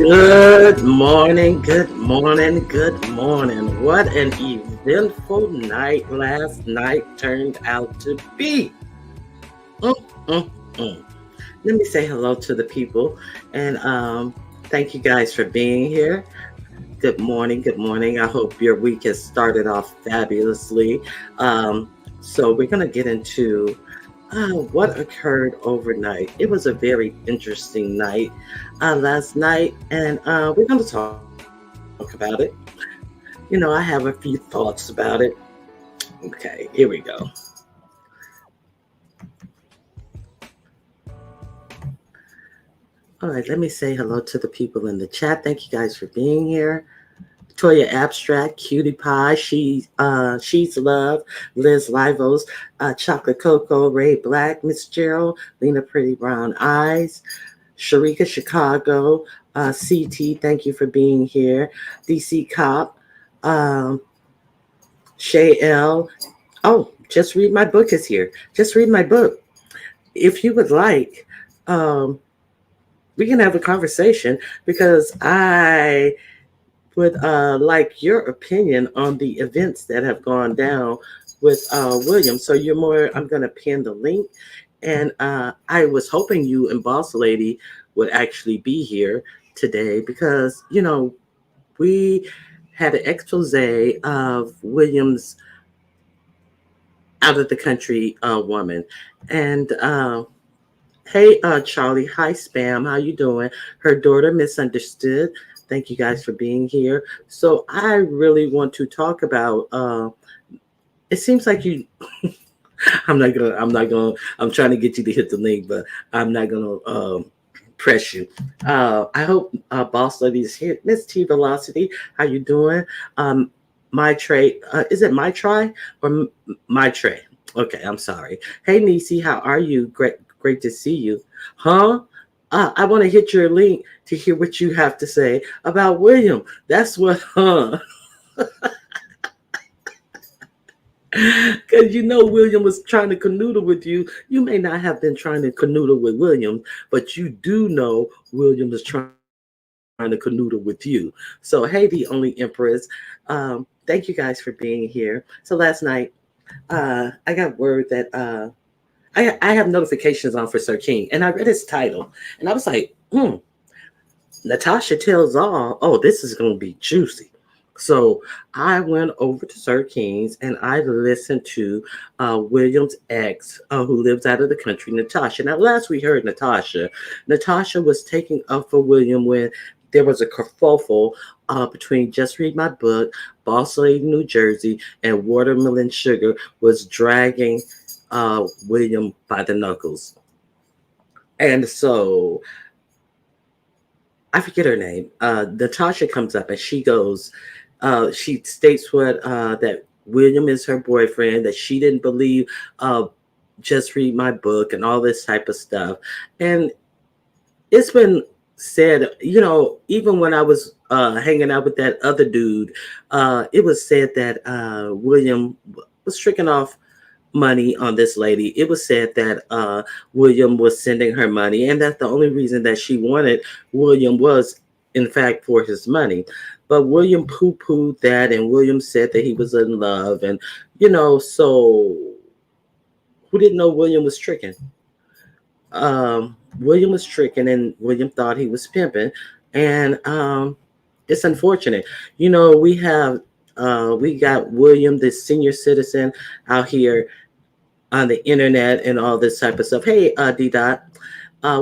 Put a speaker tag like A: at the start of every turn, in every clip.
A: Good morning, good morning, good morning. What an eventful night last night turned out to be. Mm, mm, mm. Let me say hello to the people and thank you guys for being here. Good morning, good morning. I hope your week has started off fabulously. So, we're going to get into what occurred overnight. It was a very interesting night last night, and we're going to talk about it. I have a few thoughts about it. Okay, here we go. All right, let me say hello to the people in the chat. Thank you guys for being here. Toya Abstract, Cutie Pie, She's Love, Liz Livos, Chocolate Cocoa, Ray Black, Miss Gerald, Lena Pretty Brown Eyes, Sharika Chicago, CT, thank you for being here. DC Cop, um, Shay L. Oh, Just Read My Book is here. Just read my book. If you would like, um, we can have a conversation because I would like your opinion on the events that have gone down with William. So I'm going to pin the link. And I was hoping you and Boss Lady would actually be here today because, we had an expose of William's out of the country woman. And hey, Charlie. Hi, Spam. How you doing? Her daughter misunderstood. Thank you guys for being here. So I really want to talk about. It seems like you. I'm not gonna. I'm not gonna. I'm trying to get you to hit the link, but I'm not gonna press you. I hope Boss Lady is here. Miss T Velocity, how you doing? My tray. Is it my try or my tray? Okay, I'm sorry. Hey, Nisi, how are you? Great to see you. Huh? I want to hit your link to hear what you have to say about William. That's what, huh? Because William was trying to canoodle with you. You may not have been trying to canoodle with William, but you do know William was trying to canoodle with you. So, hey, the only Empress. Thank you guys for being here. So, last night, I got word that I have notifications on for Sir King, and I read his title, and I was like, Natasha tells all. Oh, this is going to be juicy. So I went over to Sir King's and I listened to William's ex, who lives out of the country, Natasha. Now, last we heard Natasha was taking up for William when there was a kerfuffle between Just Read My Book, Boss Lady, New Jersey, and Watermelon Sugar was dragging William by the knuckles. And so I forget her name. Natasha comes up and she goes, she states that William is her boyfriend, that she didn't believe Just Read My Book and all this type of stuff. And it's been said, even when I was hanging out with that other dude, it was said that William was tricking off money on this lady. It was said that William was sending her money, and that the only reason that she wanted William was, in fact, for his money. But William poo-pooed that, and William said that he was in love, and so who didn't know William was tricking? William was tricking, and William thought he was pimping, and it's unfortunate. We got William, this senior citizen, out here on the internet and all this type of stuff. Hey, D Dot,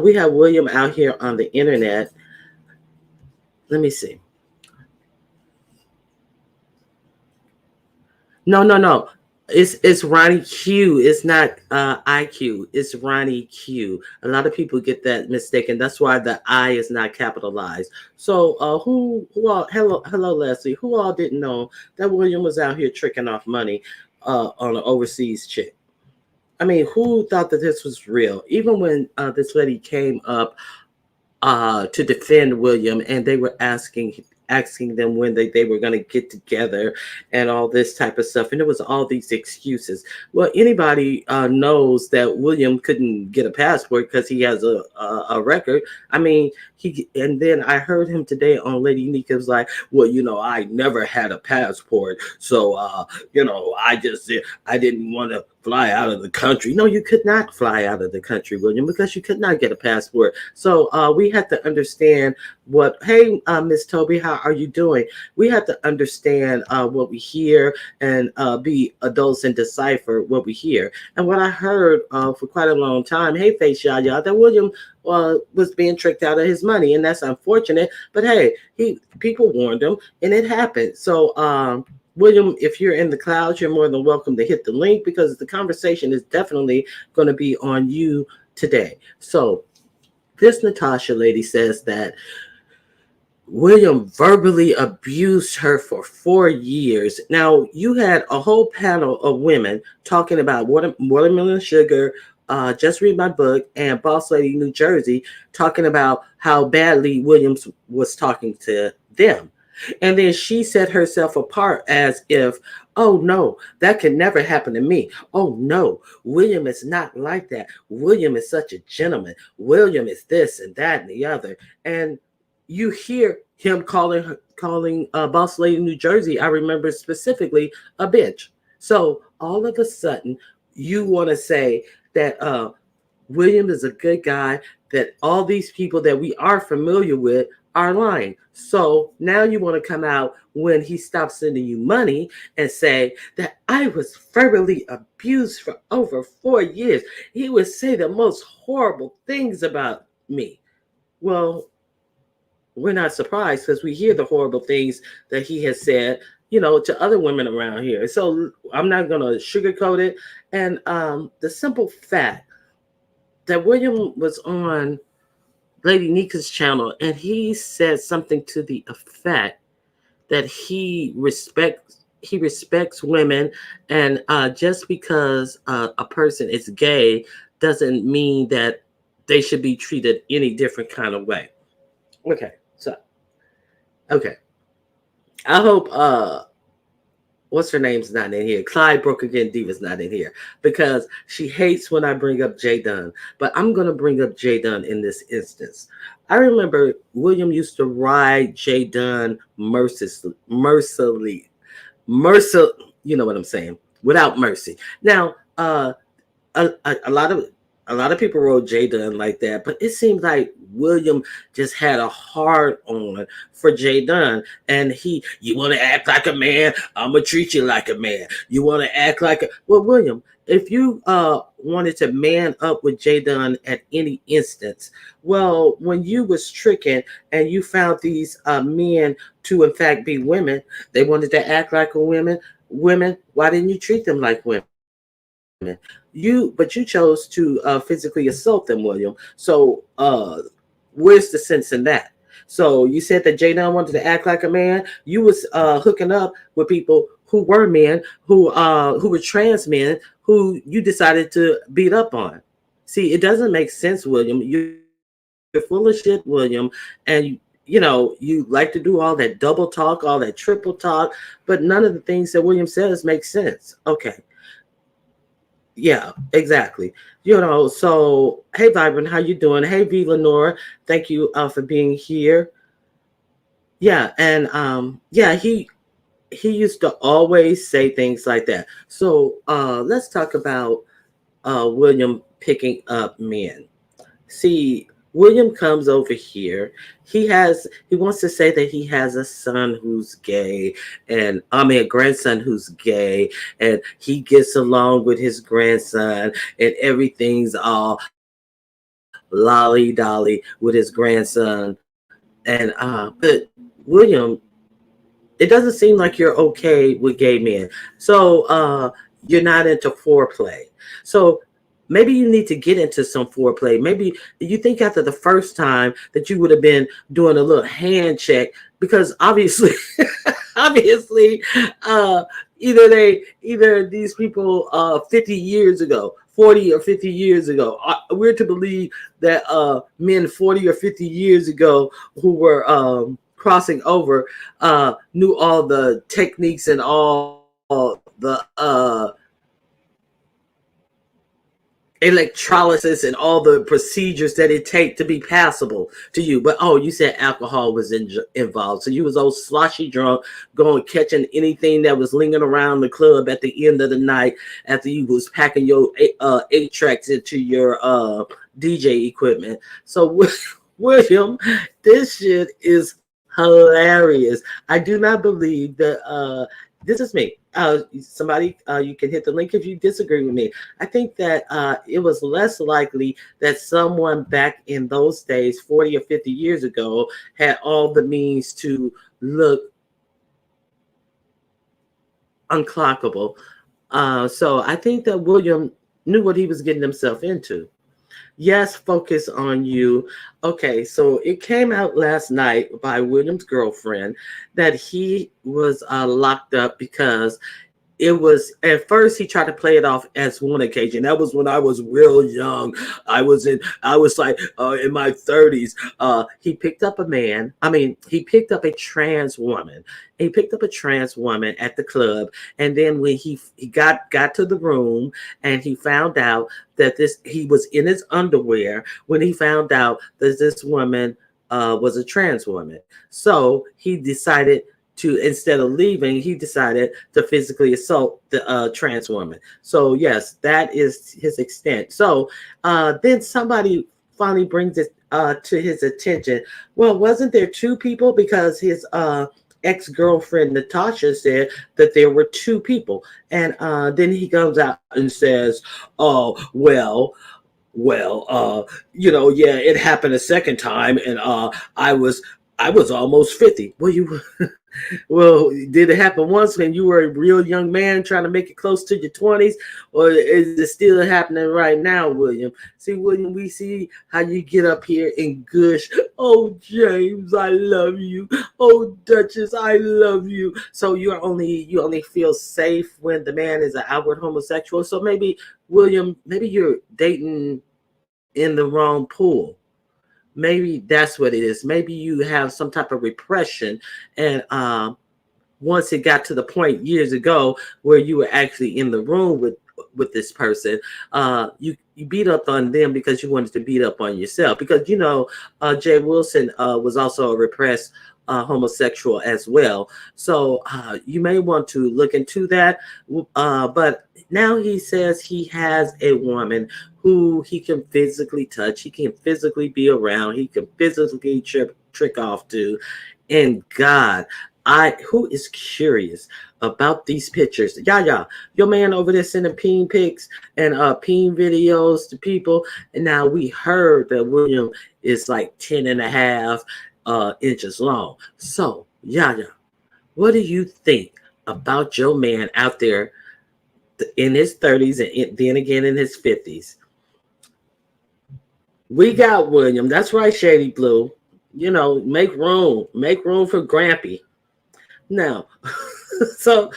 A: we have William out here on the internet. Let me see. No. It's Ronnie Q. It's not IQ. It's Ronnie Q. A lot of people get that mistaken. That's why the I is not capitalized. So who all hello Leslie. Who all didn't know that William was out here tricking off money on an overseas chick? I mean, who thought that this was real? Even when this lady came up to defend William, and they were asking them when they were going to get together and all this type of stuff. And it was all these excuses. Well, anybody knows that William couldn't get a passport because he has a record. I mean, and then I heard him today on Lady Nika's like, well, I never had a passport. So, I didn't want to fly out of the country. No, you could not fly out of the country, William, because you could not get a passport. So we have to understand hey, Miss Toby, how are you doing? We have to understand what we hear and be adults and decipher what we hear. And what I heard for quite a long time, hey, Face Yaya, that William was being tricked out of his money, and that's unfortunate. But hey, people warned him, and it happened. So William, if you're in the clouds, you're more than welcome to hit the link because the conversation is definitely going to be on you today. So this Natasha lady says that William verbally abused her for 4 years. Now, you had a whole panel of women talking about Watermelon Sugar, Just Read My Book, and Boss Lady New Jersey talking about how badly Williams was talking to them. And then she set herself apart as if, oh no, that could never happen to me. Oh no, William is not like that. William is such a gentleman. William is this and that and the other. And you hear him calling Boss Lady New Jersey, I remember specifically, a bitch. So all of a sudden, you want to say that William is a good guy, that all these people that we are familiar with are lying. So now you want to come out when he stops sending you money and say that I was verbally abused for over 4 years. He would say the most horrible things about me. Well, we're not surprised because we hear the horrible things that he has said, to other women around here. So I'm not going to sugarcoat it. And the simple fact that William was on Lady Nika's channel, and he said something to the effect that he respects women, and just because a person is gay doesn't mean that they should be treated any different kind of way. Okay. I hope what's her name's not in here. Clyde Broke Again Diva's not in here because she hates when I bring up Jay Dunn. But I'm going to bring up Jay Dunn in this instance. I remember William used to ride Jay Dunn mercilessly. You know what I'm saying? Without mercy. Now, a lot of people wrote Jay Dunn like that, but it seemed like William just had a hard on for Jay Dunn. And you want to act like a man, I'm going to treat you like a man. You want to act like well, William, if you wanted to man up with Jay Dunn at any instance, well, when you was tricking and you found these men to in fact be women, they wanted to act like women, why didn't you treat them like women? But you chose to physically assault them, William. So where's the sense in that? So you said that Jay Dunn wanted to act like a man. You was hooking up with people who were men, who were trans men, who you decided to beat up on. See, it doesn't make sense, William. You're full of shit, William, and you like to do all that double talk, all that triple talk, but none of the things that William says make sense. Okay. Yeah, exactly. So hey Vibrant, how you doing? Hey V Lenore, thank you for being here. Yeah, and he used to always say things like that. So let's talk about William picking up men. See, William comes over here. He wants to say that he has a son who's gay, and a grandson who's gay, and he gets along with his grandson, and everything's all lolly dolly with his grandson. And but William, it doesn't seem like you're okay with gay men. So you're not into foreplay. So maybe you need to get into some foreplay. Maybe you think after the first time that you would have been doing a little hand check, because obviously, either these people 50 years ago, 40 or 50 years ago, we're to believe that men 40 or 50 years ago who crossing over, knew all the techniques and all the electrolysis and all the procedures that it take to be passable to you. But oh, you said alcohol was involved, so you was old sloshy drunk, going catching anything that was lingering around the club at the end of the night after you was packing your 8 tracks into your DJ equipment. So William, this shit is hilarious. I do not believe that this is me. Somebody, you can hit the link if you disagree with me. I think that it was less likely that someone back in those days, 40 or 50 years ago, had all the means to look unclockable. So I think that William knew what he was getting himself into. Yes, focus on you. Okay, so it came out last night by William's girlfriend that he was locked up because it was, at first he tried to play it off as one occasion. That was when I was real young. I was like in my 30s. He picked up he picked up a trans woman. He picked up a trans woman at the club, and then when he got to the room and he found out that he was in his underwear when he found out that this woman was a trans woman. So he decided to, instead of leaving, he decided to physically assault the trans woman. So yes, that is his extent. So then somebody finally brings it to his attention. Well, wasn't there 2 people? Because his ex-girlfriend Natasha said that there were 2 people. And then he comes out and says, oh, well, yeah, it happened a second time, and I was almost 50. Well, did it happen once when you were a real young man trying to make it close to your 20s, or is it still happening right now, William? See, William, we see how you get up here and gush. Oh, James, I love you. Oh, Duchess, I love you. So you only feel safe when the man is an outward homosexual. So maybe, William, maybe you're dating in the wrong pool. Maybe that's what it is. Maybe you have some type of repression, and once it got to the point years ago where you were actually in the room with this person, you beat up on them because you wanted to beat up on yourself. Because Jay Wilson was also a repressed homosexual as well. So you may want to look into that. But now he says he has a woman who he can physically touch, he can physically be around, he can physically trick off to. And God, who is curious about these pictures? Yeah, your man over there sending peen pics and peen videos to people. And now we heard that William is like 10.5 inches long. So, yeah, what do you think about your man out there in his 30s and then again in his 50s? We got William. That's right, Shady Blue. Make room for Grampy. Now, so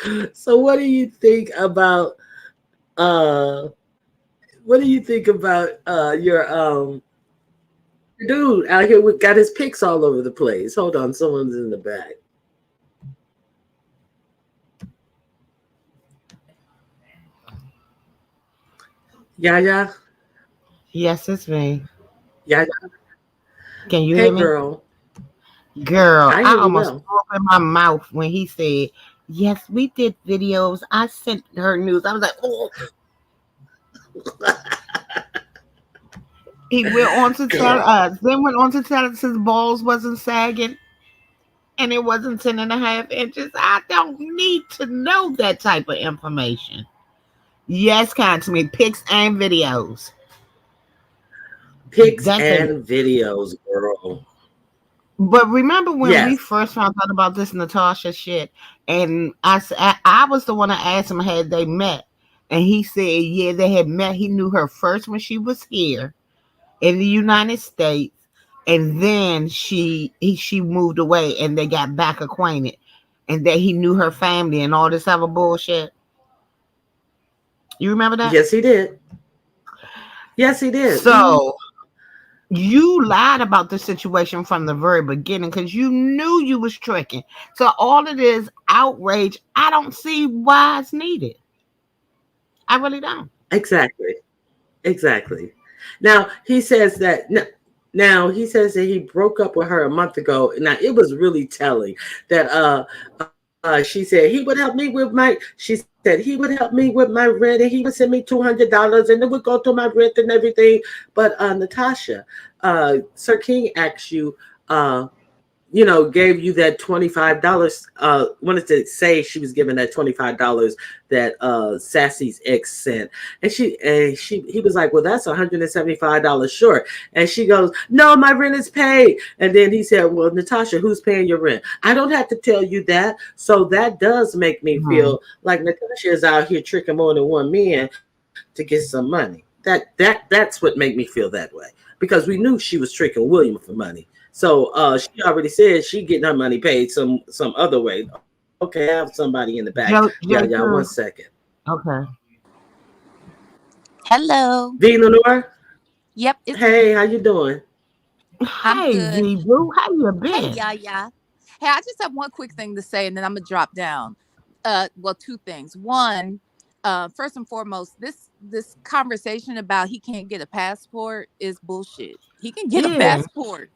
A: what do you think about your dude out here got his pics all over the place? Hold on, someone's in the back. Yeah.
B: Yes, it's me.
A: Yeah.
B: Can you
A: Hey,
B: hear me?
A: girl.
B: Girl,
A: I
B: I
A: hear you
B: almost
A: well.
B: threw up in my mouth when he said, yes, we did videos. I sent her news. I was like, oh. He went on to tell us, then went on to tell us his balls wasn't sagging and it wasn't 10.5 inches. I don't need to know that type of information. Yes, to me, pics and videos.
A: Pics
B: That's it.
A: and videos, girl.
B: But remember when we
A: Yes.
B: first found out about this Natasha shit, and I was the one that asked him had they met, and he said yeah they had met. He knew her first when she was here in the United States, and then she moved away, and they got back acquainted, and that he knew her family and all this other bullshit. You remember that?
A: Yes, he did. Yes, he did. Mm-hmm.
B: So you lied about the situation from the very beginning because you knew you was tricking. So all it is outrage. I don't see why it's needed. I really don't.
A: Exactly. Exactly. Now he says that. Now he says that he broke up with her a month ago. Now it was really telling that she said he would help me with my. She said he would help me with my rent and he would send me $200 and it would go to my rent and everything. But Natasha, Sir King asked you. Gave you that $25. Wanted to say she was given that $25 that Sassy's ex sent, and he was like, "Well, that's $175 short." And she goes, "No, my rent is paid." And then he said, "Well, Natasha, who's paying your rent?" I don't have to tell you that. So that does make me
B: Mhm.
A: feel like Natasha is out here tricking more than one man to get some money. That's what made me feel that way because we knew she was tricking William for money. So she already said she getting her money paid some other way. Okay, I have somebody in the back. Yeah,
B: Joe
A: one
B: True.
A: second.
B: Okay.
C: Hello.
A: V Lenore,
C: Yep, it's
A: hey, how you doing?
C: I'm
B: Hey,
C: good.
B: V Boo, how you
C: Hey,
B: been?
C: yeah, yeah. Hey, I just have one quick thing to say, and then I'm gonna drop down. Well, two things. One, first and foremost, this conversation about he can't get a passport is bullshit. He can get a
B: Yeah,
C: passport.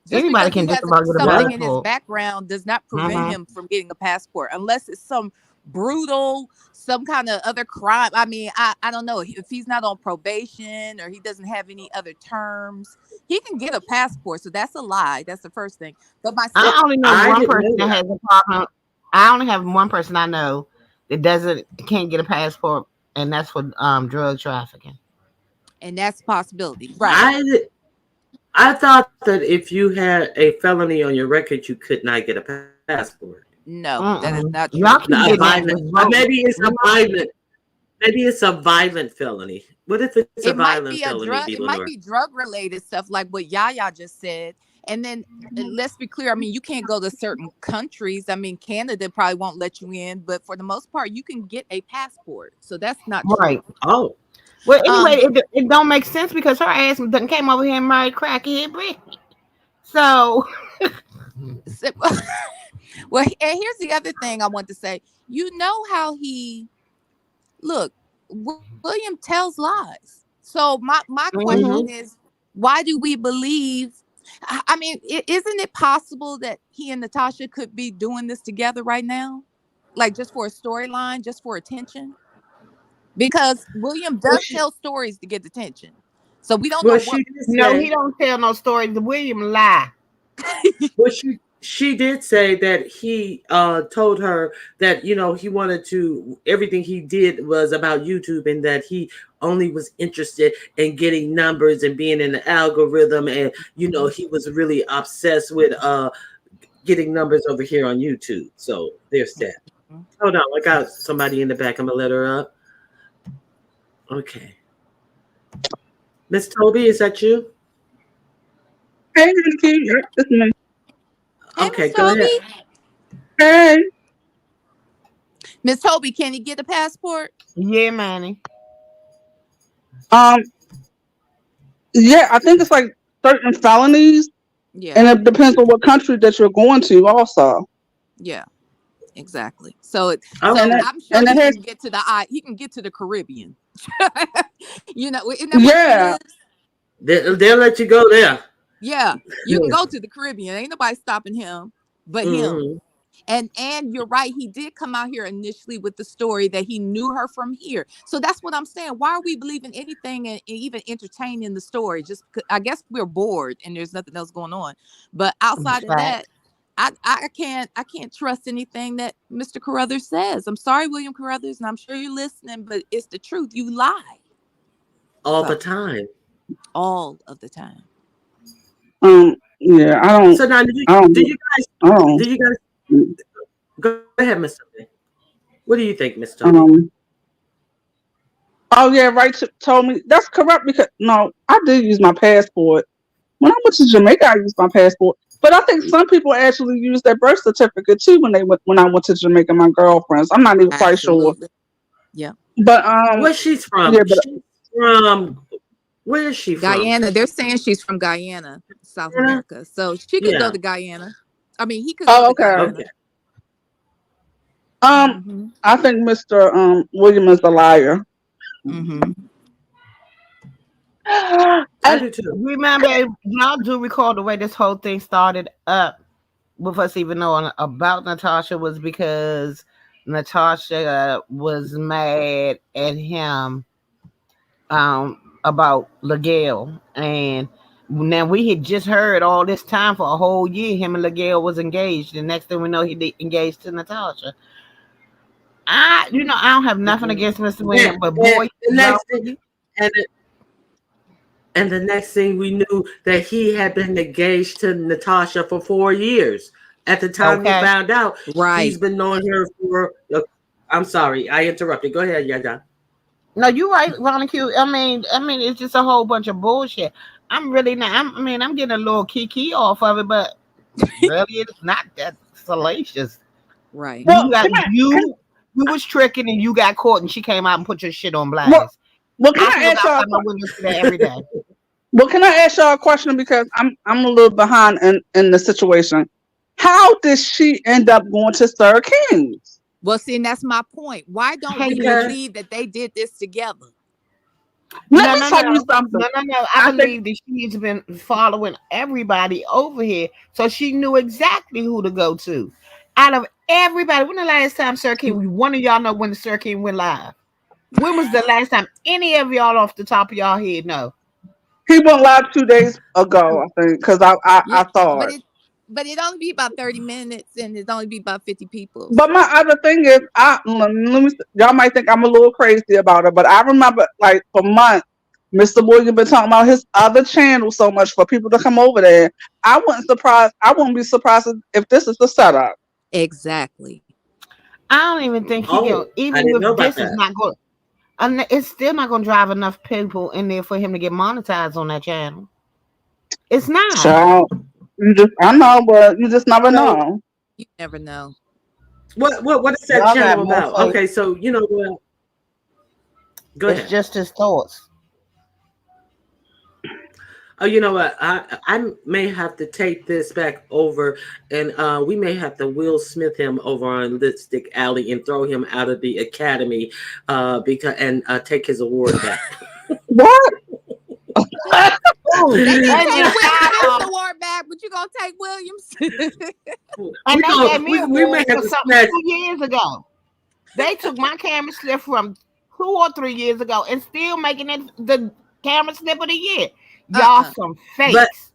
C: Just
B: anybody
C: because
B: can
C: he
B: just
C: has
B: about get a
C: something in his
B: passport.
C: background does not prevent
B: Mm-hmm.
C: him from getting a passport, unless it's some brutal, some kind of other crime. I mean, I don't know if he's not on probation or he doesn't have any other terms. He can get a passport, so that's a lie. That's the first thing. But my
B: I
A: Well,
C: second,
B: only know
A: I
B: one
A: didn't
B: person
A: know
B: that
A: that.
B: has a problem. I only have one person I know that doesn't can't get a passport, and that's for drug trafficking.
C: and that's a possibility, right?
A: I did- I thought that if you had a felony on your record, you could not get a passport.
C: No, that is
B: Mm-mm.
C: not
B: Y'all
C: true.
A: A
B: keep getting
C: Yes,
B: that
A: violent,
B: revoked.
A: maybe it's a violent felony. What if it's a
C: it might
A: violent
C: be a
A: felony,
C: drug.
A: V
C: It might
A: Lenore?
C: be drug related stuff, like what Yaya just said. And then let's be clear. I mean, you can't go to certain countries. I mean, Canada probably won't let you in, but for the most part, you can get a passport. So that's not true.
B: Right.
A: Oh,
B: Well, anyway,
C: Um,
B: it don't make sense because her ass done came over here and married crackhead Brittany. So
C: so- well, and here's the other thing I want to say. You know how he look. William tells lies. So my question
B: mhm.
A: mm-hmm.
C: is, why do we believe? I mean, isn't it possible that he and Natasha could be doing this together right now, like just for a storyline, just for attention? Because William
A: Well,
C: does tell stories to get attention, so we don't know
A: well,
C: what.
A: she did
B: No, he
A: say.
B: don't tell no stories. The William lie.
A: Well, she did say that he told her that he wanted to everything he did was about YouTube and that he only was interested in getting numbers and being in the algorithm and he was really obsessed with getting numbers over here on YouTube. So there's that. Hold on, I got somebody in the back. I'm gonna let her up. Okay, Miss Toby, is that you?
D: Hey, Nikki. Yep, it's me.
C: Hey,
A: Okay,
C: Miss
A: go ahead.
C: Toby.
D: Hey.
C: Miss Toby, can he get a passport?
B: Yeah, Manny.
D: Um, yeah, I think it's like certain felonies, and
C: Yeah,
D: it depends on what country that you're going to also.
C: yeah. Exactly. So
A: Okay.
D: And
C: so
D: it
C: I'm sure
D: and it
C: he
D: has
C: can get to he can get to the Caribbean. Isn't that where he
D: yeah.
C: lives?
A: They'll let you go there.
C: Yeah. You can go to the Caribbean. Ain't nobody stopping him but him.
A: Hmm.
C: And you're right, he did come out here initially with the story that he knew her from here. So that's what I'm saying. Why are we believing anything and even entertaining the story? Just I guess we're bored and there's nothing else going on. But outside of
B: Fact.
C: that, I can't trust anything that Mr. Carruthers says. I'm sorry, William Carruthers, and I'm sure you're listening, but it's the truth. You lie.
A: All the
C: So
A: time.
C: all of the time.
D: Yeah,
A: So now,
D: I don't
A: do you guys
D: I don't
A: do you guys go ahead, Miss Toby? What do you think, Miss Toby?
D: um oh yeah, right, told me that's correct because no, I did use my passport. When I went to Jamaica, I used my passport. But I think some people actually use their birth certificate too when I went to Jamaica. My girlfriends, I'm not even quite sure.
C: Absolutely. Yeah.
D: But
A: Where she's from?
D: yeah, but
A: She's from Where is she from?
C: Guyana. They're saying she's from Guyana, South America. So she could go
A: Yeah.
C: to Guyana. I mean, he could
D: Oh,
C: go to
D: okay.
C: Guyana.
A: Okay.
C: Mm-hmm.
D: I think Mr. William is a liar.
C: Mm-hmm.
A: I
D: And
A: do too.
B: Remember, y'all do recall the way this whole thing started up with us even knowing about Natasha was because Natasha was mad at him about Legale, and now we had just heard all this time for a whole year him and Legale was engaged. The next thing we know, he engaged to Natasha. I don't have nothing against Mr. William, but boy,
A: the next thing, and the, and the next thing we knew that he had been engaged to Natasha for 4 years. At the time we
B: okay.
A: found out,
C: Right.
A: he's been knowing her for. I'm sorry, I interrupted. Go ahead, Yaya.
B: No, you're right, Ronnie Q. I mean, it's just a whole bunch of bullshit. I'm really not. I'm getting a little kiki off of it, but really, it's not that salacious.
C: Right.
D: well,
B: You was tricking, and you got caught, and she came out and put your shit on
D: well,
B: blast.
D: well, can
B: I
D: I
B: can look
D: ask y'all?
B: outside my window to that every day.
D: Well, can I ask y'all a question because I'm a little behind in the situation. How did she end up going to Sir King's?
C: Well, see, and that's my point. Why don't
B: Hey,
C: we
A: Because
C: believe that they did this together?
D: Let me tell you something.
B: No. I
D: I think
B: believe that she's been following everybody over here, so she knew exactly who to go to. Out of everybody, when the last time Sir King? One of y'all know when the Sir King went live? When was the last time any of y'all off the top of y'all head know?
D: he went live 2 days ago, I think, because I
C: Yeah,
D: thought.
C: but it only be about 30 minutes and it only be about 50 people.
D: But my other thing is, y'all might think I'm a little crazy about it, but I remember like for months, Mr. William been talking about his other channel so much for people to come over there. I wouldn't be surprised if this is the setup.
C: Exactly.
B: I don't even think he can.
A: I
B: Even
A: didn't know
B: with
A: about
B: this, is
A: that.
B: not going. It's still not going to drive enough people in there for him to get monetized on that channel. It's not.
D: So I know, but you just never
A: So
D: know.
C: You never know.
A: what is that
B: Y'all got
A: channel
B: more
A: about?
B: faith.
A: Okay, so you know what? Go
B: It's
A: ahead.
B: just his thoughts.
A: Oh, you know what? I may have to take this back over, and we may have to Will Smith him over on Lipstick Alley and throw him out of the academy, because and take his award back.
D: What?
B: Oh,
C: They can
B: and
C: take
B: then
C: Will Smith's
B: sidebar,
C: award back, but you gonna take Williams?
B: and they gave me a
A: We may
B: award
A: have
B: for
A: to
B: something
A: snatch.
B: 2 years ago. They took my camera slip from 2 or 3 years ago and still making it the camera slip of the year. Y'all some
A: But
B: fakes.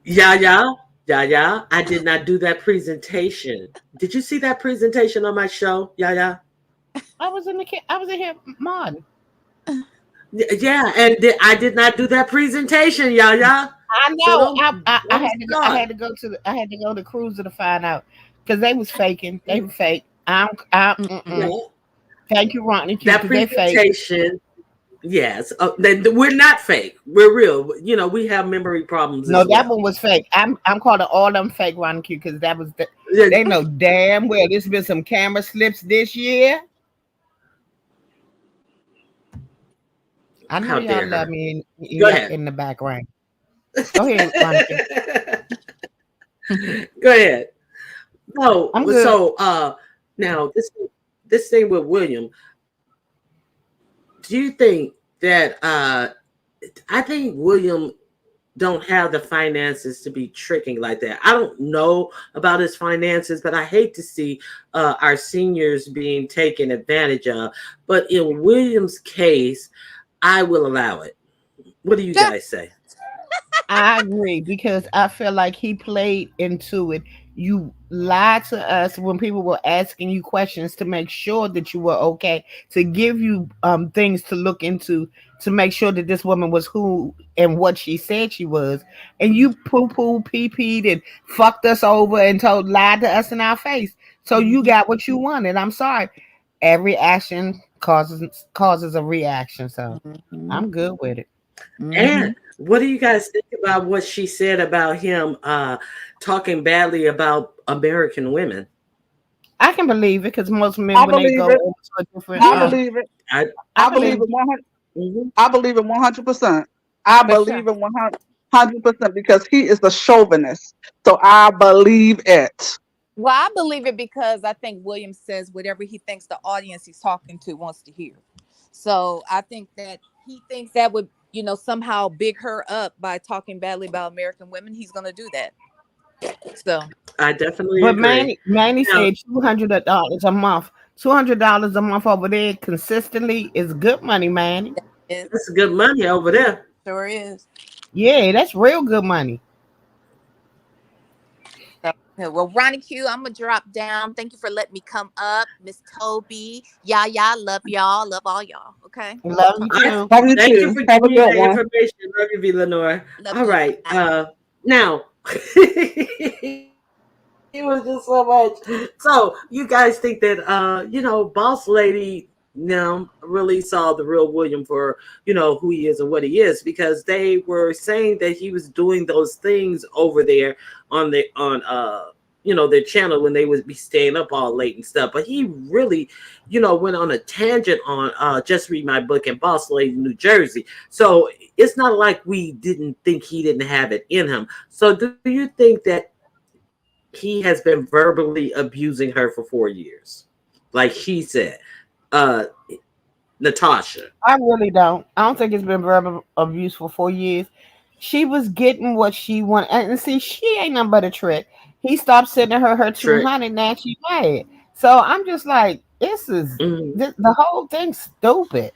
A: yeah. I did not do that presentation. Did you see that presentation on my show? Yeah.
B: I was in here mod.
A: Yeah, and I did not do that presentation, yeah.
B: I
A: So
B: know. I
A: don't
B: had to go.
A: start.
B: I had to go to Cruiser to find out because they was faking. They were fake.
A: Yeah,
B: Thank you, Rodney Q,
A: that
B: because they fake.
A: presentation. Yes, we're not fake. We're real. You know, we have memory problems
B: No,
A: as
B: that
A: well.
B: one was fake. I'm calling all them fake, Rodney Q, because that was
A: Yeah,
B: they know damn well there's been some camera slips this year. I know
A: how
B: y'all
A: dare
B: love
A: her?
B: me
A: Go ahead.
B: in the background. Go ahead, Rodney Q.
A: Go ahead. No,
B: I'm good.
A: so now this thing with William, do you think that I think William don't have the finances to be tricking like that. I don't know about his finances, but I hate to see our seniors being taken advantage of. But in William's case, I will allow it. What do you guys say?
B: I agree because I feel like he played into it. You lied to us when people were asking you questions to make sure that you were okay, to give you things to look into, to make sure that this woman was who and what she said she was. And you poo-poo, pee-peed, and fucked us over and lied to us in our face. So you got what you wanted. I'm sorry. Every action causes a reaction. So I'm good with it.
A: And what do you guys think about what she said about him talking badly about American women?
B: I can believe it because most men,
D: I
B: when they
D: believe
B: go
D: it.
B: over to a different,
D: I believe it.
A: I
D: I believe it 100.
A: Mhm.
D: I believe it 100%. I
B: For sure.
D: believe it 100% because he is a chauvinist. So I believe it.
C: Well, I believe it because I think William says whatever he thinks the audience he's talking to wants to hear. So I think that he thinks that would, somehow big her up by talking badly about American women. He's going to do that. So,
A: I definitely
B: But
A: agree.
B: Manny
A: Now,
B: said $200 a month. $200 a month over there consistently is good money, Manny.
C: it
A: that's good money over there.
C: sure is.
B: Yeah, that's real good money.
C: So, yeah, well, Ronnie Q, I'm gonna drop down. Thank you for letting me come up, Miss Toby. Yeah, love y'all, love all y'all. Okay,
B: Love you
C: talk to y'all.
B: too.
D: Love you
A: Thank you
D: too.
A: for
D: Have
A: giving
D: a
A: me
D: good
A: that
D: one.
A: information. Love you, V. Lenore.
C: Love
A: All
C: you.
A: right.
C: Bye.
A: Now, it was just so much. So, you guys think that, Boss Lady, really saw the real William for, who he is and what he is, because they were saying that he was doing those things over there on their channel when they would be staying up all late and stuff. But he really, went on a tangent on Just Read My Book and Boss Lady New Jersey. So it's not like we didn't think he didn't have it in him. So do you think that he has been verbally abusing her for 4 years? Like she said, uh, Natasha.
B: I really don't. I don't think it's been verbal abuse for 4 years. She was getting what she wanted, and see, she ain't nothing but a trick. He stopped sending her
A: Trick.
B: 200. Now she mad. So I'm just like,
A: Mm,
B: the whole thing's stupid.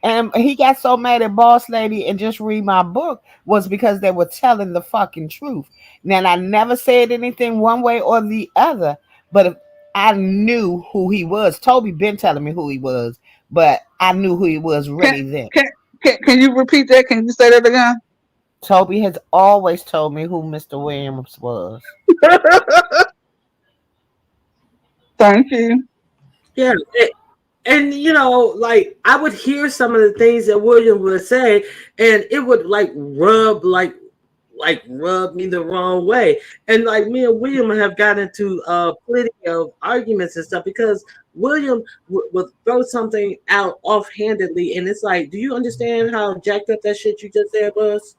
B: And he got so mad at Boss Lady and Just Read My Book was because they were telling the fucking truth. Now I never said anything one way or the other, but if I knew who he was. Toby been telling me who he was, but I knew who he was
D: Can
B: really then.
D: can can you repeat that? Can you say that again?
B: Toby has always told me who Mr. Williams was.
D: Thank you.
A: yeah. And like I would hear some of the things that William would say, and it would like rub me the wrong way. And like me and William have gotten into plenty of arguments and stuff because William would throw something out offhandedly, and it's like, do you understand how jacked up that shit you just said was?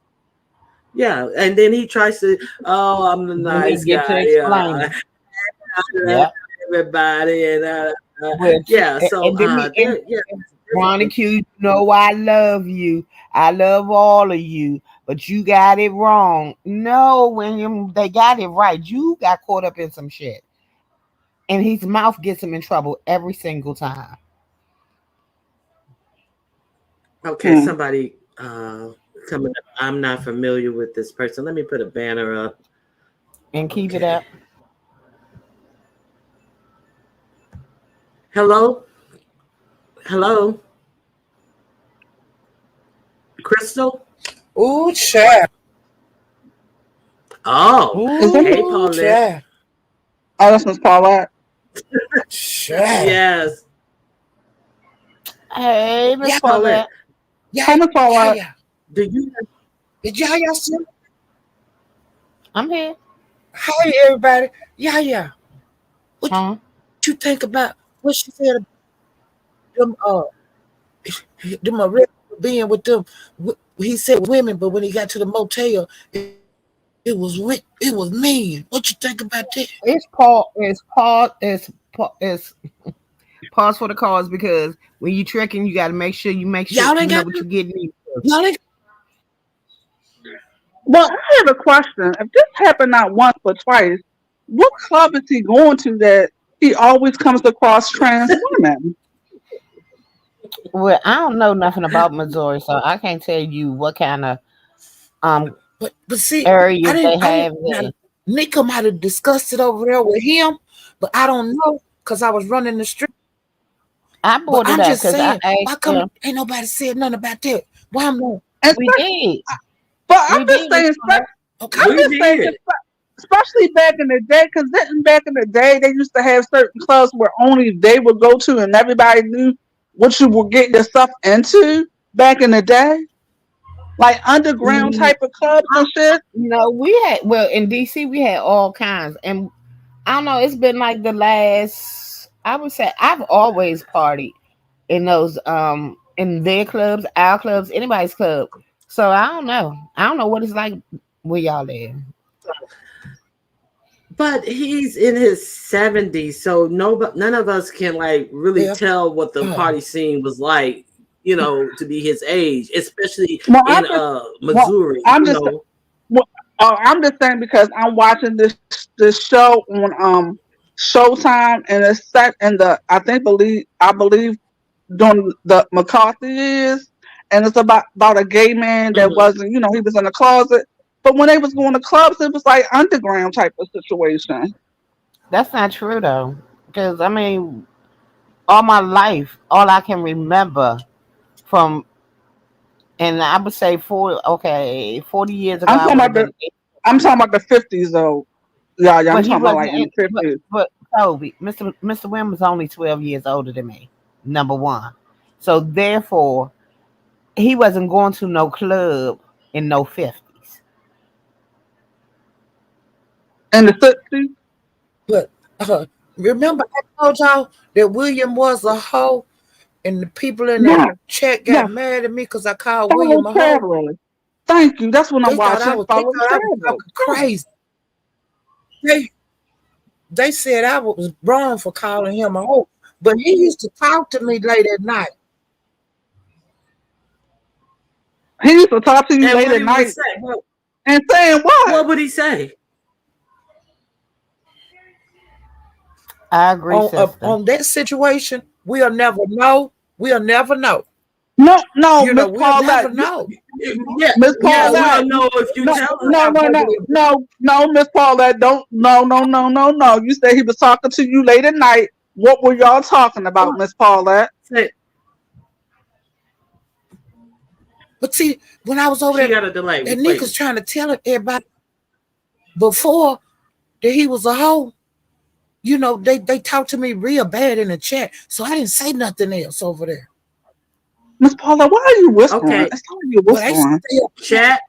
A: Yeah, and then he tries to, oh, I'm the
B: Then he
A: nice
B: get to
A: guy,
B: explaining.
A: I love
B: Yep.
A: everybody, and
B: Which
A: yeah. So
B: and then he and
A: there, yeah,
B: Ronnie Q, you know I love you. I love all of you, but you got it wrong. No, William, they got it right. You got caught up in some shit. And his mouth gets him in trouble every single time.
A: okay.
D: Hmm.
A: Somebody coming up. I'm not familiar with this person. Let me put a banner up.
B: And keep it
A: Okay.
B: up.
A: Hello, hello, Crystal.
E: Ooh, child.
A: Oh,
D: Is that Miss?
A: hey,
E: Ooh,
A: Paulette.
E: child.
D: Oh, that's Miss Paulette.
E: Child.
A: Yes,
B: Hey, Miss
E: Yeah,
A: Paulette.
B: Paulette.
E: yeah,
D: Hi, Miss
E: yeah,
D: Paulette.
E: yeah.
A: Do you?
E: Did y'all see?
B: I'm here.
E: Hi, everybody. Yeah, yeah. What
B: Huh?
E: you think about what she said about them, them being with them? He said women, but when he got to the motel, it was mean. What you think about that?
B: It's pause for the cause because when you trekking, you got to make sure
E: Y'all
B: you
E: ain't
B: know
E: got
B: what you're getting into.
E: y'all ain't
D: Well, I have a question. If this happened not once but twice, what club is he going to that he always comes across trans women?
B: Well, I don't know nothing about Missouri, so I can't tell you what kind of um
E: but see,
B: areas they
E: I
B: have
E: didn't now
B: there.
E: Nick might have discussed it over there with him, but I don't know because I was running the street.
B: I
E: But
B: brought it
E: I'm
B: up
E: just
B: because I
E: saying, why
B: asked
E: come
B: them.
E: ain't nobody said nothing about that? Why I'm like,
D: And
B: We did,
D: but I'm
B: we
D: just
B: did, Miss
D: saying,
B: Paulette.
E: okay,
D: I'm
A: We
D: just saying,
A: did.
D: especially back in the day, because back in the day they used to have certain clubs where only they would go to, and everybody knew what you were getting yourself into. Back in the day, like underground
B: Mm,
D: type of clubs
B: I,
D: and shit.
B: no, we had in DC we had all kinds, and I don't know. It's been like the last. I would say I've always partied in those in their clubs, our clubs, anybody's club. So I don't know. I don't know what it's like where y'all there.
A: But he's in his 70s, so none of us can like really
E: Yeah.
A: tell what the party scene was like, to be his age, especially
D: Well,
A: in
D: well,
A: Missouri,
D: I'm just well, I'm just saying because I'm watching this show on Showtime, and it's set in the I believe during the McCarthy years, and it's about a gay man that
A: Mhm.
D: wasn't, he was in a closet, but when they was going to clubs, it was like underground type of situation.
B: That's not true though. Because I mean, all my life, all I can remember from, and I would say 40 years ago,
D: I'm
B: I
D: talking
B: would have
D: about the
B: been.
D: I'm talking about the 50s though. Yeah, yeah, I'm
B: But he
D: talking about
B: wasn't
D: like in
B: in,
D: the 50s.
B: but Toby, Mr. Wim was only 12 years older than me, number one. So therefore, he wasn't going to no club in no 50s.
D: In the 60s.
E: But remember, I told y'all that William was a hoe, and the people in the
D: Yeah,
E: chat got
D: yeah.
E: mad at me because I called
D: Follow
E: William a hoe.
D: Travelers. Thank you. That's what I'm watching.
E: They
D: Follow
E: thought I was
D: Travelers.
E: talking crazy. They they said I was wrong for calling him a hoe, but he used to talk to me late at night.
D: He used to talk to you
A: And
D: late
A: what
D: at
A: he would
D: night
A: say,
D: and saying what?
A: what would he say?
B: I agree, sister.
E: On that situation, we'll never know. We'll never know.
D: No, no,
E: You know,
D: Miss
E: we'll
D: Paulette.
E: never know.
A: Yeah,
D: Miss
A: yeah,
D: Paulette.
A: we'll know if you
D: No,
A: tell
D: no,
A: us.
D: no, no, no, no, Miss Paulette. Don't. No, no, no, no, no. You said he was talking to you late at night. What were y'all talking about, Miss Paulette?
A: Say,
E: But see, when I was over
A: she
E: there,
A: got a delay. We
E: and niggas
A: waiting.
E: trying to tell everybody before that he was a hoe. You know, they talked to me real bad in the chat, so I didn't say nothing else over there.
D: Miss Paulette, why are you whispering?
A: Okay,
D: It's not like you're
E: But I used to
D: whispering.
E: stay up,
A: chat,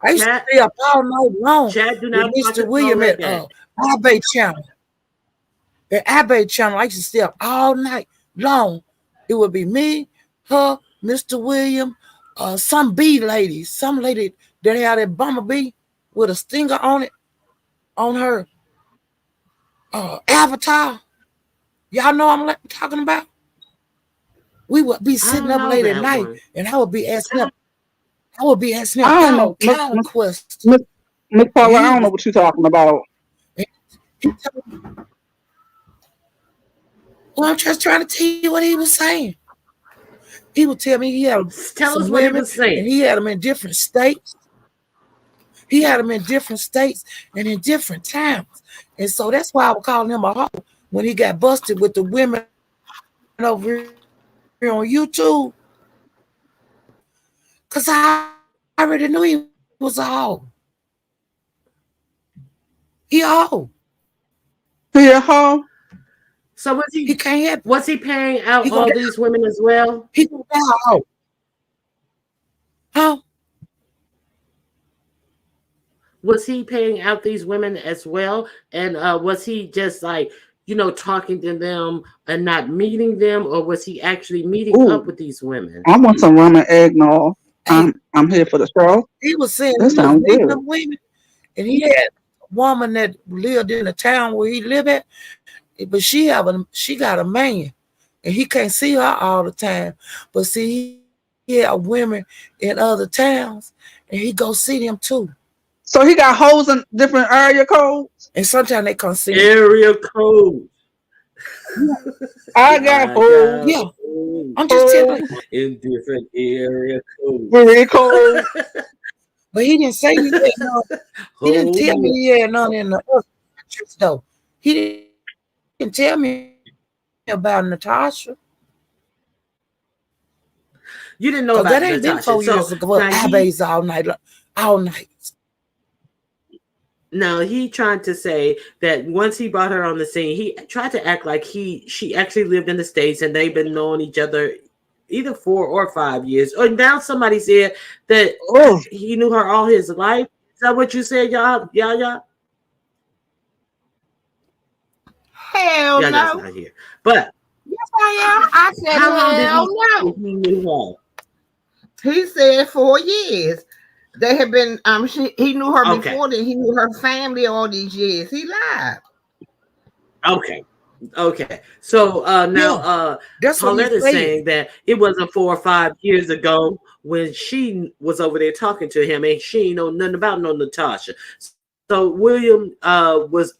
E: I used to
A: chat,
E: stay up all night long
A: chat. Do
E: with
A: not talk
E: Mr.
A: to
E: William
A: Paulette
E: at
A: yet.
E: Abbey Channel. At Abbey Channel, I used to stay up all night long. It would be me, her, Mr. William, some bee lady, some lady that had a bumblebee with a stinger on it, on her avatar. Y'all know I'm talking about? We would be
A: I
E: sitting
A: don't
E: up
A: know
E: late at
A: that
E: night,
A: one.
E: and I would be asking him
D: I don't know,
E: all kind of questions.
D: Miss, Miss
E: And
D: Paulette. I
E: he
D: don't know
E: was
D: what you're talking about.
E: he well, I'm just trying to tell you what he was saying. He would tell me he had
A: Tell us
E: some
A: what he
E: women
A: was saying.
E: and he had them in different states. He had them in different states and in different towns. And so that's why I would call him a hoe when he got busted with the women over here on YouTube. Because I already knew he was a hoe. He a hoe.
D: Here, huh?
A: So
E: He can't help it.
A: was he paying out
E: He gonna
A: all
E: die.
A: these women as well?
E: He gonna die a hoe. Huh?
A: Was he paying out these women as well? And was he just like, talking to them and not meeting them, or was he actually meeting up
D: Ooh,
A: with these women?
D: I want some rum and eggnog.
E: Hey,
D: I'm here for the show.
E: he was saying
D: That
E: he was
D: sounds
E: meeting
D: good.
E: them women, and he had a woman that lived in the town where he lived at, but she got a man, and he can't see her all the time. But see, he had women in other towns, and he go see them too.
D: So he got holes in different area codes.
E: And sometimes they come see him.
A: Area code.
D: I got
A: I
D: holes,
A: got
E: Yeah,
A: hoes
E: I'm just telling you.
D: holes,
A: in different area codes.
D: area codes.
E: But he didn't say he had none. He didn't tell me
A: Home.
E: he had none in the other church though. He didn't tell me about Natasha.
A: You didn't know
E: Cause that
A: about
E: ain't been
A: Natasha.
E: 4 years
A: So
E: ago.
A: now
E: I
A: he
E: bays all night, all night.
A: now he trying to say that once he brought her on the scene, he tried to act like she actually lived in the States and they've been knowing each other either 4 or 5 years. Or now somebody said that
D: Oh,
A: he knew her all his life. Is that what you said, y'all? Y'all?
B: Hell
A: Y'all's
B: no.
A: not here. But
E: Yeah,
B: I said,
A: How long did
B: hell no.
A: he knew her?
B: He said 4 years. They had been he knew her
A: Okay.
B: before then. He knew her family all these years. He lied.
A: Okay. So now
E: That's what he
A: Paulette is
E: said.
A: saying that it wasn't 4 or 5 years ago when she was over there talking to him and she ain't know nothing about no Natasha. So William was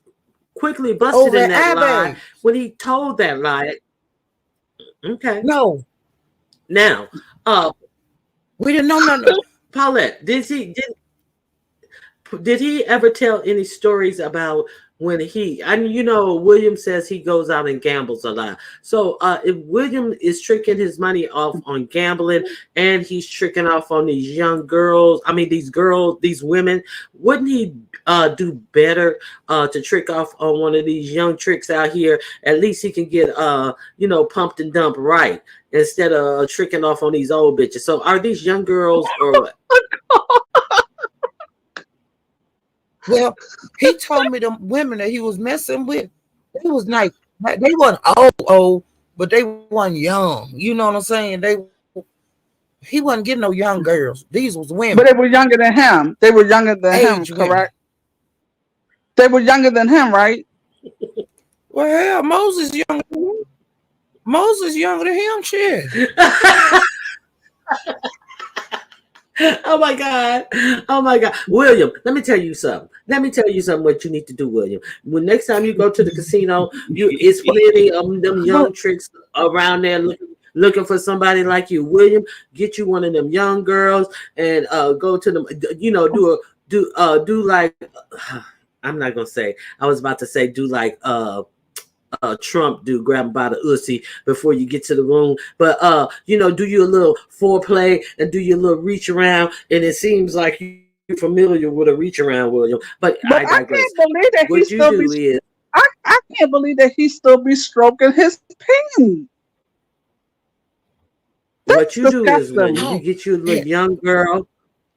A: quickly busted
E: Over
A: in that lie
E: Abbey.
A: when he told that lie. Okay.
E: No,
A: Now,
E: we didn't know nothing.
A: Paulette, did he ever tell any stories about when William says he goes out and gambles a lot. So if William is tricking his money off on gambling and he's tricking off on these young girls, these women, wouldn't he do better to trick off on one of these young tricks out here? At least he can get pumped and dumped right instead of tricking off on these old bitches. So are these young girls or
E: Well, he told me the women that he was messing with, they was nice. They weren't old, but they weren't young. You know what I'm saying? He wasn't getting no young girls. These was women.
D: But they were younger than him. They were younger than him,
E: Age women.
D: correct? They were younger than him, right?
E: Well, hell, Moses younger than him. Moses younger than him, shit.
A: Oh my God. William, let me tell you something. What you need to do, William. When next time you go to the casino, it's plenty of them young tricks around there looking for somebody like you. William, get you one of them young girls and go to them, do like I'm not gonna say, I was about to say do like Trump do, grab him by the ussy before you get to the room, but do your little foreplay and do your little reach around, and it seems like you're familiar with a reach around, William. But I
D: can't
A: digress.
D: believe that
A: What you do is
D: I can't believe that he still be stroking his peen.
A: what you do is,
D: disgusting.
A: William, you get you a little young girl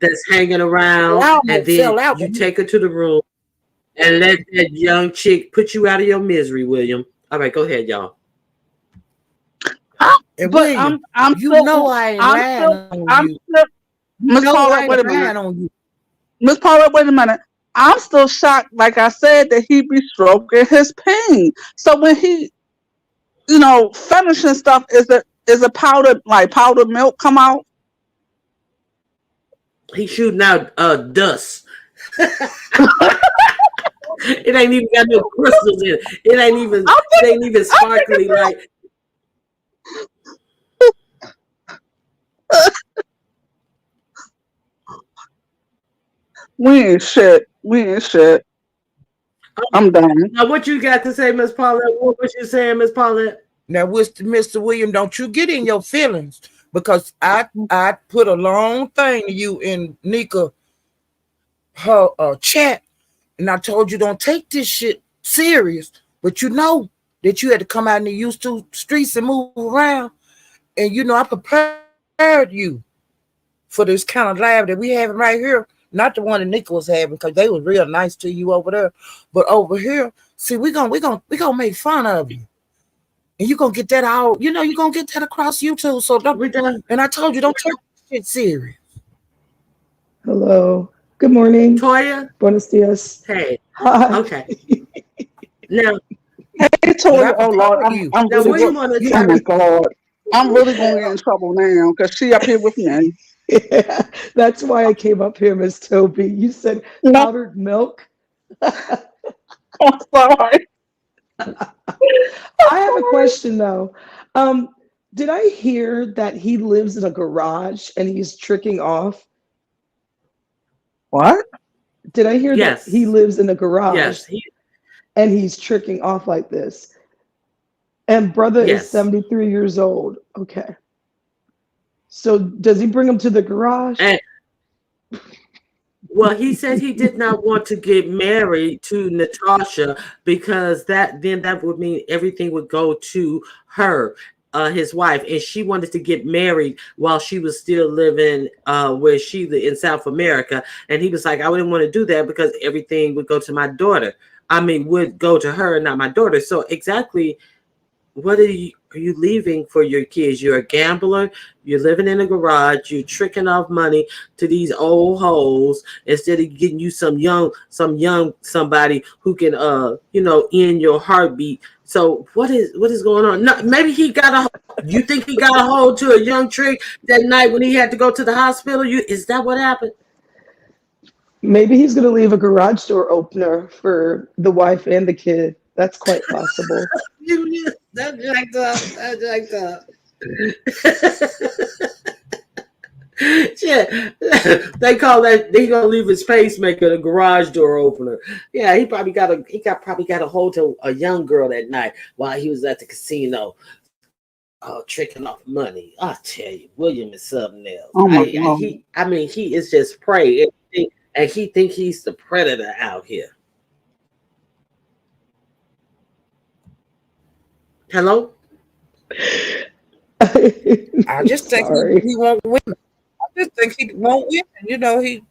A: that's hanging around, and then you take her to the room and let that young chick put you out of your misery, William. All right, go ahead, y'all.
E: And
D: But
E: William,
D: I'm
E: you
D: still,
E: know I ain't lying on
D: I'm
E: you.
D: still, Miss
E: No, I
D: Paula,
E: ain't
D: wait a
E: lying
D: minute.
E: on you.
D: Miss Paula, wait a minute. I'm still shocked, like I said, that he be stroking his peen. So when he, finishing stuff, is a powdered milk come out?
A: He's shooting out dust. It ain't even got no crystals in it. It ain't even sparkly like.
D: We ain't shit. I'm done.
A: Now, what you got to say, Miss Paulette? What was you saying, Miss Paulette?
E: Now, Mr. William, don't you get in your feelings, because I put a long thing to you in Nika her chat, and I told you don't take this shit serious, but you know that you had to come out in the used to streets and move around, and I prepared you for this kind of life that we having right here. Not the one that Nika was having, because they was real nice to you over there, but over here, see, we gonna make fun of you. And you're gonna get that out, you're gonna get that across YouTube. So don't, and I told you, don't take shit serious.
F: Hello. Good morning.
A: Toya?
F: Buenos dias.
A: Hey.
F: Hi.
A: Okay. Now,
D: hey, Toya, oh Lord, I'm
A: now
D: really
A: what you want to
D: oh my God. I'm really going to get in trouble now because she up here with me.
F: Yeah, that's why I came up here, Miss Toby. You said powdered milk.
D: I'm sorry.
F: I have a question though. Did I hear that he lives in a garage and he's tricking off?
D: What?
F: Did I hear
A: Yes.
F: that he lives in a garage
A: Yes.
F: and he's tricking off like this? And brother
A: Yes.
F: is 73 years old. Okay. So does he bring him to the garage?
A: Well, he said he did not want to get married to Natasha because that would mean everything would go to her, his wife, and she wanted to get married while she was still living where she lived in South America. And he was like, I wouldn't want to do that because everything would go to my daughter. Would go to her and not my daughter. So exactly, what are are you leaving for your kids? You're a gambler. You're living in a garage. You're tricking off money to these old hoes instead of getting you some young somebody who can end your heartbeat. So what is going on? No, maybe he got a. You think he got a hold to a young trick that night when he had to go to the hospital? Is that what happened?
F: Maybe he's going to leave a garage door opener for the wife and the kid. That's quite possible.
A: That's jacked up. That's jacked up. Yeah, they call that. They gonna leave his pacemaker the garage door opener. Yeah, he probably got a hold to a young girl that night while he was at the casino, tricking off money. I tell you, William is something else.
D: Oh my God.
A: He is just prey, and he think he's the predator out here. Hello.
E: I just think he want women. I just think he want women. He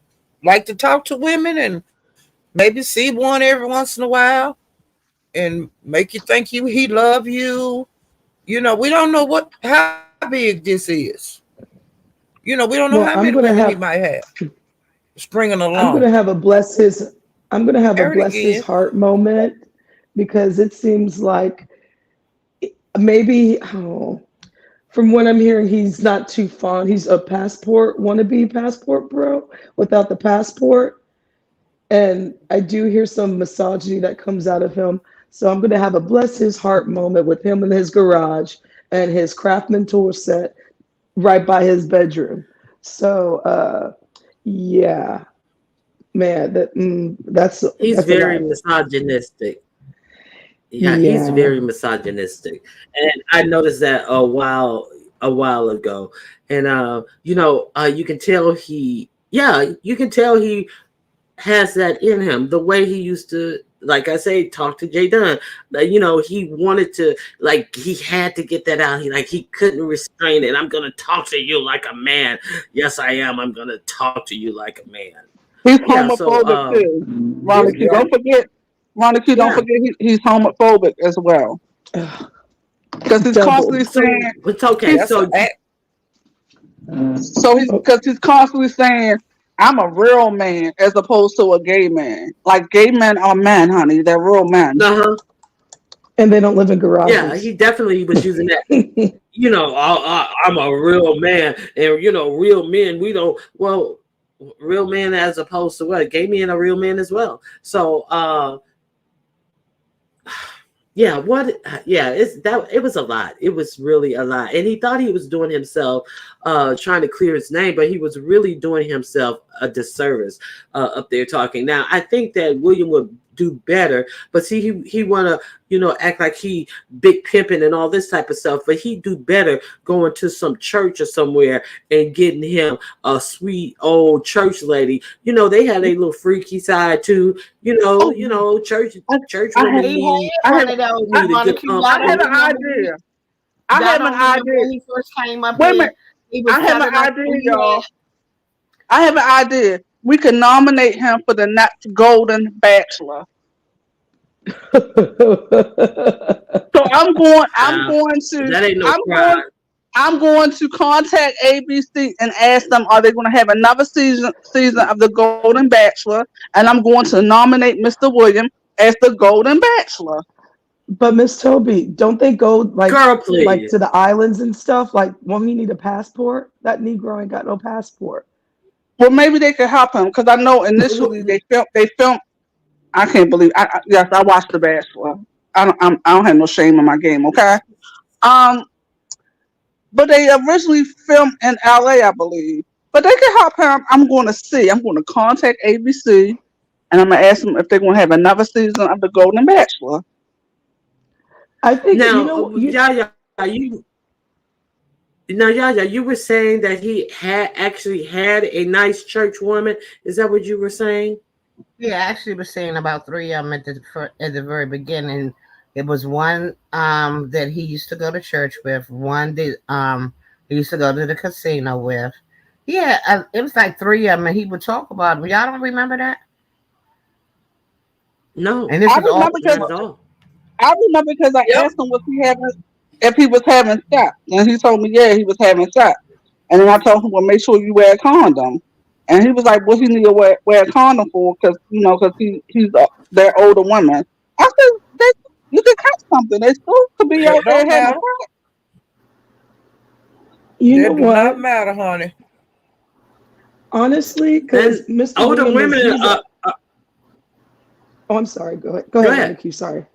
E: like to talk to women and maybe see one every once in a while and make you think he love you. We don't know how big this is. We don't know
F: Well,
E: how many women he might have stringing along.
F: I'm gonna have a bless his heart moment, because it seems like maybe from what I'm hearing, he's not too fond. He's a wannabe passport bro without the passport. And I do hear some misogyny that comes out of him. So I'm going to have a bless his heart moment with him in his garage and his Craftsman tool set right by his bedroom. So, yeah, man,
A: He's very misogynistic. Yeah, he's very misogynistic, and I noticed that a while ago. And you can tell he has that in him. The way he used to, like I say, talk to Jay Dunn. He wanted to, like, he had to get that out. He couldn't restrain it. I'm gonna talk to you like a man. Yes, I am. I'm gonna talk to you like a man.
D: He's homophobic too. Ronnie, don't forget. Ronnie, don't forget he's homophobic as well. Because he's constantly saying
A: it's okay.
D: Because he's constantly saying, I'm a real man as opposed to a gay man. Like, gay men are men, honey. They're real men.
A: Uh-huh.
F: And they don't live in garages.
A: Yeah, he definitely was using that. I'm a real man. And, real men, we don't, well, real men as opposed to what? Gay men are real men as well. So, it was a lot. It was really a lot. And he thought he was doing himself, trying to clear his name, but he was really doing himself a disservice up there talking. Now, I think that William would do better, but see, he want to, act like he big pimping and all this type of stuff, but he'd do better going to some church or somewhere and getting him a sweet old church lady. They had a little freaky side too. Church women.
D: I have an idea. When
B: he first came up.
D: Wait a minute. I have an idea, y'all. I have an idea. We can nominate him for the next Golden Bachelor. So I'm going to contact ABC and ask them, are they going to have another season of the Golden Bachelor? And I'm going to nominate Mr. William as the Golden Bachelor.
F: But Miss Toby, don't they go like
A: to
F: the islands and stuff? Like, won't he need a passport? That Negro ain't got no passport.
D: Well, maybe they could help him, because I know initially they filmed. I can't believe. Yes, I watched The Bachelor. I don't have no shame in my game. Okay. But they originally filmed in LA, I believe. But they can help him. I'm going to contact ABC, and I'm going to ask them if they're going to have another season of the Golden Bachelor.
F: I think
A: you were saying that he had a nice church woman. Is that what you were saying?
B: Yeah, I actually was saying about three of them at the very beginning. It was one that he used to go to church with, one that he used to go to the casino with. Yeah, it was like three of them, and he would talk about them. Y'all don't remember that?
A: No,
D: and this I remember because I asked him was he having if he was having sex. And he told me, yeah, he was having sex. And then I told him, well, make sure you wear a condom. And he was like, well, he need to wear a condom for, because, because they're older women. I said, you could catch something. They still could be out
E: It
D: there
E: don't
D: having
E: matter.
D: sex.
F: You
E: That
F: know
E: do not
F: what?
E: matter, honey.
F: Honestly, because
A: Then
F: Mr.
A: older
F: William is
A: women.
F: he's a oh, I'm sorry. Go ahead. Go
A: Go
F: ahead,
A: ahead.
F: Monica. Sorry.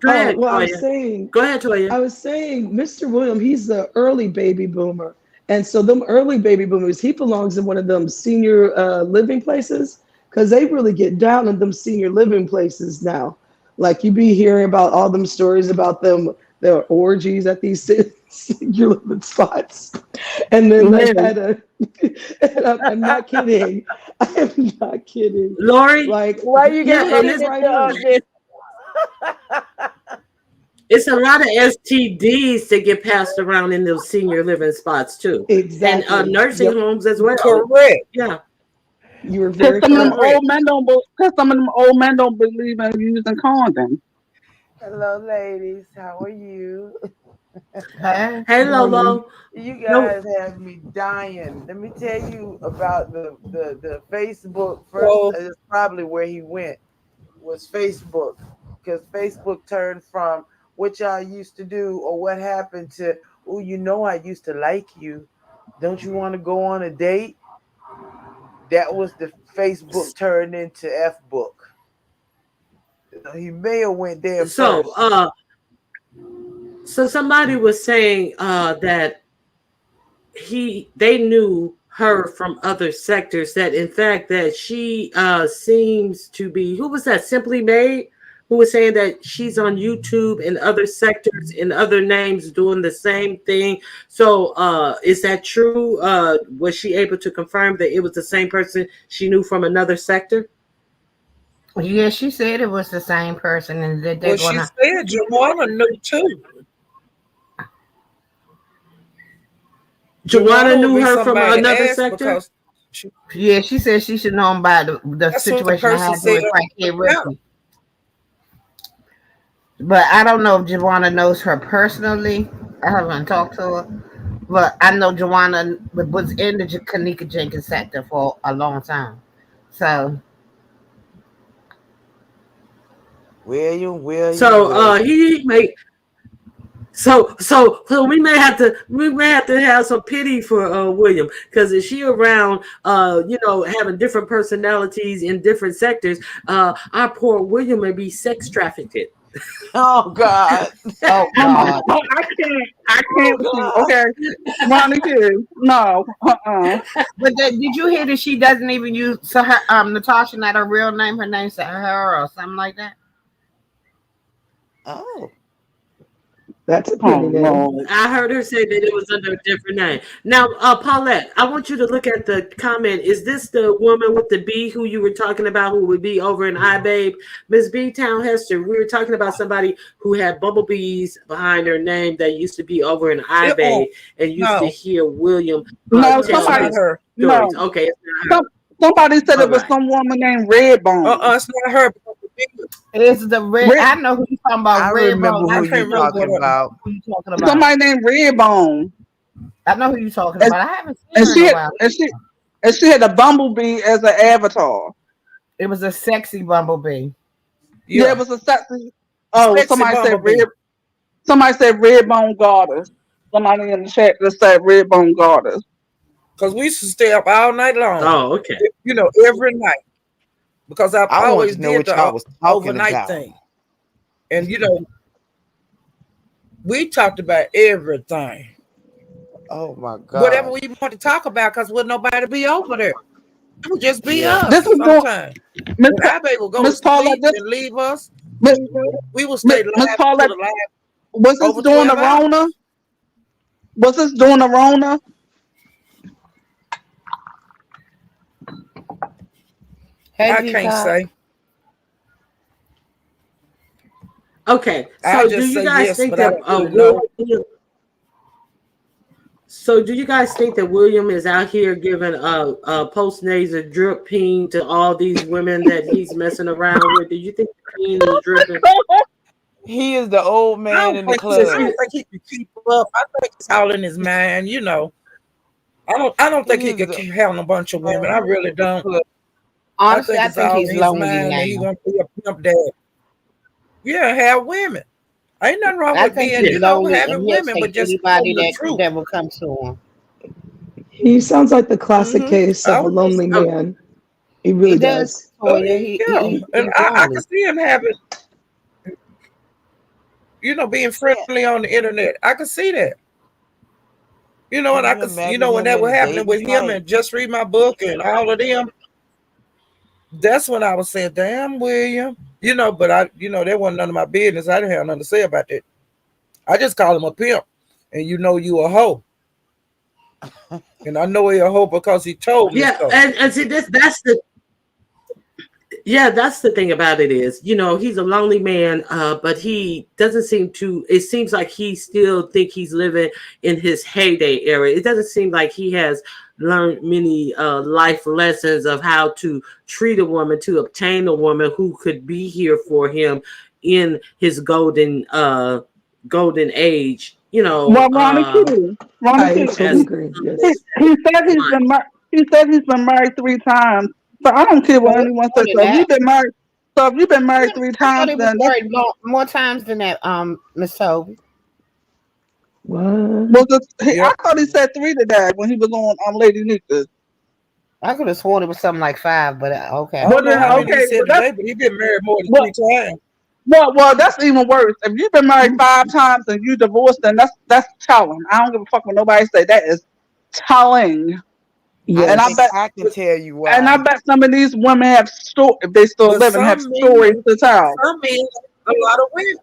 A: Go
F: Oh,
A: ahead,
F: well,
A: Toya. Go ahead, Toya.
F: I was saying, Mr. William, he's the early baby boomer. And so them early baby boomers, he belongs in one of them senior living places because they really get down in them senior living places now. Like you be hearing about all them stories about them, their orgies at these senior living spots. And then they
D: Yeah.
F: had and I'm not kidding. I am not kidding.
A: Lori,
F: Like,
E: Why you
A: yeah,
E: got
F: look
A: and
F: it
A: it's
F: right here.
E: this?
A: a lot of STDs that get passed around in those senior living spots too, and
F: Exactly.
A: nursing
F: Yep.
A: homes as well.
E: Correct.
A: Yeah.
F: You were
D: Because
F: very
D: some of them
F: correct.
D: old men don't, because some of them old men don't believe in using condoms.
G: Hello, ladies. How are you?
B: Huh?
A: Hey,
F: Morning.
A: Lolo.
G: You
A: No.
G: guys have me dying. Let me tell you about the Facebook. First,
E: So
G: it's probably where he went was Facebook, because Facebook turned from what y'all used to do or what happened to, oh, I used to like you. Don't you want to go on a date? That was the Facebook turned into F book. He may have went there
A: So,
G: first.
A: so somebody was saying that they knew her from other sectors. That in fact that she seems to be, who was that? Simply Made, who was saying that she's on YouTube and other sectors and other names doing the same thing. So is that true? Was she able to confirm that it was the same person she knew from another sector?
B: Yeah, she said it was the same person and that they're
E: well, she
B: gonna.
E: said Joanna knew too.
A: Joanna
E: Joanna would
A: knew
E: be
A: her from
E: somebody to
A: another
E: ask
A: sector.
E: because
B: Yeah, she said she should know about the
E: that's what the
B: situation that
E: person
B: happened
E: said
B: with
E: on the
B: Crackhead
E: panel.
B: Ricky. But I don't know if Joanna knows her personally. I haven't talked to her. But I know Joanna was in the Kanika Jenkins sector for a long time. So
A: So
G: William.
A: he may so we may have to have some pity for William, because if she around having different personalities in different sectors, our poor William may be sex trafficked.
G: Oh God.
B: oh
D: Oh my
B: God.
D: God, I can't see. Okay, Monica, no,
B: But did you hear that she doesn't even use so her Natasha not her real name, her name's her or something like that?
G: Oh.
F: That's a
D: oh
F: pretty name.
D: Lord.
A: I heard her say that it was under a different name. Now, Paulette, I want you to look at the comment. Is this the woman with the B who you were talking about, who would be over in iBabe? Miss B Town Hester, we were talking about somebody who had bumblebees behind her name that used to be over in
E: Oh
A: iBabe and used to
E: no,
A: hear William
D: No,
E: that's
A: tell
E: not
D: somebody,
A: his
E: her.
A: stories.
D: no,
A: Okay, it's not
D: some, somebody said
A: her.
D: it
A: All
D: was
A: right.
D: some woman named Redbone.
E: It's not her. Because the big-
B: It's the red.
D: Red,
B: I know who you talking about.
G: I
B: Red
G: remember
B: bone. I
G: who
E: I
B: can't
G: you
E: can't remember
B: remember
E: what
G: talking
E: her.
G: about.
B: who you talking about.
D: somebody named Redbone,
B: I know who you talking
D: and,
B: about. I haven't seen
D: and
B: her in
D: she
B: a
D: had,
B: while.
D: and she had a bumblebee as an avatar.
B: It was a sexy bumblebee.
D: Yeah, it
E: Yeah,
D: was a sexy.
E: a
D: Oh,
E: sexy bumblebee.
D: somebody said Redbone Goddess. Somebody in the chat just said Redbone Goddess.
E: Because we used to stay up all night long.
A: Oh, okay.
E: Every night. Because I
G: I wanted
E: always
G: to know
E: did
G: what
E: the
G: y'all was talking
E: overnight
G: about.
E: thing, and we talked about everything.
G: Oh my
E: Whatever
G: God.
E: we want to talk about, because would nobody be over there. It would just be
G: Yeah.
D: This
E: us
D: was doing
E: sometimes.
D: Miss
E: When our baby would go to
D: Miss Paula.
E: sleep and leave us,
D: Miss
E: we would stay
D: Miss
E: live to
D: Paula.
E: the last
D: Was this
E: over
D: during the
E: 12
D: Rona?
E: hours.
D: Was this during the Rona?
B: Hey,
E: I can't
B: Peacock.
E: say.
A: Okay.
E: I
A: So do
E: just
A: you
E: say
A: guys
E: yes,
A: think
E: but I
A: that
E: don't really know.
A: So, do you guys think that William is out here giving a post nasal drip peen to all these women that he's messing around with? Do you think the peen is dripping?
G: He is the old
E: I
G: man
E: don't
G: in the
E: think he, I
G: club.
E: don't think he can keep up. I think it's all in his mind, you know. I don't think
G: He
E: he
G: is
E: could
G: the
E: keep having a bunch of women. I
G: old man
E: really
G: in the
E: don't.
G: club.
E: I
B: Honestly,
E: think
B: I
E: it's
B: think
E: all
B: he's
E: in his
B: lonely
E: mind that he
B: now.
E: want to be a pimp dad. Yeah, have women. Ain't nothing wrong
B: I
E: with
B: think
E: being,
B: he's
A: Yeah.
B: lonely, and
E: having
B: he'll
E: women, but
B: take
E: just tell
B: anybody
E: them the
B: that
E: truth.
B: that will come to him.
F: He sounds like the classic
E: Hmm
F: case
E: I
F: of a
E: would just,
F: lonely man. He
B: He
F: really
B: does,
F: does.
B: Toya. He,
E: yeah,
B: he
E: and
B: he's
E: I
B: lonely.
E: can see him having, being
G: Yeah.
E: friendly on the internet. I can see that. And
G: Can
E: I
G: you
E: could,
G: imagine
E: when
G: him
E: that
G: in
E: was
G: a
E: happening
G: dating
E: with him
G: site?
E: and just read my book and all of them, that's when I was saying, damn, William. But that wasn't none of my business. I didn't have nothing to say about that. I just call him a pimp. And you a hoe. And I know he a hoe because he told me
A: Yeah,
E: so.
A: and see that's the thing about it is, he's a lonely man, but he doesn't seem to. It seems like he still think he's living in his heyday era. It doesn't seem like he has learned many life lessons of how to treat a woman, to obtain a woman who could be here for him in his golden age.
D: Well, Ronnie
F: I
D: Q,
F: totally
A: As
F: agree.
D: he,
F: Yes.
D: he said he's been he said he's been married 3 times. So I don't care what
B: More,
D: anyone
B: more
D: says.
B: than that.
D: So if you've been married three
B: I thought
D: times,
B: he was
D: then that's
B: married more times than that. Miss Toby.
F: What?
D: was I
E: Yep.
D: thought he said 3 today when he was on Lady Nika's.
B: I could have sworn it was something like 5, but
E: I
B: okay.
D: Well
E: don't know
D: then,
E: how many he
D: okay,
E: said today, but he been married more than
D: well,
E: 3 times.
D: that's even worse. If you've been married 5 times and you divorced, then that's telling. I don't give a fuck what nobody say. That is telling.
B: I
D: And I
B: think
D: bet,
F: Yes.
G: I can tell you
D: and I
G: why.
D: bet some of these women have if they still
E: But
D: living, have
E: some
D: stories
E: men,
D: to tell.
E: a lot of women.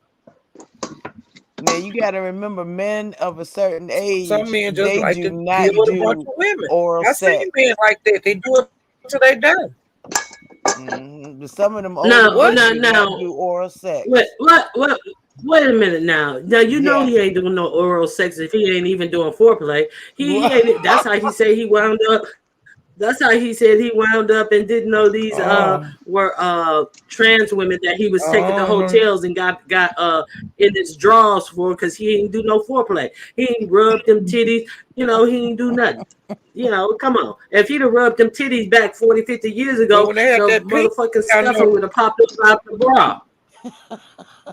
G: Now you got to remember, men of a certain
E: Some
G: age,
E: men just
G: they
E: like
G: do
E: to deal
G: not
E: with a bunch
G: do
E: of women.
G: oral
E: I seen
G: sex.
E: men like that. They do it till they die.
G: But some of them older
A: no,
E: What?
G: men
A: no,
G: do not
A: no.
G: do oral
A: Wait,
G: sex.
A: what? Wait a minute now. Now you know
G: Yes.
A: he ain't doing no oral sex if he ain't even doing foreplay. He ain't. That's how he said he wound up. That's how he said he wound up and didn't know these
E: Um,
A: were trans women that he was taking to
E: um,
A: hotels and got in his drawers for because he didn't do no foreplay. He ain't rubbed them titties. He ain't do nothing. Come on. If he'd have rubbed them titties back 40, 50 years
E: but
A: ago,
E: when they had
A: the
E: that pink
A: motherfucking
E: down there,
A: stuffing would have popped up out the bra.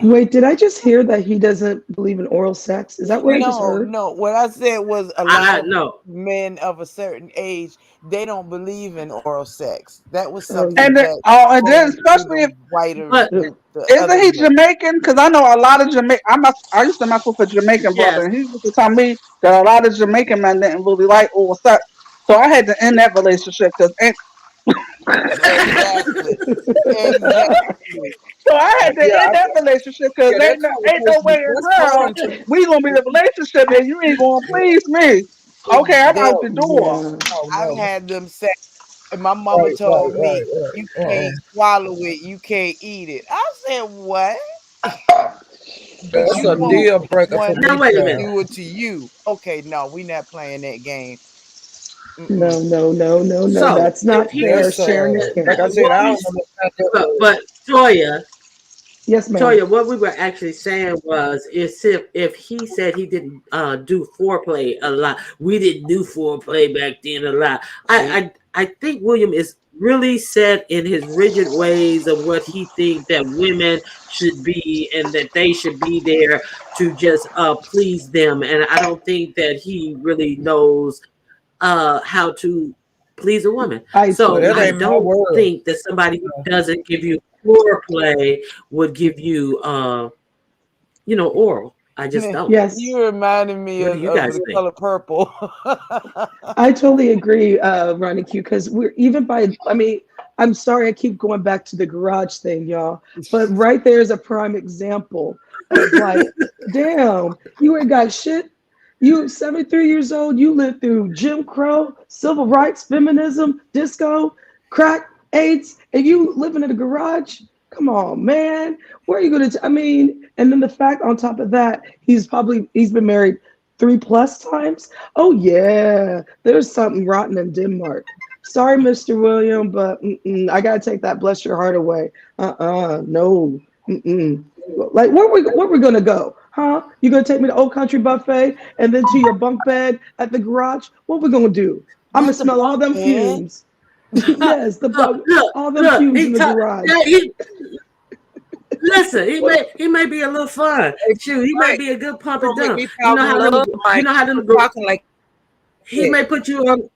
F: Wait, did I just hear that he doesn't believe in oral sex? Is that what I just
G: No,
F: heard?
G: no. What I said was a lot
A: I
G: of
A: no.
G: men of a certain age, they don't believe in oral sex. That was
F: Oh,
G: something that
D: And then
G: came to
D: especially
G: the whiter,
A: But
F: yeah.
G: the
D: isn't
G: other
D: he
G: men.
D: Jamaican? Because I know a lot of Jamaican. I used to mess with a Jamaican brother,
A: yes.
D: and he used to tell me that a lot of Jamaican men didn't really like oral sex. So I had to end that relationship because
G: Exactly. Exactly.
D: so I had to
E: yeah,
D: end that relationship because
E: that
D: ain't no
E: conversation
D: way
E: was
D: in
E: just
D: hell
E: starting to.
D: we gonna be in a relationship and you ain't gonna please me. Okay, I'm
G: They
D: out the
E: No,
D: door.
F: Yeah.
E: no,
G: I've
E: no.
G: had them say, and my mama
E: Right, right,
G: told
E: right,
G: me, you
E: right.
G: can't swallow it, you can't eat it. I said, what?
E: That's
G: You
E: a
G: want
E: deal breaker for
G: one
A: Now
E: me,
A: wait a
G: to
A: minute.
E: child.
G: do it to you. Okay, no, we not playing that game. Mm-mm.
F: No, no, no, no, no.
A: So
F: That's
A: if
F: not
A: he,
F: fair.
E: That's
F: Sharing is
E: like I
F: caring.
E: said,
A: what
E: I
A: we,
E: don't understand that
A: but
E: word.
A: Toya,
F: Yes, ma'am.
A: Toya, what we were actually saying was, is if he said he didn't do foreplay a lot, we didn't do foreplay back then a lot.
G: See,
A: I think William is really set in his rigid ways of what he think that women should be and that they should be there to just please them, and I don't think that he really knows how to please a woman.
F: I
E: But
A: So
F: totally
E: that
A: I
E: ain't
F: agree.
E: my
A: don't
E: word.
A: think that somebody who doesn't give you foreplay would give you oral. I just don't.
G: you
F: Yes,
G: reminded me
A: What do you
G: of
A: guys
G: the
A: think?
G: color purple.
F: I totally agree, Ronnie Q, because we're even by, I mean, I'm sorry I keep going back to the garage thing, y'all, but right there is a prime example of like, damn, you ain't got shit. You 73 years old, you lived through Jim Crow, civil rights, feminism, disco, crack, AIDS, and you living in a garage? Come on, man. Where are you gonna, I mean, and then the fact on top of that, he's been married 3+ times. Oh yeah, there's something rotten in Denmark. Sorry, Mr. William, but I gotta take that bless your heart away. No. Mm-mm. Like, where we gonna go? Huh? You gonna take me to Old Country Buffet and then to your bunk bed at the garage? What we gonna do? I'm gonna
G: Not the
F: smell all
G: bunk
F: them
G: bed.
F: fumes. Yes, the bunk, all them
A: Look.
F: fumes in the garage.
A: Listen, he may be a little fun.
H: Hey,
A: Shoot, he may
H: Mike,
A: be a good pump
H: you
A: and
H: gonna make
A: dump.
H: me fall in love,
A: You
H: Mike.
A: know how
H: You
A: them
H: talking like
A: he
H: that.
A: may put you on.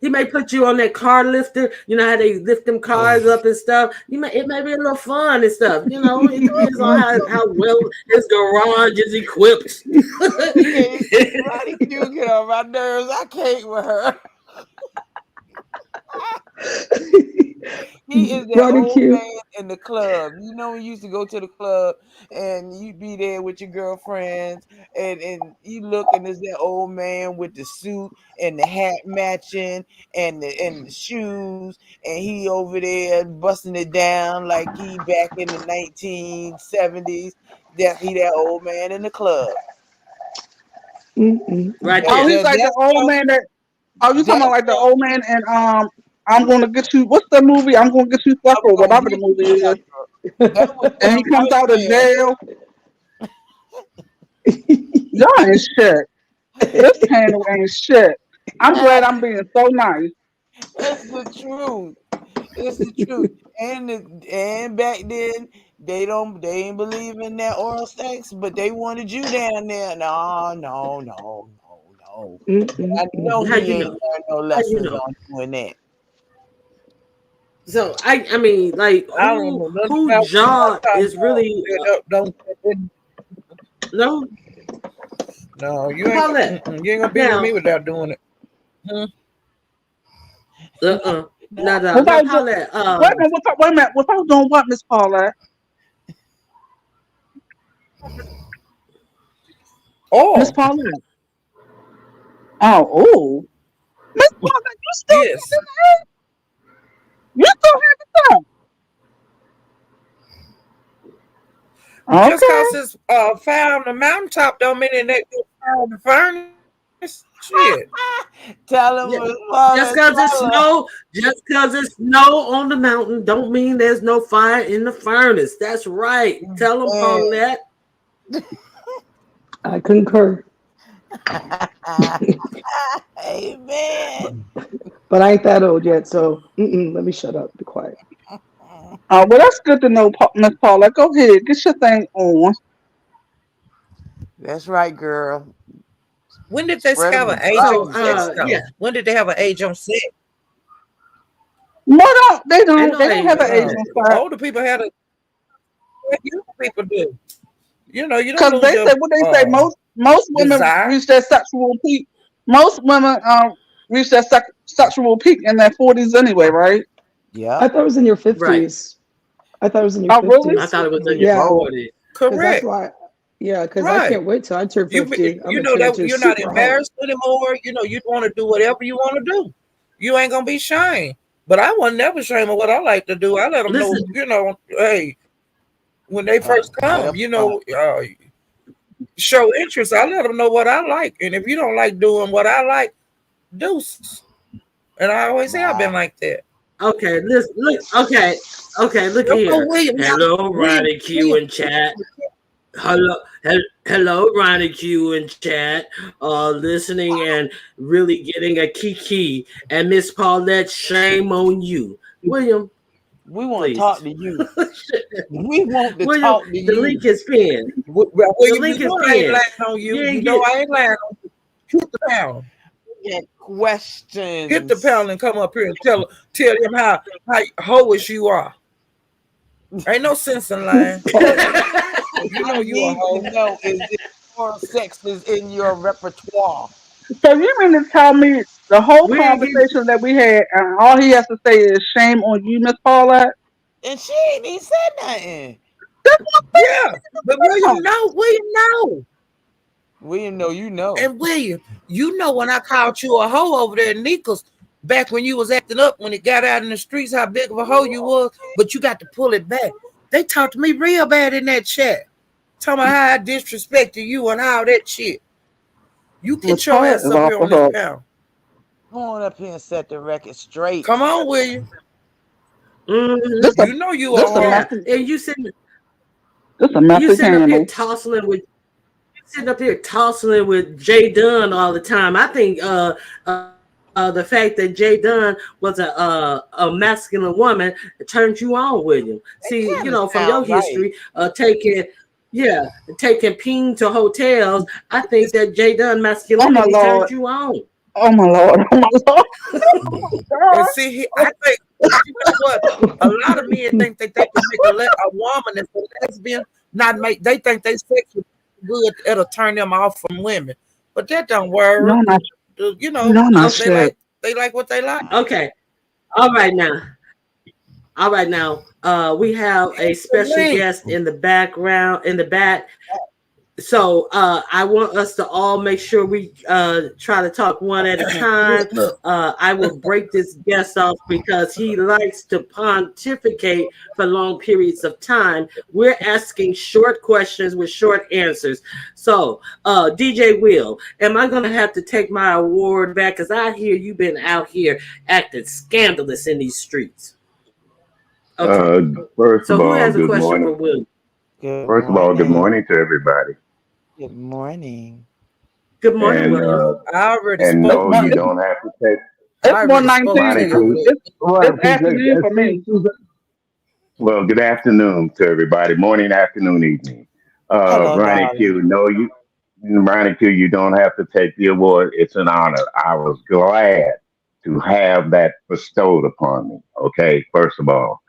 A: He may put you on that car lifter. You know how they lift them cars up and stuff. It may be a little fun and stuff. You know, it depends on how well his garage is equipped.
G: Ronnie Q get on my nerves. I can't with her. He is that
F: Ronnie
G: old
F: Q.
G: man in the club. You know, when you used to go to the club and you'd be there with your girlfriends, and you look and there's that old man with the suit and the hat matching and the shoes, and he over there busting it down like he back in the 1970s. That old man in the club.
A: Right
D: Oh,
A: there.
D: he's like the old man that. Oh, you talking
G: That's
D: about like the old man and I'm gonna get you. What's the movie? I'm gonna get you
G: I'm
D: sucker,
G: gonna
D: whatever the
G: get
D: movie
G: you,
D: is.
G: sucker. That was
D: And he
G: the
D: comes out of
G: white man.
D: jail. Y'all ain't shit. This panel ain't shit. I'm glad I'm being so nice.
G: It's the truth. It's the truth. And back then they ain't believe in that oral sex, but they wanted you down there. No. I know
A: How
G: he
A: you
G: ain't
A: know?
G: learned no
A: How you
G: lessons
A: know?
G: on doing that.
A: So I mean, like
H: I don't know nothing
A: who
H: about what y'all
A: jaw
H: talking
A: is
H: about.
A: really
H: Don't
A: no
H: no, you ain't
A: Paulette.
H: gonna be with
A: Now,
H: me without doing it.
A: Not
D: Without do-
A: Paulette.
D: wait a minute. Without doing what, Miss Paula? Miss
H: Oh,
D: Paula. Oh. Miss Paula, you still
H: yes.
D: you still have it
H: Just
D: Okay.
H: cause it's found the mountaintop don't mean that they found the furnace. Shit.
G: Tell him
A: Yeah,
G: Miss Paula, tell her.
A: just because it's snow on the mountain, don't mean there's no fire in the furnace. That's right. Tell them,
G: Man.
A: Paulette.
F: I concur.
G: Amen.
F: But I ain't that old yet, so let me shut up. Be quiet.
D: Well, that's good to know, Miss Paula. Go ahead, get your thing on.
G: That's right, girl.
H: When did they
G: Spread
H: have
G: them
H: an age
A: So
H: on
G: instructions
H: sex
G: out.
A: yeah,
H: though? When did they have an age on sex?
D: No, they
A: ain't
D: don't.
A: no
D: They don't
A: age
D: have
A: on
D: an age
A: sex.
D: on side.
H: Older people had a what younger people do. You know, you don't
D: Because
H: lose
D: they
H: your
D: say what they say. Most women
H: desire.
D: reach their sexual peak. Most women reach their sexual peak in their 40s anyway, right?
F: I
G: Yep.
F: thought it was in your
A: Right.
F: 50s. I thought it was in your
D: Oh, really?
A: I
F: 50s.
A: thought it was in your
F: Yeah,
G: Both.
A: 40s.
F: because that's
H: Correct.
F: why. Yeah, because I
H: Right.
F: can't wait till I turn
H: You
F: 50. I'm
H: you
F: gonna
H: know
F: turn
H: that
F: into a
H: you're not
F: super hoe.
H: embarrassed anymore. You know, you want to do whatever you want to do. You ain't gonna be ashamed. But I was never ashamed of what I like to do. I let them know,
A: Listen,
H: you know, hey, when they first come,
G: That
H: you
G: part.
H: know, show interest. I let them know what I like. And if you don't like doing what I like, deuces. And I always say I've
G: Bye.
H: been like that.
A: okay, listen, look, okay, look
H: Don't go,
A: here.
H: William.
A: Hello,
H: William,
A: Ronnie Q
H: William.
A: in chat. Hello, Ronnie Q in chat. Listening and really getting a kiki. And Miss Paulette, shame on you, William.
G: We want to talk
A: Please,
G: to you. We want to
A: William.
G: talk to
A: The
G: you.
A: link is pinned. The
H: William, you
A: link is
H: know I ain't
A: pinned.
H: lying on
A: You
H: you. You
A: ain't
H: know
A: get.
H: I ain't lying on you. Hit the pound.
G: Get
H: Hit the
G: questions.
H: pound and come up here and tell him how hoish you are. Ain't no sense in lying. You
G: I
H: know you a
G: need to
H: hoe.
G: know is if oral sex is in your repertoire.
D: So you mean to tell me the whole
A: we ain't get.
D: conversation that we had, and all he has to say is shame on you, Miss Paula?
G: And she ain't even said nothing.
D: That's what
H: Yeah. But
D: I'm saying.
H: William know.
G: William, know you know.
H: And William, you know when I called you a hoe over there in Nichols, back when you was acting up when it got out in the streets, how big of a hoe you was, but you got to pull it back. They talked to me real bad in that chat. Talking about how I disrespected you and all that shit. You
D: Miss
H: get your
D: Paula
H: ass
D: is
H: up
D: off
H: here
D: the
H: on this
D: hook.
H: panel.
G: Come on up here and set the record straight.
H: Come on, William.
A: Mm-hmm.
D: This a
H: You know you a
D: this a
H: hoe.
A: Yeah,
D: message.
A: and you said
D: This a
A: You
D: messy
A: sitting up here
D: candle.
A: tossing with Jay Dunn all the time. I think the fact that Jay Dunn was a masculine woman turned you on, William. See,
E: Kind of
A: from your
E: sound right.
A: history, taking ping to hotels, I think that Jay Dunn
D: Oh my
A: masculinity
D: lord.
A: turned you on.
D: Oh my lord. Oh my lord.
H: And see, I think you know what? A lot of men think that they can make a woman that's a lesbian not make. They think they sexual good. It'll turn them off from women, but that don't work.
D: Y'all not,
H: You know,
D: y'all not
A: Okay,
D: shit.
H: they like what they like.
A: okay, all right now. All right, now we have a special
H: Link.
A: guest in the background, in the back. So I want us to all make sure we try to talk one at a time.
H: Look,
A: I will break this guest off because he likes to pontificate for long periods of time. We're asking short questions with short answers. So, DJ Will, am I going to have to take my award back? Because I hear you've been out here acting scandalous in these streets. Okay.
I: First
A: So
I: of
A: who
I: all,
A: has a
I: good
A: question for
I: morning.
A: Will?
G: Good
I: First of all, good
G: morning.
I: morning to everybody.
G: Good morning.
A: Good morning,
I: And
A: William.
H: I already
I: and
H: spoke.
I: no, you don't have to take
D: It's
H: I already spoke
D: 1:19.
H: to
I: Ronnie
H: your
I: Q.
H: will.
D: It's afternoon for me.
I: Well, good afternoon to everybody. Morning, afternoon, evening.
G: Hello,
I: Ronnie
G: darling.
I: Q. No, Ronnie Q. You don't have to take the award. It's an honor. I was glad to have that bestowed upon me. Okay, first of all.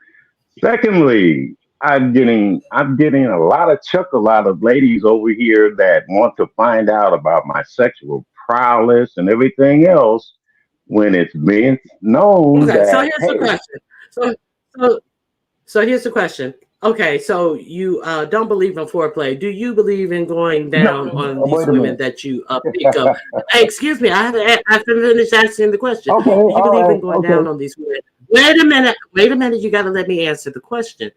I: Secondly, I'm getting a lot of chuckle out of ladies over here that want to find out about my sexual prowess and everything else when it's been known
A: Okay, so
I: that
A: here's the
I: hey,
A: question. So, so, so here's the question. Okay, so you don't believe in foreplay. Do you believe in going down
I: no,
A: on these
I: wait a
A: women
I: minute.
A: that you pick up? Hey, excuse me, I have to finish asking the question.
I: Okay,
A: Do you believe
I: all
A: in
I: right,
A: going down
I: okay.
A: on these women? Wait a minute. Wait a minute. You got to let me answer the question.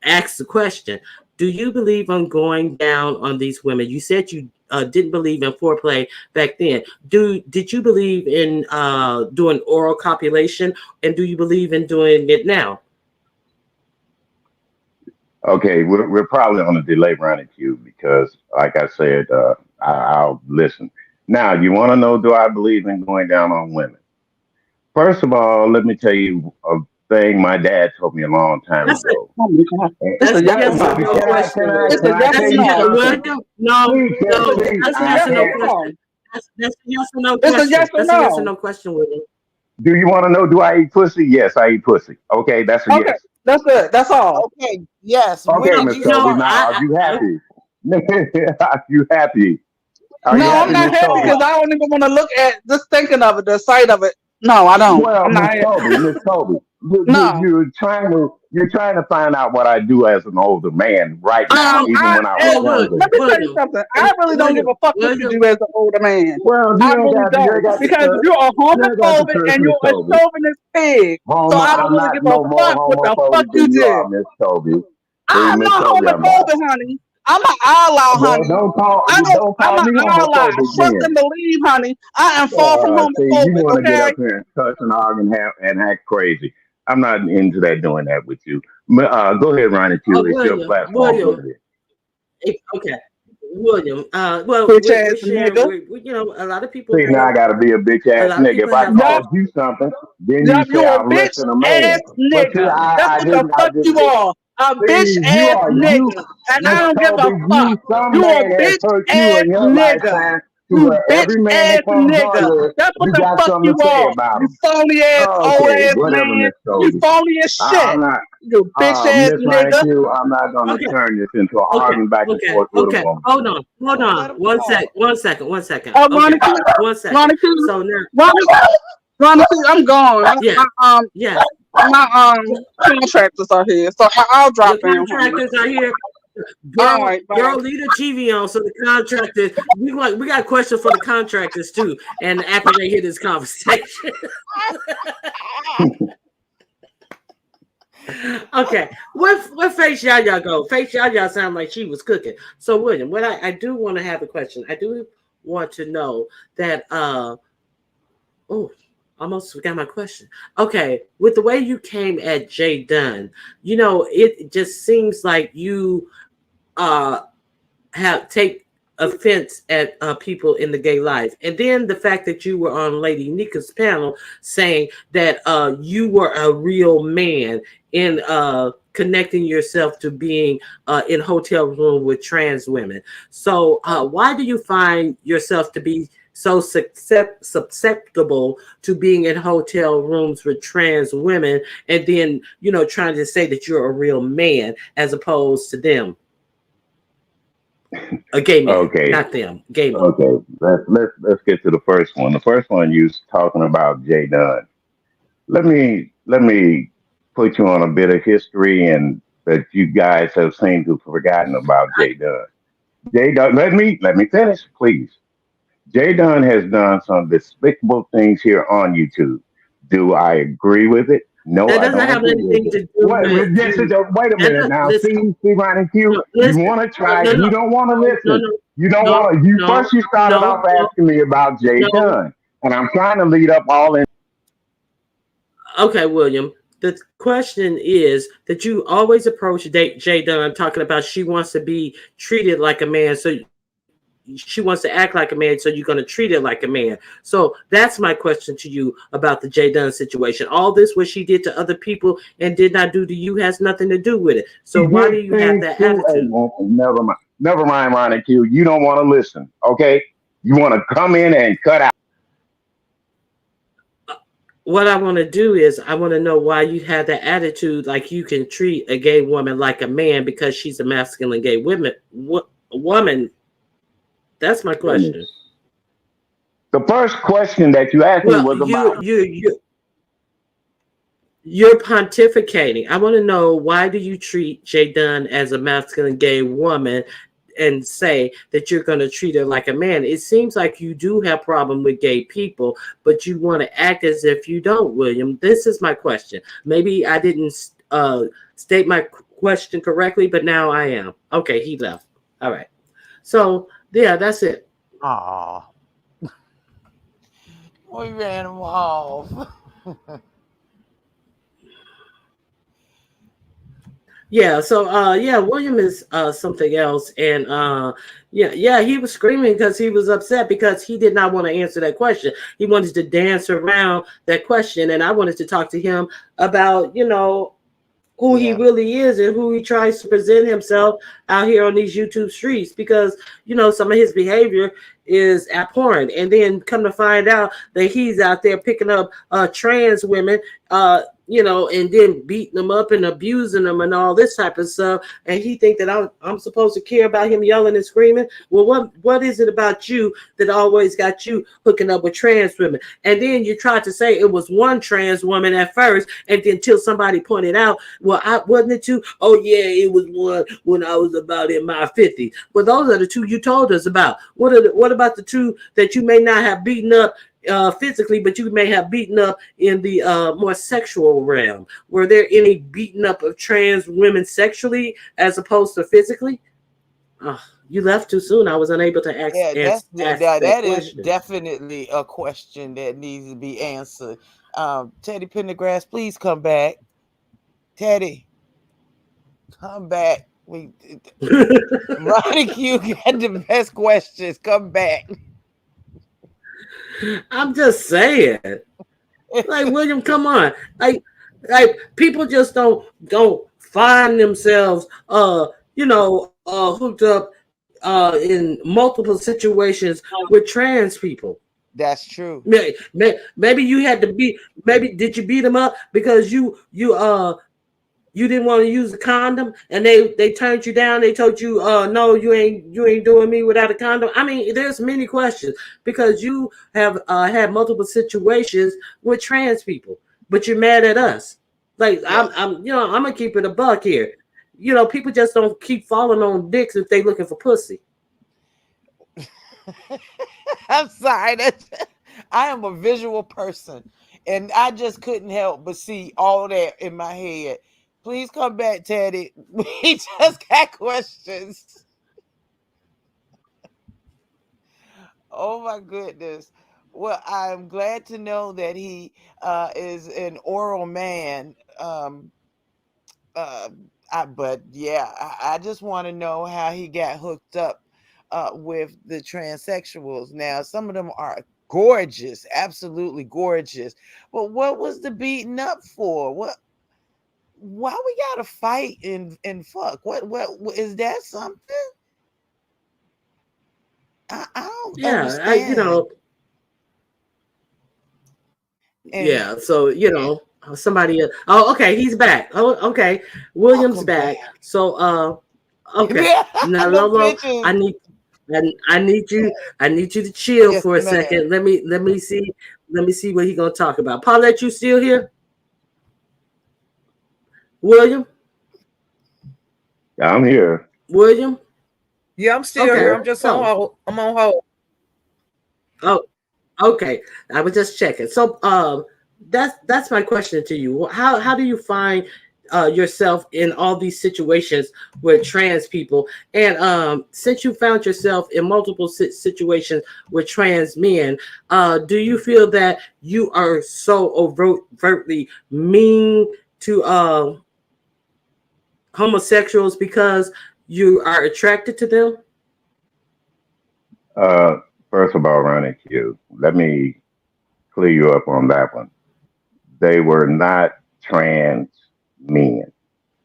A: Ask the question. Do you believe in going down on these women? You said you didn't believe in foreplay back then. Did you believe in doing oral copulation, and do you believe in doing it now?
I: Okay, we're probably on a delay running queue because, like I said, I'll listen. Now, you want to know, do I believe in going down on women? First of all, let me tell you a thing my dad told me a long time
A: That's it.
I: ago.
D: Oh my God.
I: And
D: It's a
A: That's a
D: yes
I: wait
D: or
I: a
A: yes or
D: no.
I: minute,
A: no question,
D: It's
A: William.
D: a
I: can I
D: yes
I: tell
D: or
A: That's a
I: you
A: yes.
D: no.
I: something?
A: William. No,
I: Please,
A: no.
I: please,
A: That's a
D: It's a
I: I
A: yes or
D: yes
A: no
I: can't.
D: or
A: question.
D: no.
A: That's a yes or no
D: It's a yes
A: question.
D: or
A: That's a yes or
D: no.
A: no question, William.
I: Do you want to know, do I eat pussy? Yes, I eat pussy. Okay, that's a
D: Okay,
I: yes.
D: that's it. That's all.
E: Okay, yes. When
I: Okay,
E: did
A: No,
I: Miss
E: you
I: Kobe,
A: no.
E: start?
I: now, are you happy? Are you happy? Are you
D: No, I'm
I: happy,
E: When
D: not
E: did
I: Miss
E: you
D: happy
I: Kobe?
D: because
E: start?
D: I don't even want to look at just thinking of it, the sight of it. No, I don't.
I: Well,
D: I'm not
I: Miss
D: happy.
I: Kobe, Miss Kobe,
D: No.
I: you're trying to find out what I do as an older man right now, even when I was younger.
D: Let me tell you something. I really don't give a fuck what you
A: William.
D: do as an older man.
I: Well,
D: I really
I: you ain't
D: don't.
I: got to
D: Because
I: curse.
D: you're a
I: You ain't got to
D: homophobic
I: curse,
D: and
I: Miss
D: you're a
I: Kobe.
D: chauvinist pig. So I don't
I: I'm
D: really
I: not
D: give a
I: no more
D: fuck what the fuck
I: homophobic
D: you
I: than you are,
D: do.
I: Miss Kobe. See,
D: I'm
I: Miss
D: not
I: Kobe, I'm not.
D: homophobic, honey. I'm an ally,
I: Well,
D: honey.
I: don't
D: I'm
I: call
D: an
I: me
D: ally.
I: homophobic
D: Trust
I: then.
D: and believe, honey. I am far from
I: See, you
D: homophobic,
I: want to get
D: okay?
I: up here and cuss and argue and act crazy. I'm not into that doing that with you. Go ahead, Ronnie Q. It's your
A: William.
I: platform. Go
A: William.
I: ahead.
A: Okay. William. Well,
D: Bitch
A: we're
D: ass
A: sharing.
D: nigga.
A: A lot of people
I: See, now
A: have.
I: I got to be a bitch
A: A
I: ass
A: lot of
I: nigga.
A: people
I: If I
A: have.
D: Yup,
I: called you something, then you
D: yup,
I: say
D: you a
I: I'm less
D: bitch
I: than a
D: ass
I: man. But see,
D: nigga. That's
I: I
D: what the
I: didn't. I
D: fuck
I: just
D: you are. A bitch
I: see you
D: ass
I: are you,
D: nigga. And
I: Miss
D: I don't give a
I: Kobe.
D: fuck.
I: Some
D: You a
I: man has
D: bitch
I: hurt you
D: ass
I: in your
D: nigga.
I: lifetime to
D: You
I: where
D: bitch
I: every man
D: ass
I: that comes on
D: nigga.
I: here,
D: That's what
I: you
D: the
I: got
D: fuck
I: something
D: you
I: to say
D: are.
I: about
D: You
I: him.
D: phony ass old
I: Okay,
D: ass
I: whatever,
D: man.
I: Miss
D: You
I: Kobe.
D: phony as shit.
I: I'm not.
D: You bitch ass
I: Miss Ronnie
D: nigga.
I: Q, I'm not going to
A: Okay.
I: turn this into an
A: Okay.
I: argument back and
A: Okay.
I: forth with a
A: Okay.
I: woman.
A: Hold on. Hold
E: Don't
A: on.
E: let him
A: One sec.
E: talk.
A: 1 second. 1 second.
D: Ronnie
A: Okay.
D: Q,
A: 1 second.
D: Ronnie Q,
A: So now,
D: Ronnie, Ronnie Q, I'm gone.
A: yes, yes.
D: My contractors are here, so I'll drop
A: Your
D: in, honey.
A: contractors are here.
D: All
A: Girl,
D: right, bye.
A: girl, leave the TV on so the contractors. We got questions for the contractors too. And after they hear this conversation, okay. What face y'all go? Face y'all sound like she was cooking. So William, what I do want to have a question. I do want to know that oh, almost forgot my question. Okay, with the way you came at Jay Dunn, it just seems like you have take offense at people in the gay life. And then the fact that you were on Lady Nika's panel saying that you were a real man in connecting yourself to being in hotel room with trans women. So why do you find yourself to be so susceptible to being in hotel rooms with trans women, and then trying to say that you're a real man as opposed to them? A gay man,
I: Okay,
A: not them. Gay man.
I: okay. Let's get to the first one. The first one you was talking about Jay Dunn. Let me put you on a bit of history and that you guys have seemed to have forgotten about Jay Dunn. Jay Dunn, let me finish, please. Jay Dunn has done some despicable things here on YouTube. Do I agree with it? No,
A: That
I: I
A: doesn't
I: don't
A: have
I: agree with
A: anything
I: it.
A: to do
I: Wait,
A: with
I: yes,
A: you.
I: wait a
A: That
I: minute
A: does,
I: now.
A: listen,
I: See, Ronnie Q,
A: no,
I: you
A: listen,
I: want to try,
A: no,
I: you don't want to listen. You don't
A: no,
I: want to, you
A: no,
I: first you started
A: no,
I: off asking me about Jay
A: no.
I: Dunn, and I'm trying to lead up all in.
A: Okay, William. The question is that you always approach Jay Dunn talking about she wants to be treated like a man, so she wants to act like a man, so you're going to treat her like a man. So that's my question to you about the Jay Dunn situation. All this, what she did to other people and did not do to you, has nothing to do with it. So
I: He
A: why do
I: did
A: you have
I: things
A: that
I: to a
A: attitude?
I: woman. Never mind, Ronnie Q. You don't want to listen, okay? You want to come in and cut out.
A: What I want to do is I want to know why you have that attitude, like you can treat a gay woman like a man because she's a masculine gay woman. That's my question.
I: The first question that you asked me
A: Well,
I: was about.
A: you're pontificating. I want to know, why do you treat Jay Dunn as a masculine gay woman and say that you're going to treat her like a man? It seems like you do have problem with gay people, but you want to act as if you don't, William. This is my question. Maybe I didn't state my question correctly, but now I am. Okay, he left. All right. So, yeah, that's it.
H: Aw, we ran him off.
A: Yeah, so yeah, William is something else, and yeah, he was screaming because he was upset because he did not want to answer that question. He wanted to dance around that question, and I wanted to talk to him about who he
H: Yeah,
A: really is and who he tries to present himself out here on these YouTube streets, because some of his behavior is abhorrent, and then come to find out that he's out there picking up trans women, and then beating them up and abusing them and all this type of stuff, and he think that I'm supposed to care about him yelling and screaming. Well, what is it about you that always got you hooking up with trans women? And then you tried to say it was one trans woman at first, and then until somebody pointed out, well, I wasn't it two? Oh yeah, it was one when I was about in my 50s. Well, those are the two you told us about. What about the two that you may not have beaten up physically, but you may have beaten up in the more sexual realm? Were there any beating up of trans women sexually as opposed to physically? Uh, you left too soon. I was unable to
H: yeah,
A: ask that
H: that is
A: question.
H: definitely a question that needs to be answered. Teddy Pendergrass, please come back. Teddy, come back. We Ronnie Q got the best questions. Come back.
A: I'm just saying. Like, William, come on. Like people just don't find themselves hooked up in multiple situations with trans people.
H: That's true.
A: Maybe you had to beat. Maybe did you beat them up because you didn't want to use a condom, and they turned you down? They told you, no, you ain't doing me without a condom. I mean, there's many questions because you have had multiple situations with trans people, but you're mad at us. Like,
H: Yes.
A: I'm gonna keep it a buck here. People just don't keep falling on dicks if they looking for pussy.
H: I'm sorry. I am a visual person, and I just couldn't help but see all that in my head. Please come back, Teddy. We just got questions. Oh my goodness. Well, I'm glad to know that he is an oral man. Uh,
G: But yeah, I just want to know how he got hooked up with the transsexuals. Now, some of them are gorgeous, absolutely gorgeous. But what was the beating up for? Why we gotta fight and fuck? What is that something? I don't
A: Yeah,
G: understand. And
A: yeah. So somebody. Oh, okay, he's back. Oh, okay, William's
G: welcome
A: back.
G: back.
A: So, okay.
G: Yeah,
A: Now,
G: them
A: Lolo,
G: pictures.
A: I need you. I need you to chill
G: Yes,
A: for a
G: ma'am.
A: second. Let me see what he gonna talk about. Paulette, you still here? William,
I: I'm here.
A: William.
H: Yeah, I'm still here.
A: Okay.
H: I'm just on
A: So,
H: hold. I'm on hold.
A: oh, okay. I was just checking. So, that's my question to you. How do you find yourself in all these situations with trans people? And since you found yourself in multiple situations with trans men, do you feel that you are so overtly mean to homosexuals because you are attracted to them?
I: Uh, First of all, Ronnie Q, let me clear you up on that one. They were not trans men,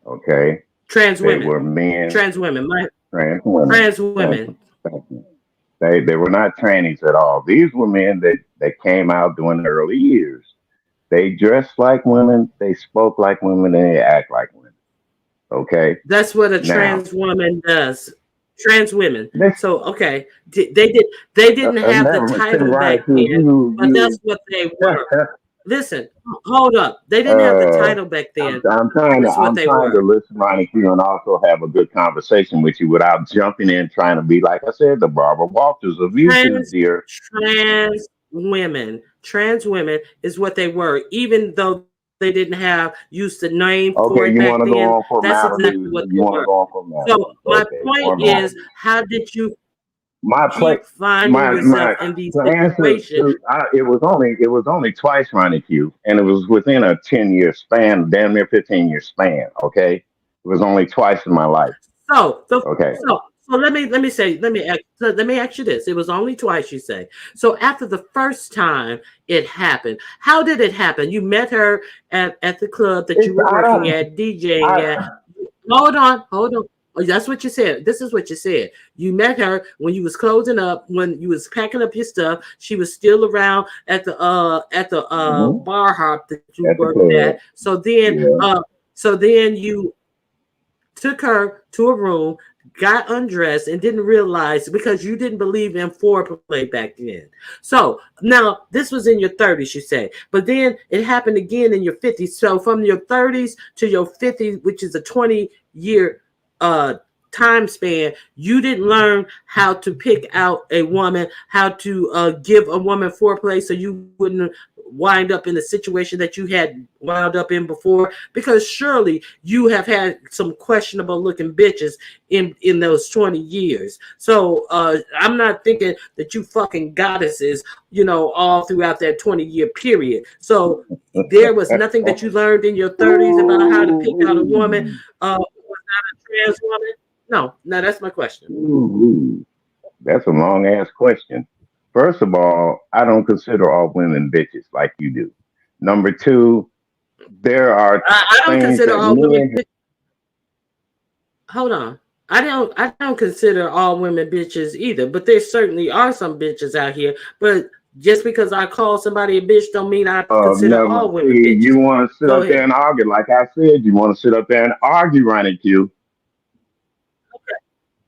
I: okay?
A: Trans
I: They
A: women,
I: were men,
A: trans women, my
I: trans women.
A: trans women.
I: Thank you. They were not trannies at all. These were men that came out during the early years. They dressed like women, they spoke like women, and they act like women. Okay.
A: That's what a
I: Now,
A: trans woman does. Trans women.
I: this
A: So okay, they didn't have the
I: never see
A: title
I: Ronnie
A: back
I: Q,
A: then, but that's
I: you
A: what they were. Listen, hold up. They didn't have the
I: uh
A: title back then. That's what
I: I'm
A: they
I: trying
A: were.
I: to listen, Ronnie Q, and also have a good conversation with you without jumping in trying to be like I said, the Barbara Walters of YouTube,
A: Trans
I: dear.
A: trans women is what they were, even though they didn't have used the name for it
I: Okay,
A: back
I: you want to
A: then.
I: go on
A: That's exactly
I: formalities.
A: what they
I: You want
A: were.
I: to go on
A: So
I: formalities.
A: my
I: Okay,
A: point is,
I: formalities.
A: how did you
I: My play,
A: keep finding
I: my
A: yourself in these
I: to answer
A: situations?
I: to it was only twice, Ronnie Q, and it was within a 10 year span, damn near 15 year span. Okay, it was only twice in my life.
A: So, so,
I: Okay,
A: so let me ask you this. It was only twice, you say. So after the first time it happened, how did it happen? You met her at the club that you
I: it's
A: were
I: I
A: working
I: don't
A: at, DJing
I: I
A: at. Hold on. Oh, that's what you said. This is what you said. You met her when you was closing up, when you was packing up your stuff. She was still around at the
I: mhm,
A: bar hop that you
I: at the
A: worked at.
I: club. Yeah.
A: So then you took her to a room, got undressed, and didn't realize because you didn't believe in foreplay back then. So now this was in your 30s, you say, but then it happened again in your 50s. So from your 30s to your 50s, which is a 20-year uh time span, you didn't learn how to pick out a woman, how to give a woman foreplay so you wouldn't wind up in the situation that you had wound up in before, because surely you have had some questionable looking bitches in those 20 years. So I'm not thinking that you fucking goddesses, all throughout that 20-year period. So there was nothing that you learned in your 30s about how to pick out a woman,
I: Ooh,
A: who was not a trans woman. No, that's my question.
I: ooh, that's a long ass question. First of all, I don't consider all women bitches like you do. Number two, there are
A: I don't
I: things
A: consider
I: that
A: all women.
I: men.
A: Hold on. I don't consider all women bitches either, but there certainly are some bitches out here. But just because I call somebody a bitch don't mean I consider
I: Never
A: all women
I: see
A: bitches.
I: you want to sit
A: Go
I: up there
A: ahead.
I: and argue. Like I said, you want to sit up there and argue, Ronnie Q.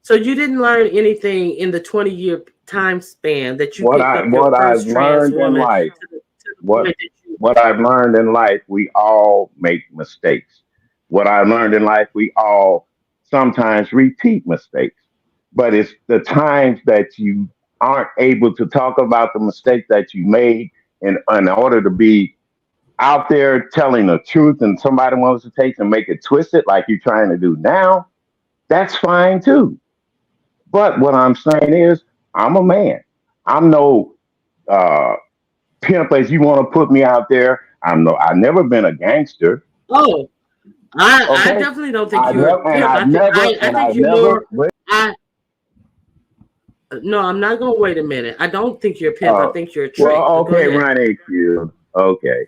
A: So you didn't learn anything in the 20-year time span that you
I: What
A: picked
I: I
A: up your
I: what I've
A: first trans
I: learned in
A: woman
I: life,
A: to the
I: what
A: point that you.
I: what I've learned in life, we all make mistakes. What I learned in life, we all sometimes repeat mistakes. But it's the times that you aren't able to talk about the mistake that you made in order to be out there telling the truth and somebody wants to take and make it twisted like you're trying to do now, that's fine too. But what I'm saying is, I'm a man. I'm no uh, pimp as you want to put me out there. I never been a gangster.
A: Oh, I
I: Okay,
A: definitely don't think you're a
I: and
A: pimp. I
I: and
A: think
I: I've
A: you're
I: never.
A: more. I No, I'm not gonna wait a minute. I don't think you're a pimp. I
I: Oh,
A: think you're a
I: well,
A: trick. But go
I: okay,
A: ahead.
I: Ronnie Q. Okay,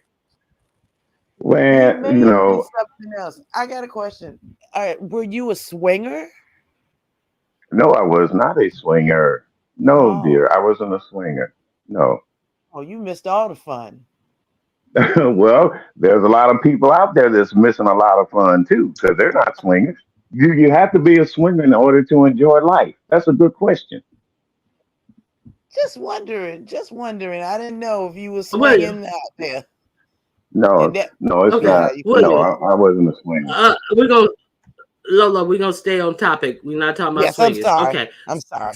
G: He
I: well,
G: may be something else. I got a question. All right, were you a swinger?
I: no, I was not a swinger. No,
G: Oh,
I: dear, I wasn't a swinger. No.
G: oh, you missed all the fun.
I: Well, there's a lot of people out there that's missing a lot of fun too, because they're not swingers. You have to be a swinger in order to enjoy life. That's a good question.
G: Just wondering, just wondering. I didn't know if you were
A: William.
G: swinging out there, and
I: No,
G: that
I: no, it's
A: Okay,
G: that's how
I: not.
G: you
I: No,
G: feel.
A: William.
I: I wasn't a swinger.
A: We're gonna Lola. We're gonna stay on topic. We're not talking about
G: Yes, I'm
A: swingers.
G: sorry.
A: Okay.
G: I'm sorry.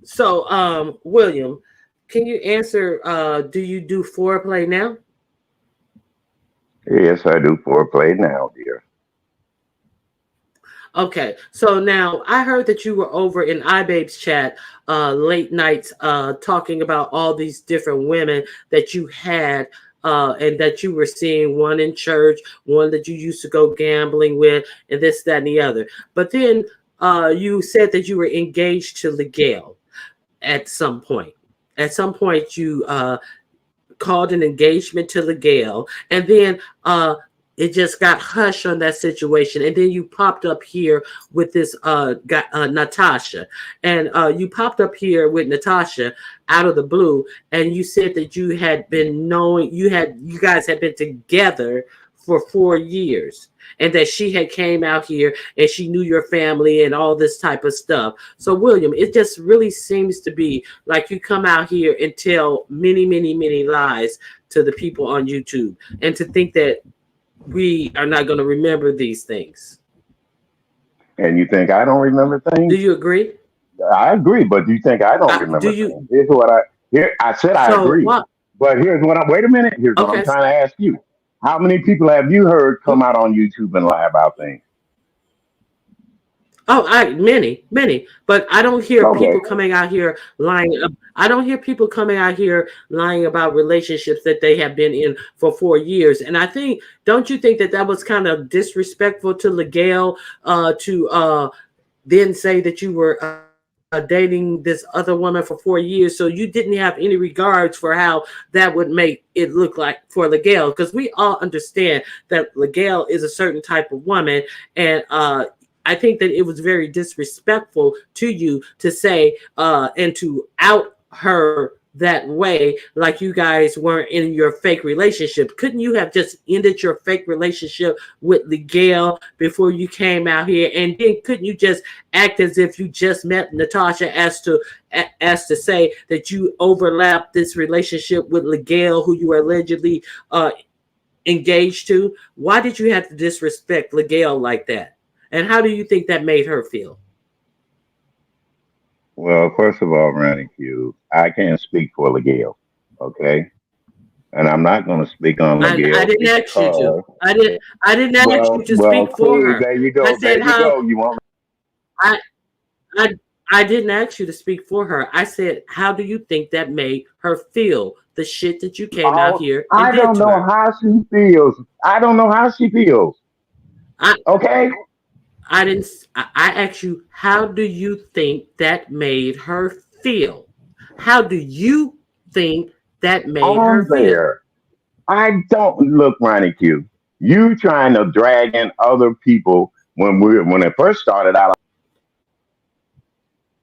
A: So William, can you answer? Do you do foreplay now?
I: Yes, I do foreplay now, dear.
A: Okay, so now I heard that you were over in iBabe's chat late nights talking about all these different women that you had and that you were seeing, one in church, one that you used to go gambling with, and this, that, and the other. But then you said that you were engaged to Ligale at some point. At some point, you called an engagement to Ligale, and then it just got hush on that situation. And then you popped up here with this guy, Natasha, and you popped up here with Natasha out of the blue, and you said that you had been knowing you guys had been together for 4 years, and that she had came out here and she knew your family and all this type of stuff. So William, it just really seems to be like you come out here and tell many, many, many lies to the people on YouTube, and to think that we are not going to remember these things.
I: And you think I don't remember
A: Do
I: things?
A: you agree?
I: I agree, but you think I don't
A: Do
I: remember
A: you?
I: things? Here's what I here. I said I
A: So
I: agree,
A: what?
I: but here's what I. Wait a minute. Here's what I'm
A: Okay.
I: trying to ask you. How many people have you heard come out on YouTube and lie about things?
A: Oh, many, many, but I don't hear
I: Okay.
A: people coming out here lying. I don't hear people coming out here lying about relationships that they have been in for 4 years. And I think, don't you think that that was kind of disrespectful to Ligale to then say that you were dating this other woman for 4 years, so you didn't have any regards for how that would make it look like for Ligale? Because we all understand that Ligale is a certain type of woman, and I think that it was very disrespectful to you to say and to out her that way, like you guys weren't in your fake relationship. Couldn't you have just ended your fake relationship with Ligale before you came out here? And then couldn't you just act as if you just met Natasha, as to say that you overlapped this relationship with Ligale, who you were allegedly engaged to? Why did you have to disrespect Ligale like that? And how do you think that made her feel?
I: Well, first of all, Ronnie Q, I can't speak for Ligale, okay? And I'm not going to speak on
A: I
I: Ligale
A: didn't ask you to.
I: because,
A: I didn't ask you to
I: well,
A: speak for
I: see,
A: her.
I: there you
A: I
I: go, there
A: said
I: you
A: how
I: go. You want
A: I I I didn't ask you to speak for her. I said, how do you think that made her feel? The shit that you came out
I: all?
A: here and
I: I
A: did
I: don't
A: to
I: know
A: her.
I: how she feels. I don't know how she feels.
A: I
I: Okay,
A: I didn't. I asked you, how do you think that made her feel? How do you think that made her
I: on
A: feel?
I: there. I don't look, Ronnie Q. You trying to drag in other people when it first started out.
G: Come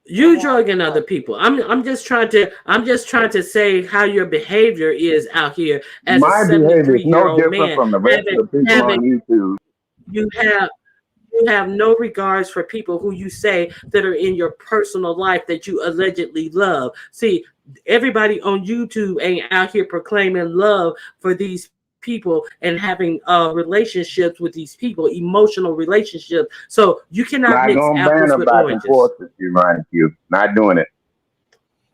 A: You
G: on,
A: drugging other people. I'm just trying to say how your behavior is out here as a
I: My behavior is
A: 73-year
I: no
A: old
I: different
A: man.
I: from the rest of
A: Having
I: the people
A: having
I: on YouTube.
A: you have you have no regards for people who you say that are in your personal life that you allegedly love. See, everybody on YouTube ain't out here proclaiming love for these people and having relationships with these people, emotional relationships. So you cannot
I: Not
A: mix
I: going to
A: apples
I: banter
A: with
I: back and
A: oranges.
I: forth with you, Ronnie Q. Not doing it.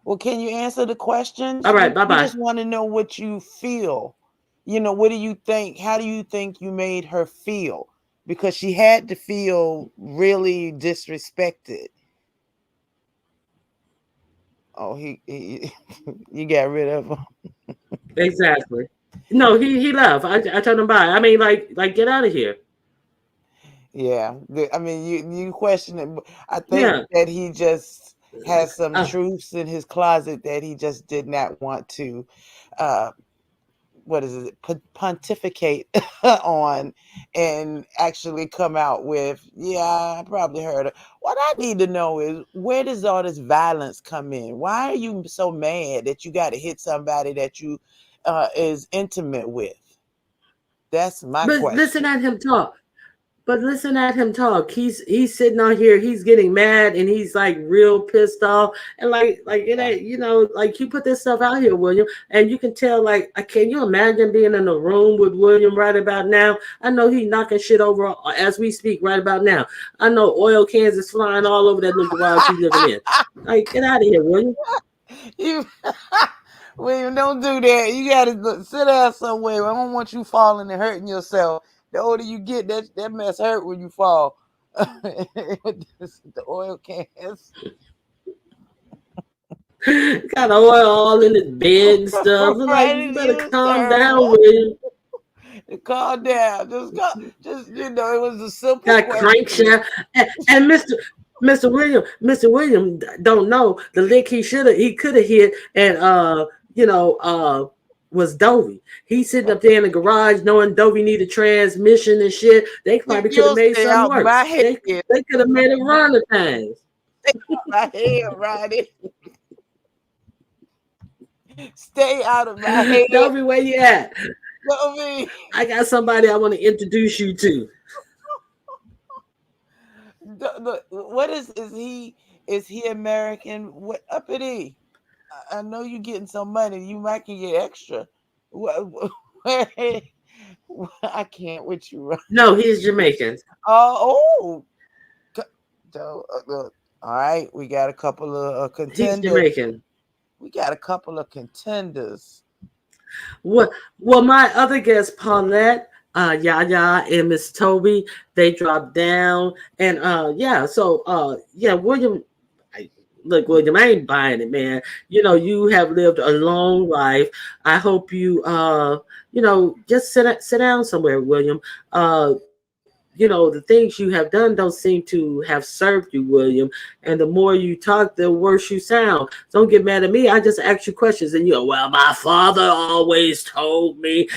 G: well, can you answer the questions?
A: All right,
G: We
A: bye-bye.
G: just want to know what you feel. What do you think? How do you think you made her feel? Because she had to feel really disrespected. Oh, he you got rid of him.
A: Exactly. No, he left. I told him bye. I mean, like get out of here.
G: Yeah, I mean, you question it. I think
A: Yeah.
G: that he just has some
A: Uh,
G: truths in his closet that he just did not want to, uh, what is it, pontificate on, and actually come out with. Yeah, I probably heard it. What I need to know is, where does all this violence come in? Why are you so mad that you got to hit somebody that you is intimate with? That's my
A: but listen
G: question.
A: at him talk. But listen at him talk. He's sitting on here. He's getting mad and he's like real pissed off. And like it
G: Yeah.
A: ain't like you put this stuff out here, William, and you can tell like can you imagine being in a room with William right about now? I know he's knocking shit over as we speak right about now. I know oil cans is flying all over that little garage he's living in. Like get out of here, William.
G: You William, don't do that. You gotta sit down somewhere. I don't want you falling and hurting yourself. The older you get, that mess hurt when you fall. The oil cans.
A: Got oil all in his bed and stuff. Like
G: Right,
A: you
G: it
A: better
G: was
A: calm down,
G: terrible.
A: William.
G: Calm down. Just it was a simple
A: Got
G: question.
A: crankshaft and Mr. William don't know the lick he could have hit and was Dovey. He's sitting up there in the garage knowing Dovey needed transmission and shit. They probably could have
G: You'll
A: made
G: stay
A: something
G: out
A: work.
G: my head.
A: They could have made it run the things.
G: My head, Roddy. Stay out of my head.
A: Dovey, where you at?
G: Dovey.
A: I got somebody I want to introduce you to.
G: Look, what is he American? What uppity? I know you getting some money. You might can get extra. Where, I can't with you. Right?
A: No, he's Jamaican.
G: Oh. Look, all right, we got a couple of
A: He's
G: contenders.
A: Jamaican.
G: We got a couple of contenders.
A: Well, my other guest, Paulette, Yaya, and Miss Toby, they dropped down, and William. Look, William, I ain't buying it, man. You have lived a long life. I hope you, just sit down somewhere, William. The things you have done don't seem to have served you, William. And the more you talk, the worse you sound. Don't get mad at me. I just ask you questions, and well, my father always told me.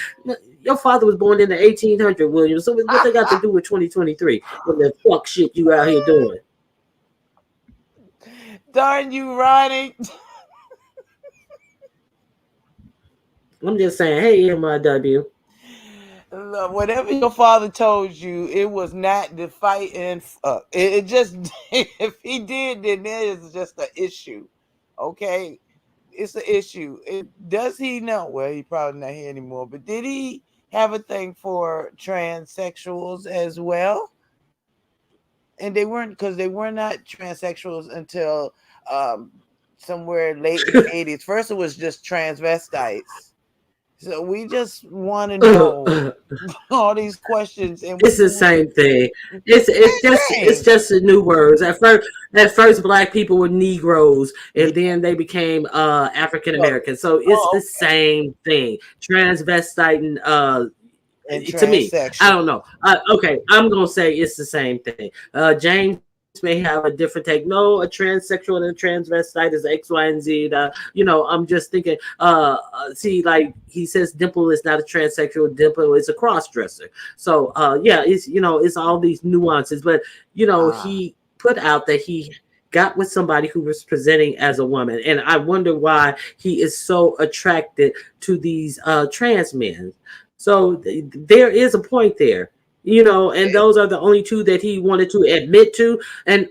A: Your father was born in the 1800s, William. So what they got to do with 2023 and the fuck shit you out here doing?
G: Darn you, Ronnie.
A: I'm just saying, hey, MIW.
G: Whatever your father told you, it was not the fight and it just if he did, then there is just an issue. Okay, it's an issue. Does he know? Well, he probably not here anymore. But did he have a thing for transsexuals as well? And they weren't, because they were not transsexuals until somewhere late in the 80s. First, it was just transvestites. So we just want to know all these questions, and
A: it's the same thing. It's just the new words. At first, black people were Negroes, and then they became African Americans. So it's the same thing. Transvestite and to me, I don't know. Okay, I'm gonna say it's the same thing. James may have a different take. No, a transsexual and a transvestite is X, Y, and Z. I'm just thinking. See, like he says, Dimple is not a transsexual. Dimple is a cross dresser. So, it's all these nuances. But he put out that he got with somebody who was presenting as a woman, and I wonder why he is so attracted to these trans men. So there is a point there. And those are the only two that he wanted to admit to. And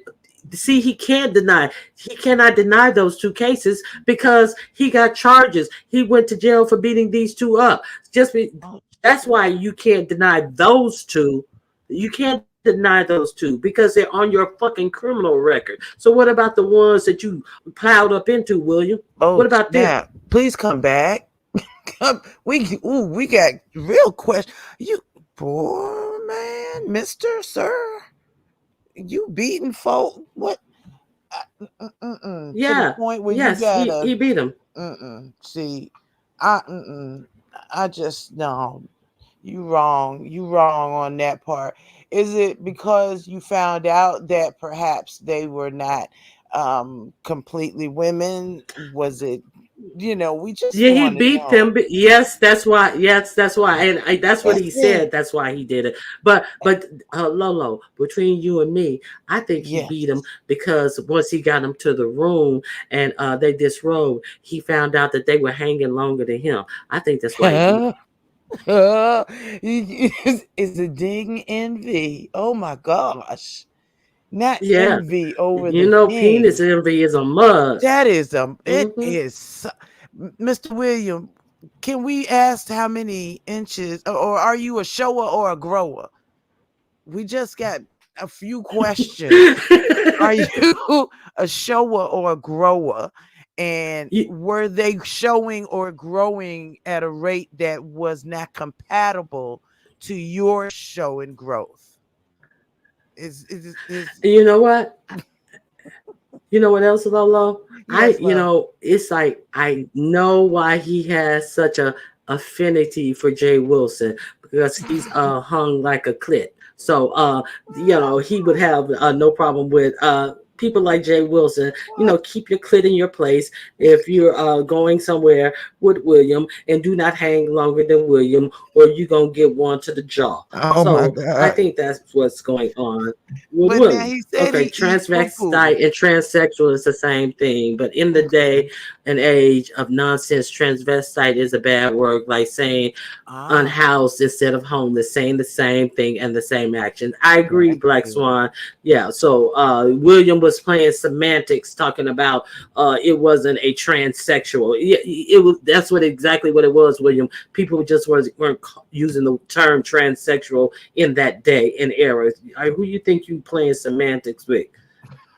A: see, he cannot deny those two cases because he got charges. He went to jail for beating these two up. That's why you can't deny those two. You can't deny those two because they're on your fucking criminal record. So what about the ones that you plowed up into, William? What about them?
G: Please come back. We got real questions. You poor man, Mr. Sir. You beating folk? What?
A: Yeah.
G: To the point where
A: yes,
G: you gotta.
A: he beat him.
G: See, I just no. You wrong. You wrong on that part. Is it because you found out that perhaps they were not completely women? Was it, we just
A: Yeah, he
G: want to
A: beat
G: know.
A: them. Yes, that's why. Yes, that's why. And that's what
G: That's
A: he
G: it.
A: said. That's why he did it. But Lolo, between you and me, I think he
G: Yes.
A: beat him because once he got him to the room and they disrobed, he found out that they were hanging longer than him. I think that's why he beat him.
G: Is it ding envy? Oh my gosh. Not
A: Yeah,
G: envy over
A: you
G: the
A: know, penis
G: king.
A: envy is a must.
G: That is it
A: Hmm.
G: is Mr. William, can we ask how many inches, or are you a shower or a grower? We just got a few questions. Are you a shower or a grower? And
A: You,
G: were they showing or growing at a rate that was not compatible to your show and growth? Is
A: you know what? You know what else, Lolo?
G: Yes, love.
A: It's like I know why he has such a affinity for Jay Wilson because he's hung like a clit. So he would have no problem with people like Jay Wilson. Keep your clit in your place if you're going somewhere with William, and do not hang longer than William, or you're gonna get one to the jaw.
G: Oh my
A: So I
G: God.
A: think that's what's going on with
G: But now
A: William.
G: he said
A: Okay,
G: he eat poo-poo.
A: transvestite and transsexual is the same thing, but in the day and age of nonsense, transvestite is a bad word, like saying
G: Ah,
A: unhoused instead of homeless, saying the same thing and the same action. I agree,
G: thank
A: Black
G: you.
A: Swan. Yeah, so William was playing semantics, talking about it wasn't a transsexual. It was that's what exactly what it was, William. People just weren't using the term transsexual in that day and era. Who you think you playing semantics with?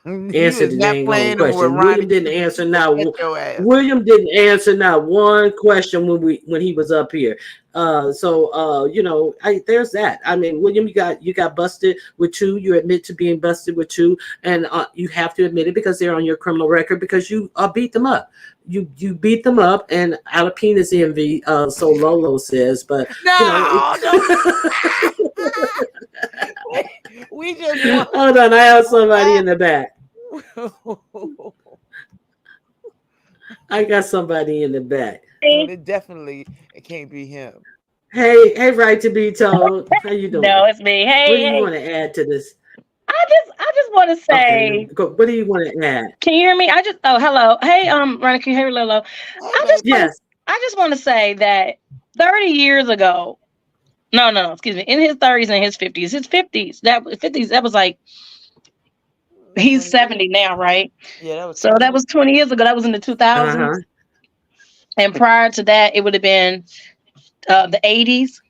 G: You
A: Answer
G: is
A: the
G: not
A: dang on
G: playing with
A: question.
G: Ronnie
A: William didn't
G: Q.
A: answer
G: Look
A: now.
G: at your ass.
A: William didn't answer not one question when he was up here. There's that. I mean, William, you got busted with two. You admit to being busted with two, and you have to admit it because they're on your criminal record because you beat them up. You beat them up and out of penis envy. So Lolo says, but
G: No, don't. We just want.
A: hold on, I have somebody in the back. I got somebody in the back.
G: Well, it can't be him.
A: Hey, right to be told. How you
J: No,
A: doing?
J: it's me.
A: What
J: Hey,
A: do you
J: hey.
A: want to add to this?
J: I just want to
A: Okay,
J: say,
A: go. What do you want to add?
J: can you hear me? Oh, hello. Hey, Ronnie, can you hear Lolo?
G: Hey, baby.
A: Yes.
J: I just want to say that 30 years ago, no, excuse me, in his 30s and his 50s, that was like, he's 70 now, right?
G: Yeah, that was
J: So
G: 20
J: that
G: years.
J: was 20 years ago. That was in the
A: Uh
J: 2000s.
A: huh.
J: And prior to that, it would have been the 80s.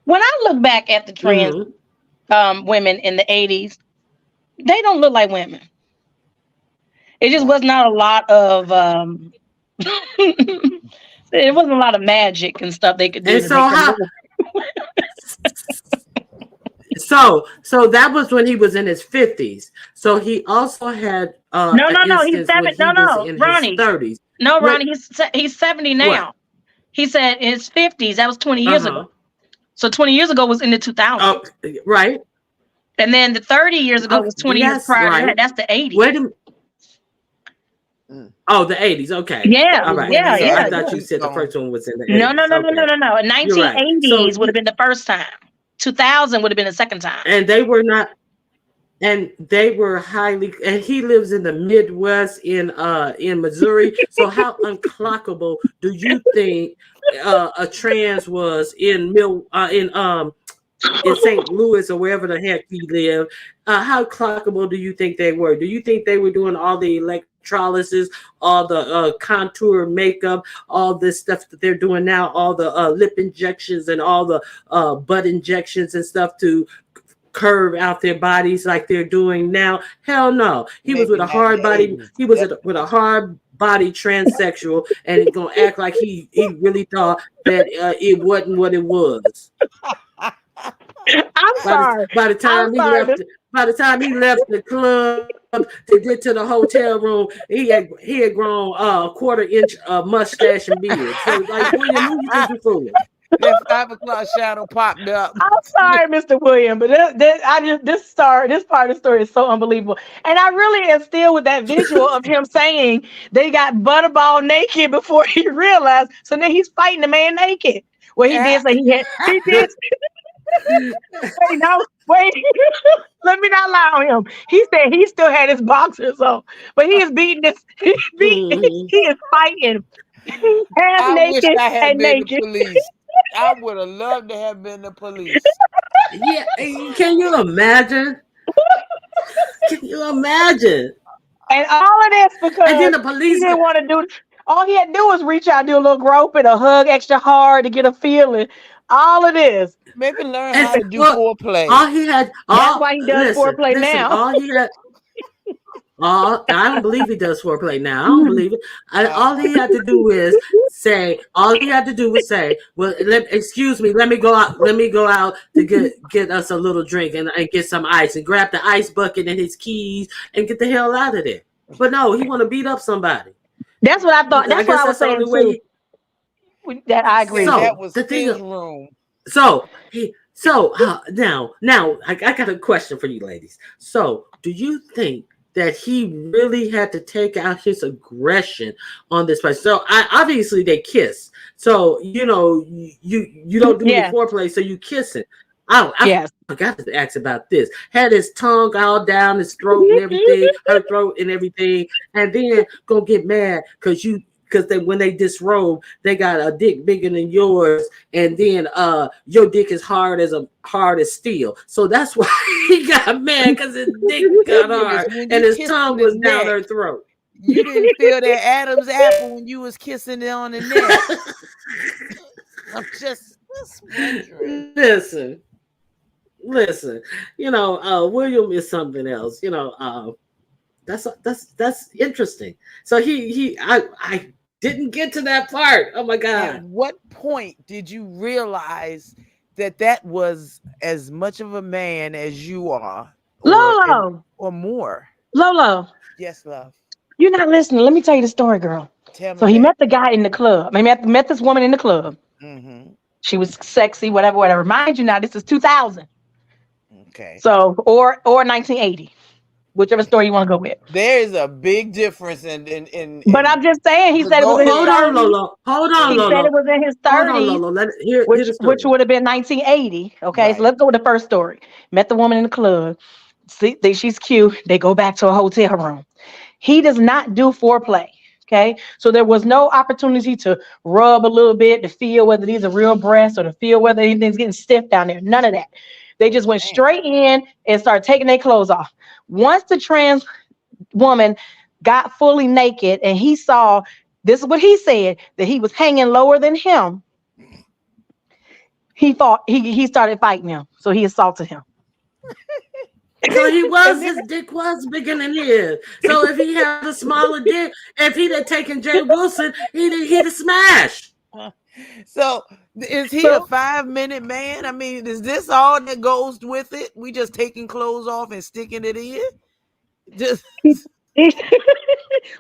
J: When I look back at the trans
A: Mm-hmm.
J: women in the 80s, they don't look like women. It just
G: Right.
J: was not a lot of it wasn't a lot of magic and stuff they could do
A: And
J: to
A: so
J: make them
A: how?
J: move.
A: So that was when he was in his 50s. So he also had
J: No,
A: an
J: no, no. He's
A: instance when
J: seven.
A: he
J: No,
A: was
J: no,
A: in his
J: Ronnie.
A: 30s.
J: No,
A: What?
J: Ronnie. He's 70
A: What?
J: now. He said in his 50s. That was 20
A: Uh
J: years ago.
A: huh.
J: So 20 years ago was in the
A: Oh,
J: 2000s,
A: right.
J: and then the 30 years ago
A: Okay,
J: was 20 years
A: that's
J: prior to that.
A: right.
J: That's the
A: Wait
J: 80s.
A: a
G: Mm.
A: Oh, the 80s. Okay.
J: Yeah,
G: That
A: All
G: was
A: right.
G: when
J: yeah,
G: he
A: So
G: had
A: I
J: yeah,
G: the
A: thought
J: yeah.
A: you
G: juice
A: said the
G: on.
A: first one was in the
J: No, no,
A: 80s.
J: no, no, no,
A: Okay.
J: no, no.
A: You're right. So
J: 1980s would have been the first time. 2000 would have been the second time.
A: and they were not and they were highly and he lives in the Midwest in Missouri. So how unclockable do you think a trans was in St. Louis or wherever the heck he lived? How clockable do you think they were? Do you think they were doing all the electrolysis, all the contour makeup, all this stuff that they're doing now, all the lip injections and all the butt injections and stuff to curve out their bodies like they're doing now? Hell no. He was with
G: Maybe
A: a
G: not in
A: hard
G: the
A: body.
G: 80s.
A: He was with a
G: Definitely.
A: hard body transsexual, and it's gonna act like he really thought that it wasn't what it was.
J: I'm sorry.
A: By the
J: I'm
A: time he
J: sorry.
A: left, by the time he left the club to get to the hotel room, he had grown a quarter-inch mustache and beard. So, like, William, who you think you fooling?
G: That 5 o'clock shadow popped up.
J: I'm sorry, Mr. William, but this part of the story is so unbelievable, and I really am still with that visual of him saying they got Butterball naked before he realized. So then he's fighting the man naked. Well, he did say he did. Wait, no, wait. Let me not lie on him. He said he still had his boxers on, but he is beating this. He is fighting half
G: I wish
J: naked
G: I had
J: and
G: been
J: naked.
G: the police. I would have loved to have been the police.
A: Yeah, can you imagine? Can you imagine?
J: And all of this
A: And
J: because
A: then the
J: he
A: police.
J: didn't want to do. All he had to do was reach out, do a little groping, a hug extra hard to get a feeling. All of this.
G: Maybe learn how to do
A: Well,
G: foreplay.
A: all he had.
J: That's why he does foreplay
A: listen.
J: now.
A: All he had. I don't believe he does foreplay now. I don't believe it. All he had to do is say. All he had to do was say, "Well, excuse me. Let me go out. Let me go out to get us a little drink and get some ice and grab the ice bucket and his keys and get the hell out of there." But no, he want to beat up somebody.
J: That's what I thought. That's what I was saying too. That I agree.
G: So
J: with.
G: that was
A: the thing.
G: his room.
A: Now I got a question for you, ladies. So, do you think that he really had to take out his aggression on this person? So, obviously they kiss. So, you know, you don't do any foreplay, so you kiss it. I forgot to ask about this. Had his tongue all down his throat and everything, her throat and everything, and then gonna get mad because when they disrobe, they got a dick bigger than yours, and then your dick is hard as steel. So that's why he got mad, because his dick got hard and his tongue was down her throat.
G: You didn't feel that Adam's apple when you was kissing it on the neck. I'm just wondering.
A: Listen. You know, William is something else. You know, that's interesting. So I didn't get to that part. Oh my God.
G: At what point did you realize that was as much of a man as you are?
J: Lolo.
G: Or more?
J: Lolo.
G: Yes, love.
J: You're not listening. Let me tell you the story, girl. So he met the guy in the club. I mean, met this woman in the club.
G: Mm-hmm.
J: She was sexy, whatever. Mind you, now this is 2000.
G: Okay.
J: So or 1980, whichever story you want to go with.
G: There is a big difference in
J: But I'm just saying, he said it was in his 30s.
A: Hold on,
J: he said it was in his 30s, which would have been 1980. Okay, right. So let's go with the first story. Met the woman in the club. See, she's cute. They go back to a hotel room. He does not do foreplay. Okay, so there was no opportunity to rub a little bit to feel whether these are real breasts or to feel whether anything's getting stiff down there. None of that. They just went straight in and started taking their clothes off. Once the trans woman got fully naked and he saw, this is what he said, that he was hanging lower than him, he thought he started fighting him. So he assaulted him.
A: So his dick was bigger than his. So if he had a smaller dick, if he'd have taken Jay Wilson, he'd have smashed.
G: So is he a 5-minute man? I mean, is this all that goes with it? We just taking clothes off and sticking it in? Just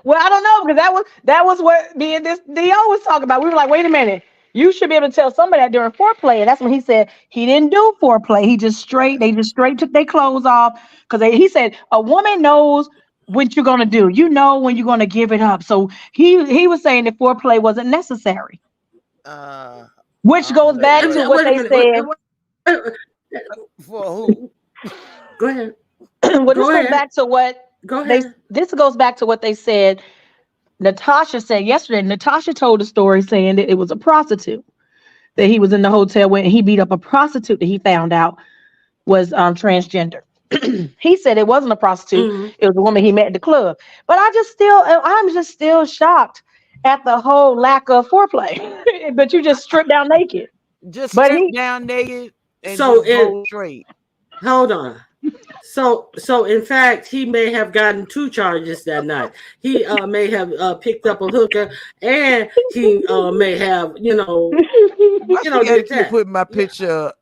J: well, I don't know, because that was what me and this D.O. was talking about. We were like, wait a minute. You should be able to tell somebody that during foreplay. And that's when he said he didn't do foreplay. They just straight took their clothes off. Because he said a woman knows what you're going to do. You know when you're going to give it up. So he was saying that foreplay wasn't necessary. Which goes back to what they said.
G: For who?
A: Go ahead.
J: This goes back to what they said. Natasha said yesterday. Natasha told a story saying that it was a prostitute that he was in the hotel with, and he beat up a prostitute that he found out was transgender. He said it wasn't a prostitute; it was a woman he met at the club. But I'm just still shocked at the whole lack of foreplay. But you just stripped down naked.
G: Down naked and go straight.
A: Hold on. So in fact, he may have gotten 2 charges that night. He may have picked up a hooker, and he may have,
G: put my picture up.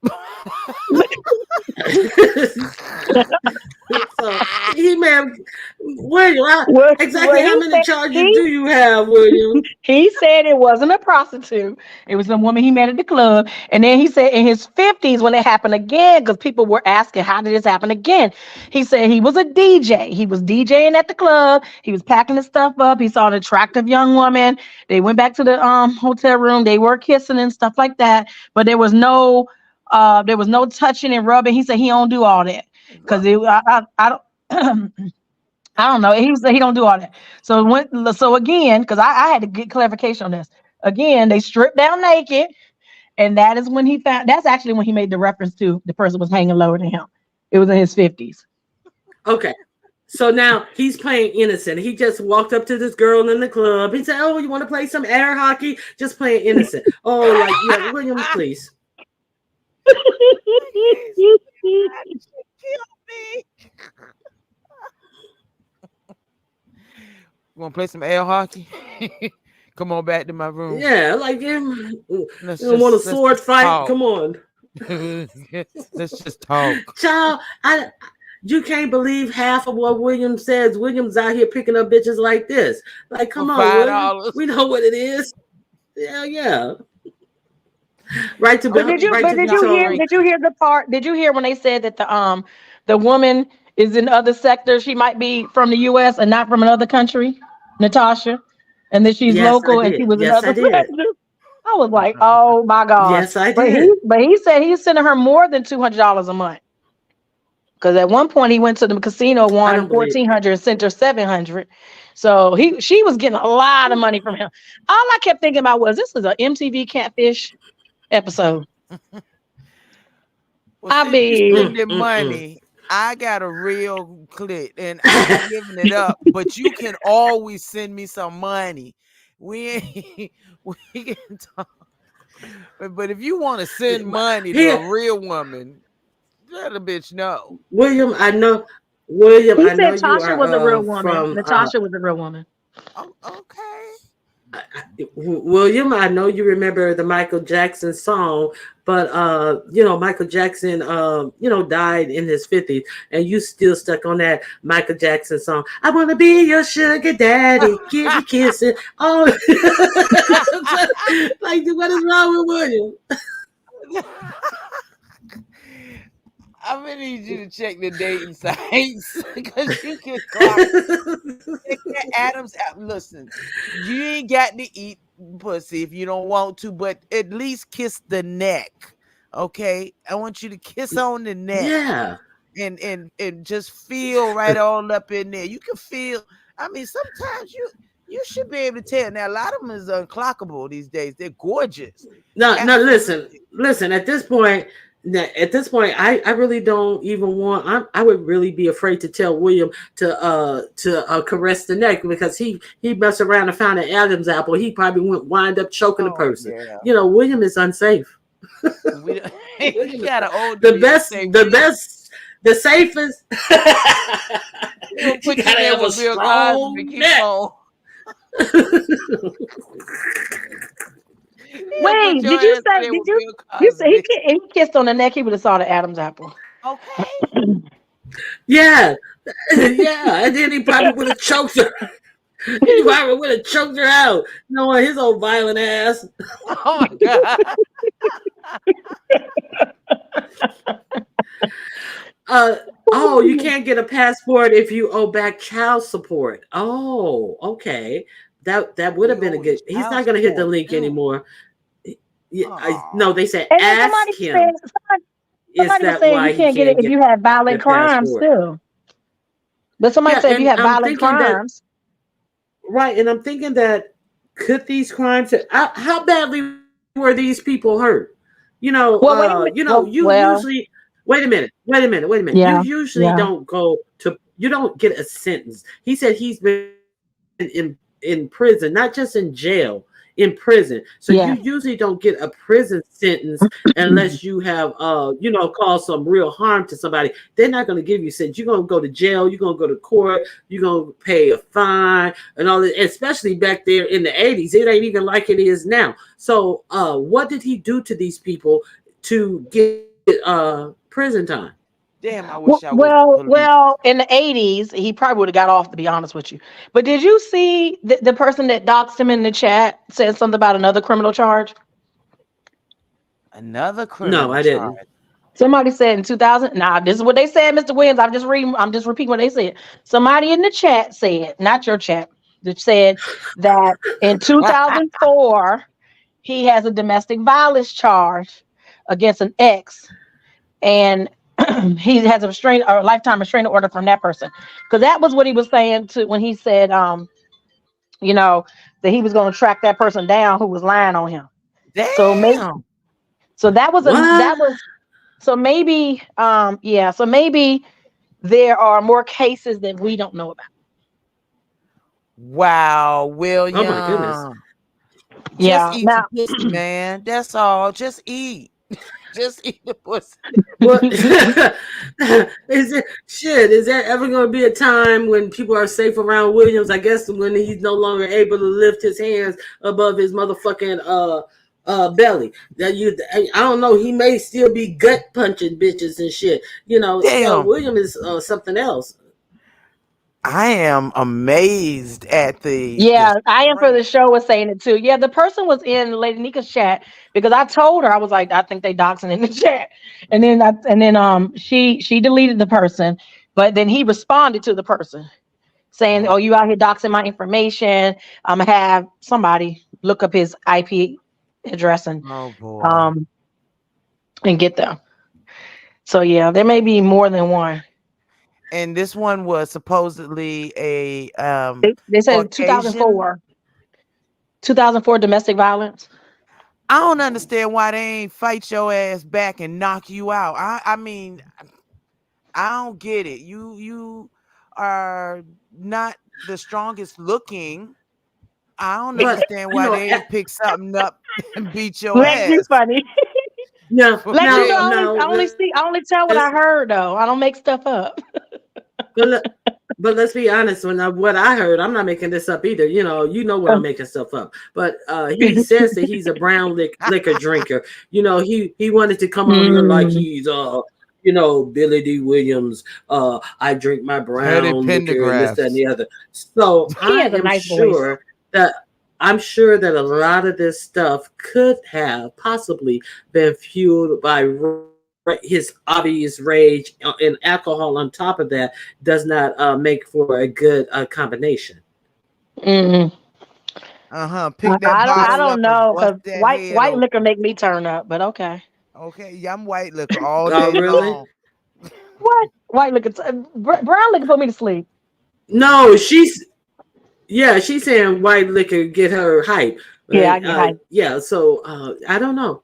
A: So he man, William,
J: Well,
A: exactly how many charges do you have, William?
J: he said it wasn't a prostitute. It was a woman he met at the club. And then he said in his 50s, when it happened again, because people were asking, how did this happen again? He said he was a DJ. He was DJing at the club. He was packing his stuff up. He saw an attractive young woman. They went back to the hotel room. They were kissing and stuff like that. But there was no touching and rubbing. He said he don't do all that. Because I don't I don't know. He said he don't do all that. So again, because I had to get clarification on this. Again, they stripped down naked, and that is when he found. That's actually when he made the reference to the person was hanging lower than him. It was in his 50s.
A: Okay. So now he's playing innocent. He just walked up to this girl in the club. He said, "Oh, you want to play some air hockey?" Just playing innocent. Oh, like yeah, William, please.
G: You want to play some air hockey? Come on back to my room.
A: Yeah, like him. You want a sword fight?
G: Talk.
A: Come on.
G: Let's just talk.
A: Child, you can't believe half of what William says. William's out here picking up bitches like this. Like, come on, William. We know what it is. Yeah. Right to
J: Did you hear the part? Did you hear when they said that the woman is in other sectors? She might be from the U.S. and not from another country, Natasha, and that she's local and she was in other sectors. I was like, oh my God.
A: Yes, I did.
J: But he said he's sending her more than $200 a month. Because at one point he went to the casino, won $1,400, sent her $700. So she was getting a lot of money from him. All I kept thinking about was this is an MTV Catfish episode.
G: I mean, spending money. I got a real clip and I'm giving it up, but you can always send me some money. We can talk. But if you want to send money to a real woman, let a bitch know.
A: William, I know. William,
J: he
A: I know
J: said Tasha was a real woman.
A: From,
J: Natasha was a real woman.
G: Okay.
A: William, I know you remember the Michael Jackson song, but Michael Jackson died in his 50s, and you still stuck on that Michael Jackson song. I want to be your sugar daddy, give you kissing. Oh, like what is wrong with William?
G: I'm gonna need you to check the dating sites because you can check that Adam's app. Listen, you ain't got to eat pussy if you don't want to, but at least kiss the neck. Okay, I want you to kiss on the neck.
A: Yeah,
G: and just feel right all up in there. You can feel. I mean, sometimes you should be able to tell. Now, a lot of them is unclockable these days. They're gorgeous.
A: No, listen. At this point, I really don't even want. I would really be afraid to tell William to caress the neck because he messed around and found an Adam's apple. He probably wind up choking the person. Yeah. William is unsafe.
G: You got an old
A: the safest.
G: You gotta have a strong neck.
J: Wait, did you say he kissed on the neck? He would have saw the Adam's apple.
G: Okay.
A: Yeah, and then he probably would have choked her. He probably would have choked her out, knowing his old violent ass.
G: Oh my God.
A: You can't get a passport if you owe back child support. Oh, okay. That would have been a good. He's not going to hit the link anymore. No, they said ask him.
J: Somebody was saying you can't get it if you have violent crimes too. But somebody said if you have violent crimes.
A: Right, and I'm thinking that could these crimes? How badly were these people hurt? Usually. Wait a minute.
J: Yeah,
A: you usually you don't get a sentence. He said he's been in prison, not just in jail, in prison. So you usually don't get a prison sentence unless you have caused some real harm to somebody. They're not going to give you a sentence. You're going to go to jail, you're going to go to court, you're going to pay a fine and all that, especially back there in the 80s. It ain't even like it is now. So what did he do to these people to get prison time.
G: Damn, I wish I was police.
J: Well, in the 80s, he probably would have got off, to be honest with you. But did you see the person that doxed him in the chat said something about another criminal charge?
G: Another criminal
A: No, I didn't.
G: charge.
J: Somebody said in 2000. Now, this is what they said, Mr. Williams. I'm just repeating what they said. Somebody in the chat said, not your chat, that said that in 2004, he has a domestic violence charge against an ex, and he has a lifetime restraining order from that person. Because that was what he was saying to when he said, you know, that he was going to track that person down who was lying on him.
G: Damn.
J: So that was so maybe so maybe there are more cases that we don't know about.
G: Wow, William.
A: Oh my goodness.
G: Just eat the pussy, man. That's all. Just eat. Just eat the pussy.
A: What is there ever going to be a time when people are safe around Williams? I guess when he's no longer able to lift his hands above his motherfucking belly. I don't know. He may still be gut punching bitches and shit. You know, William is something else.
G: I am amazed at the.
J: Yeah, I am for the show was saying it too. Yeah, the person was in Lady Nika's chat because I told her, I was like, I think they doxing in the chat, and then she deleted the person, but then he responded to the person saying, "Oh, you out here doxing my information? I'm gonna have somebody look up his IP address and and get them." So yeah, there may be more than one.
G: And this one was supposedly a
J: they said 2004 domestic violence.
G: I don't understand why they ain't fight your ass back and knock you out. I mean, I don't get it. You are not the strongest looking. I don't understand why they ain't pick something up and beat your ass.
J: That's funny.
A: No,
J: I only tell what I heard though. I don't make stuff up.
A: But let's be honest. What I heard, I'm not making this up either. You know what I'm making stuff up. But he says that he's a brown liquor drinker. You know, he wanted to come on here like he's Billy D. Williams. I drink my brown liquor and this, that, and the other. So I'm sure that a lot of this stuff could have possibly been fueled by his obvious rage, and alcohol on top of that does not make for a good combination.
J: Mm-hmm.
G: Pick that
J: I don't know, because white liquor make me turn up, but okay.
G: Okay, yeah, I'm white liquor all day long.
J: What? White liquor? Brown liquor put me to sleep.
A: No, she's saying white liquor get her hype.
J: Yeah, I get hype.
A: Yeah, so I don't know.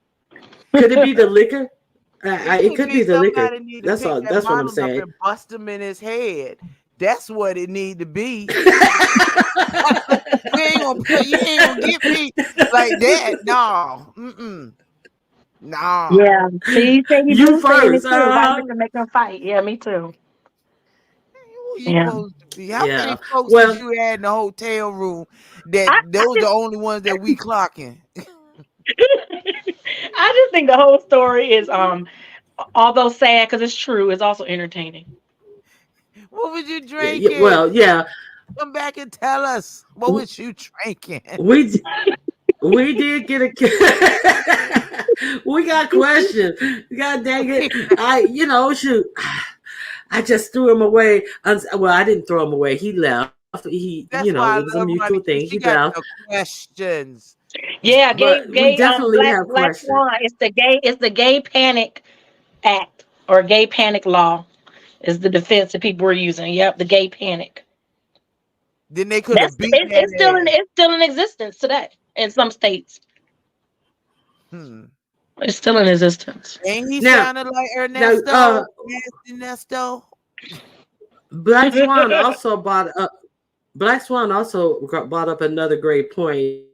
A: Could it be the liquor? It could be the liquor. That's all. That's what I'm saying.
G: And bust him in his head. That's what it need to be. You ain't gonna get me like that. No. No.
J: Yeah. See,
A: you first.
J: White liquor make them fight. Yeah, me too.
G: Supposed to be? How many folks did you had in the hotel room that those are the only ones that we clocking?
J: I just think the whole story is, although sad because it's true, it's also entertaining.
G: What was you drinking? Come back and tell us. What was you drinking?
A: We did get a. We got questions. God dang it! Shoot. I just threw him away. Well, I didn't throw him away. He left. It was a mutual thing. He left.
G: Questions.
J: Yeah, gay.
A: We definitely have questions.
J: Swan. It's the Gay Panic Act or Gay Panic Law is the defense that people were using. Yep, the Gay Panic.
G: Then they could have beat that.
J: It's still in existence today in some states. It's still in existence.
G: Ain't he sounded like Ernesto? Ernesto.
A: Black Swan also brought up another great point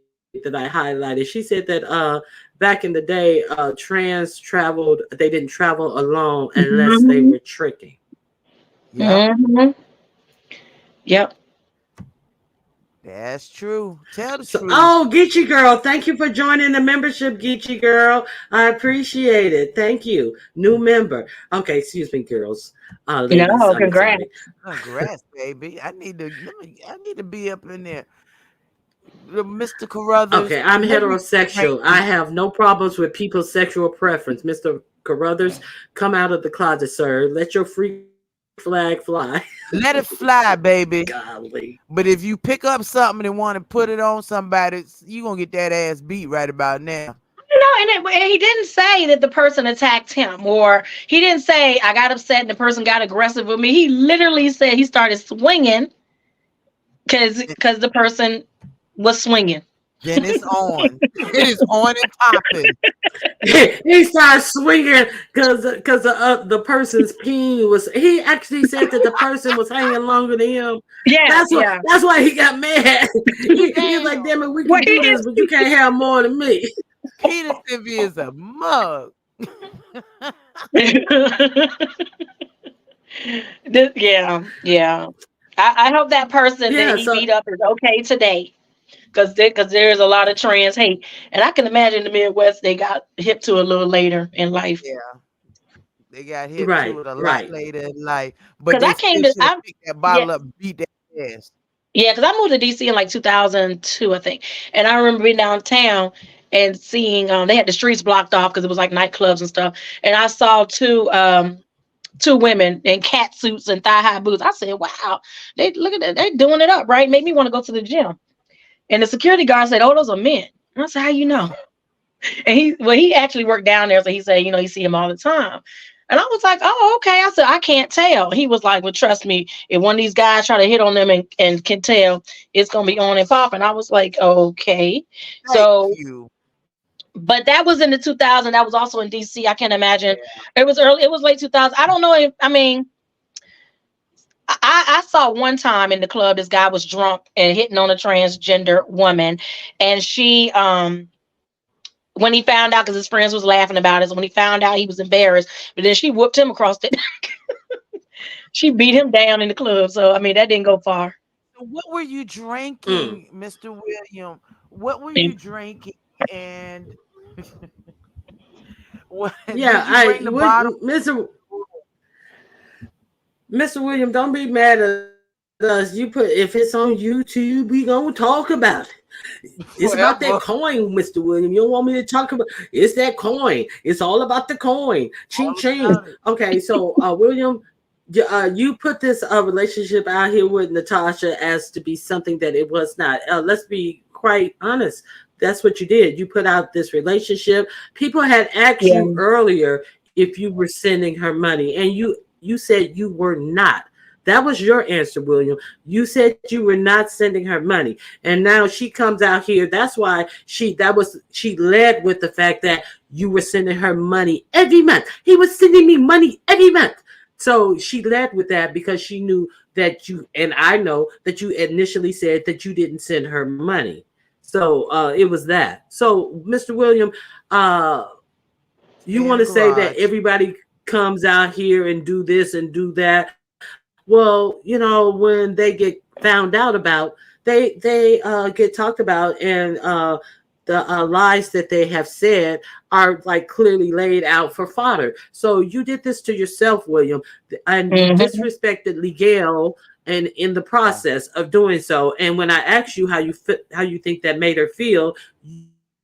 A: that I highlighted. She said that back in the day, trans traveled. They didn't travel alone unless they were tricking.
J: Yeah. Yep.
G: That's true. Tell the
A: So,
G: truth.
A: oh, Geechee Girl, thank you for joining the membership, Geechee Girl. I appreciate it. Thank you. New member. Okay, excuse me, girls. Ladies,
J: No,
A: I'm
J: congrats.
A: sorry.
G: Congrats, baby. I need to be up in there. Mr. Carruthers,
A: Okay, I'm
G: what were you
A: heterosexual. I
G: drinking?
A: have no problems with people's sexual preference. Mr. Carruthers, come out of the closet, sir. Let your free flag fly.
G: Let it fly, baby.
A: Golly.
G: But if you pick up something and want to put it on somebody, you gonna get that ass beat right about now.
J: No, and he didn't say that the person attacked him, or he didn't say I got upset and the person got aggressive with me. He literally said he started swinging because the person was swinging.
G: Then it's on. It is on and popping.
A: He started swinging because the person's peen was. He actually said that the person was hanging longer than him.
J: Yeah, yeah.
A: That's why he got mad. He's like, "Damn it, we
J: Well,
A: can do this, but you can't have more than me."
G: Peter Sylvia is a mug.
J: Yeah. I hope that person that he beat up is okay today. Because there's a lot of trans hate. And I can imagine the Midwest, they got hip to a little later in life.
G: Yeah. They got hit to it a lot later in life. But
J: they
G: should have picked that bottle up and beat that ass.
J: Yeah, because I moved to DC in like 2002, I think. And I remember being downtown and seeing they had the streets blocked off because it was like nightclubs and stuff. And I saw two women in cat suits and thigh-high boots. I said, wow, they look at that, they're doing it up, right? Made me want to go to the gym. And the security guard said, oh, those are men. And I said, how you know? And he actually worked down there, so he said, you see him all the time. And I was like, oh, okay. I said, I can't tell. He was like, well, trust me, if one of these guys try to hit on them and can tell, it's going to be on and pop. And I was like, okay.
G: Thank you.
J: But that was in the 2000s. That was also in DC. I can't imagine. Yeah. It was early. It was late 2000. I don't know. I saw one time in the club, this guy was drunk and hitting on a transgender woman. And she, when he found out, because his friends was laughing about it, when he found out, he was embarrassed. But then she whooped him across the she beat him down in the club. So, that didn't go far.
G: What were you drinking, Mr. William? What were you drinking? And
A: Mr. William, don't be mad at us. If it's on YouTube, we gonna talk about it. It's about that coin, Mr. William. You don't want me to talk about it's that coin. It's all about the coin. Ching ching. Okay, so William, you put this relationship out here with Natasha as to be something that it was not. Let's be quite honest. That's what you did. You put out this relationship. People had asked you earlier if you were sending her money, and you said you were not. That was your answer, William. You said you were not sending her money. And now she comes out here. That's why she led with the fact that you were sending her money every month. He was sending me money every month. So she led with that because she knew that and I know that you initially said that you didn't send her money. So it was that. So Mr. William, you want to say that everybody comes out here and do this and do that. Well, when they get found out about, they get talked about, and the lies that they have said are like clearly laid out for fodder. So you did this to yourself, William, and you disrespected Miguel and in the process of doing so. And when I asked you how you think that made her feel,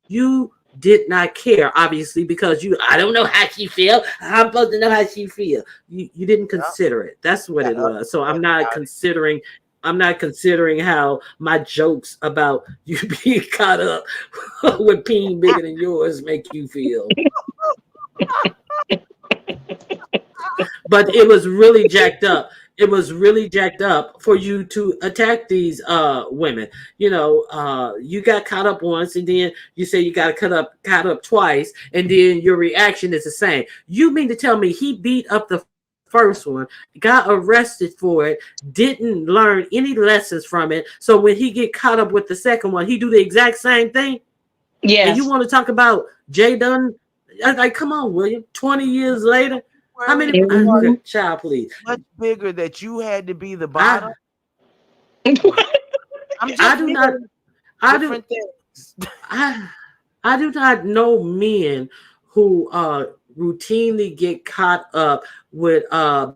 A: you did not care, obviously, because I don't know how she feel. I'm supposed to know how she feel. You didn't consider it. That's what it was. So I'm not considering how my jokes about you being caught up with peen bigger than yours make you feel. But it was really jacked up. It was really jacked up for you to attack these women. You got caught up once, and then you say you got caught up twice, and then your reaction is the same. You mean to tell me he beat up the first one, got arrested for it, didn't learn any lessons from it, so when he get caught up with the second one, he do the exact same thing?
J: Yeah.
A: And you want to talk about Jay Dunn? Like, come on, William. 20 years later. How many child, please?
G: Much bigger that you had to be the bottom. I'm just
A: I do not. I do.
G: different things.
A: I do not know men who routinely get caught up with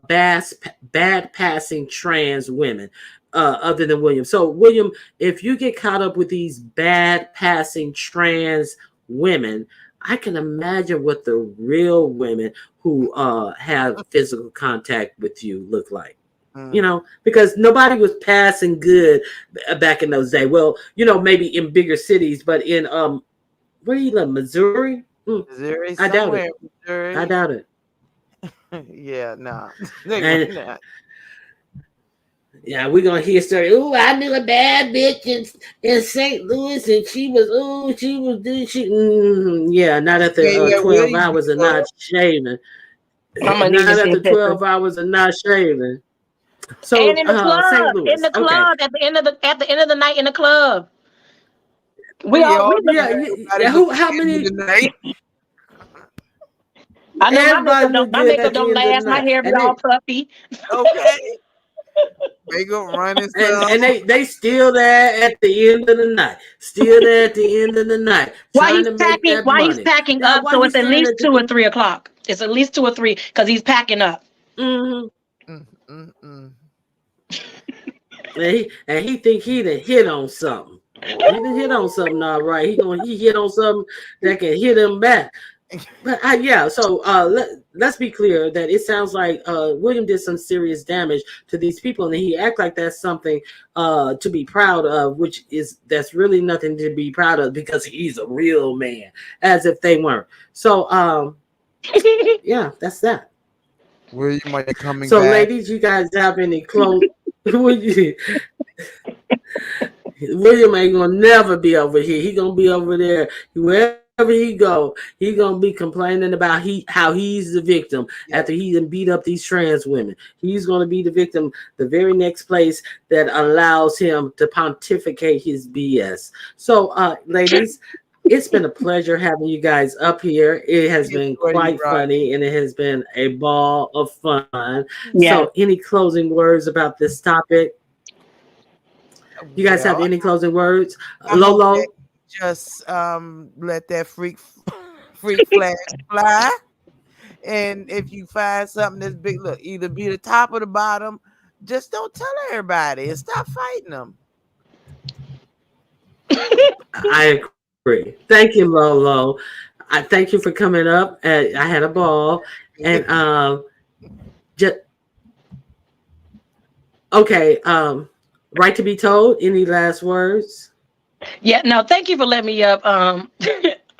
A: bad passing trans women other than William. So William, if you get caught up with these bad passing trans women, I can imagine what the real women who have physical contact with you look like. You know, because nobody was passing good back in those days. Well, you know, maybe in bigger cities, but in where do you live? Missouri?
G: Missouri,
A: I doubt
G: somewhere
A: it.
G: in Missouri.
A: I doubt it.
G: Yeah, nah.
A: And yeah, we're gonna hear story. Oh, I knew a bad bitch in St. Louis, and she was yeah, not after 12 hours of not shaving.
J: I'm gonna need to
A: Not
J: see a
A: after
J: picture.
A: 12 hours of not shaving. So
J: And in the club,
A: St. Louis.
J: at the end of the night in the club. We
A: how many?
J: I know
A: Everybody
J: my makeup don't last. My hair be all puffy.
G: Okay. Makeup running
A: and they still there at the end of the night. Still there at the end of the night.
J: While he's packing up, so it's at least 2 or 3 o'clock. It's at least 2 or 3 because he's packing up.
A: Mm-hmm. And he think he done hit on something. He done hit on something, all right. He hit on something that can hit him back. But yeah, so let's be clear that it sounds like William did some serious damage to these people, and he act like that's something to be proud of, that's really nothing to be proud of because he's a real man, as if they weren't. So yeah, that's that.
G: William, are you coming
A: so
G: back?
A: Ladies, you guys have any clothes? William ain't gonna never be over here. He gonna be over there. Wherever he go, he gonna be complaining about how he's the victim after he done beat up these trans women. He's gonna be the victim the very next place that allows him to pontificate his BS. So ladies, it's been a pleasure having you guys up here. It has been quite funny, and it has been a ball of fun. Yeah. So any closing words about this topic? You guys have any closing words? Lolo?
G: Just let that freak flag fly. And if you find something that's big, look, either be the top or the bottom, just don't tell everybody and stop fighting them.
A: I agree. Thank you, Lolo. I thank you for coming up. I had a ball. And just okay. Right to be told. Any last words?
J: Yeah, no, thank you for letting I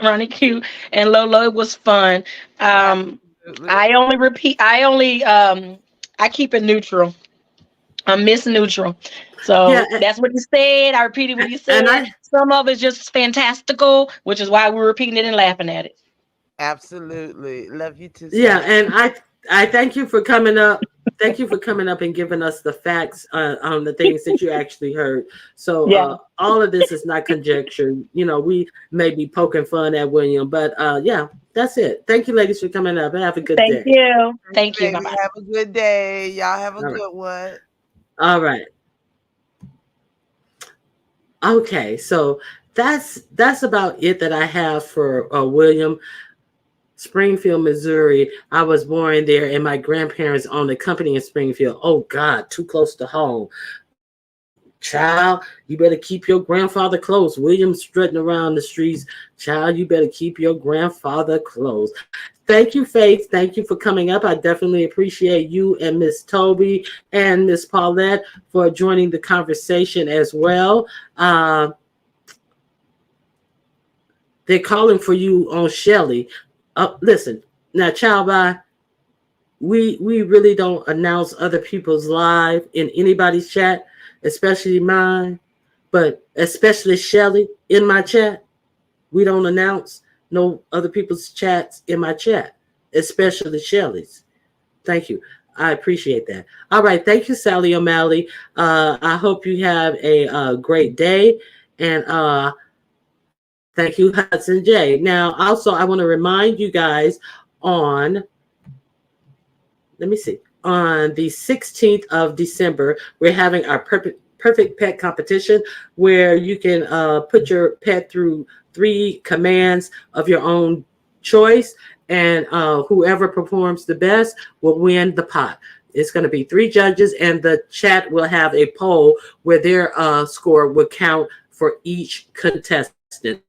J: Ronnie Q and Lolo. It was fun. I keep it neutral. I'm Miss Neutral. So that's what he said. I repeated what he said. Some of it's just fantastical, which is why we're repeating it and laughing at it.
G: Absolutely. Love you too.
A: Yeah, and I thank you for coming up. Thank you for coming up and giving us the facts on the things that you actually heard. So all of this is not conjecture. You know, we may be poking fun at William, but yeah, that's it. Thank you, ladies, for coming up. Have a good day.
J: Thank you.
G: Baby, have a good day. Y'all have a good one.
A: All right. Okay, so that's about it that I have for William. Springfield, Missouri. I was born there, and my grandparents owned a company in Springfield. Oh God, too close to home. Child, you better keep your grandfather close. William strutting around the streets. Child, you better keep your grandfather close. Thank you, Faith. Thank you for coming up. I definitely appreciate you and Miss Toby and Miss Paulette for joining the conversation as well. They're calling for you on Shelly. Listen, now, child, we really don't announce other people's live in anybody's chat, especially mine, but especially Shelly in my chat. We don't announce no other people's chats in my chat, especially Shelly's. Thank you. I appreciate that. All right. Thank you, Sally O'Malley. I hope you have a great day. And thank you, Hudson J. Now, also, I want to remind you guys on the 16th of December, we're having our perfect pet competition where you can put your pet through 3 commands of your own choice, and whoever performs the best will win the pot. It's going to be 3 judges, and the chat will have a poll where their score will count for each contestant.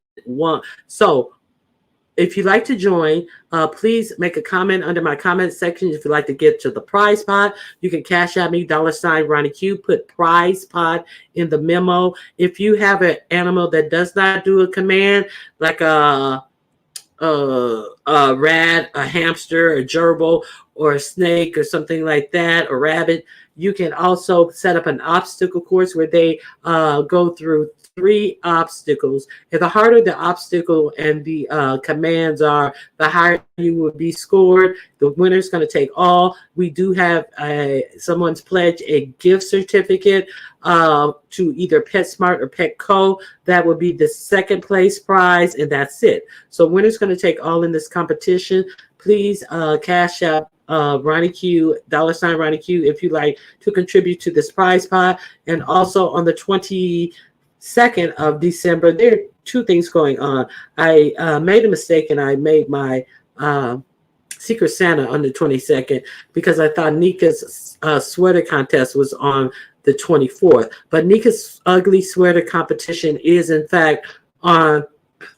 A: So if you'd like to join, please make a comment under my comment section. If you'd like to get to the prize pot, you can cash at me, $ Ronnie Q, put prize pot in the memo. If you have an animal that does not do a command, like a rat, a hamster, a gerbil, or a snake, or something like that, or rabbit, you can also set up an obstacle course where they go through 3 obstacles. And the harder the obstacle and the commands are, the higher you will be scored. The winner's going to take all. We do have someone's pledged a gift certificate to either PetSmart or Petco. That will be the second place prize, and that's it. So winner's going to take all in this competition. Please cash out Ronnie Q, $ Ronnie Q, if you like to contribute to this prize pot. And also on the 22nd of December, there are 2 things going on. I made a mistake, and I made my Secret Santa on the 22nd because I thought Nika's sweater contest was on the 24th. But Nika's ugly sweater competition is, in fact, on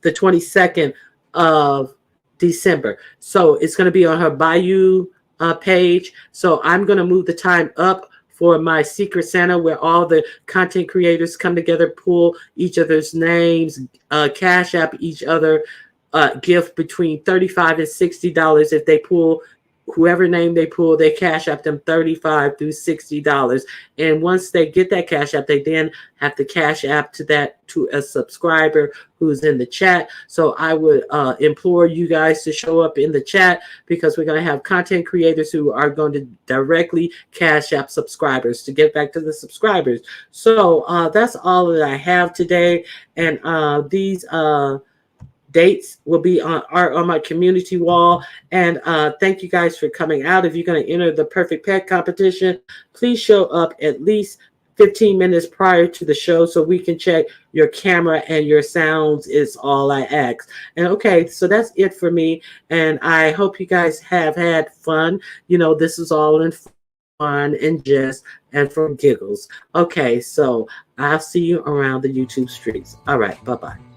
A: the 22nd of December. So it's going to be on her Bayou page. So I'm going to move the time up for my Secret Santa, where all the content creators come together, pull each other's names, cash app each other gift between $35 and $60. If they pull whoever name they pull, they cash app them $35 through $60. And once they get that cash app, they then have to cash app to a subscriber who's in the chat. So I would implore you guys to show up in the chat, because we're going to have content creators who are going to directly cash app subscribers to get back to the subscribers. So that's all that I have today. And these dates will be on my community wall. And thank you guys for coming out. If you're going to enter the Perfect Pet competition, please show up at least 15 minutes prior to the show so we can check your camera and your sounds, is all I ask. And okay, so that's it for me. And I hope you guys have had fun. You know, this is all in fun and jest and for giggles. Okay, so I'll see you around the YouTube streets. All right, bye-bye.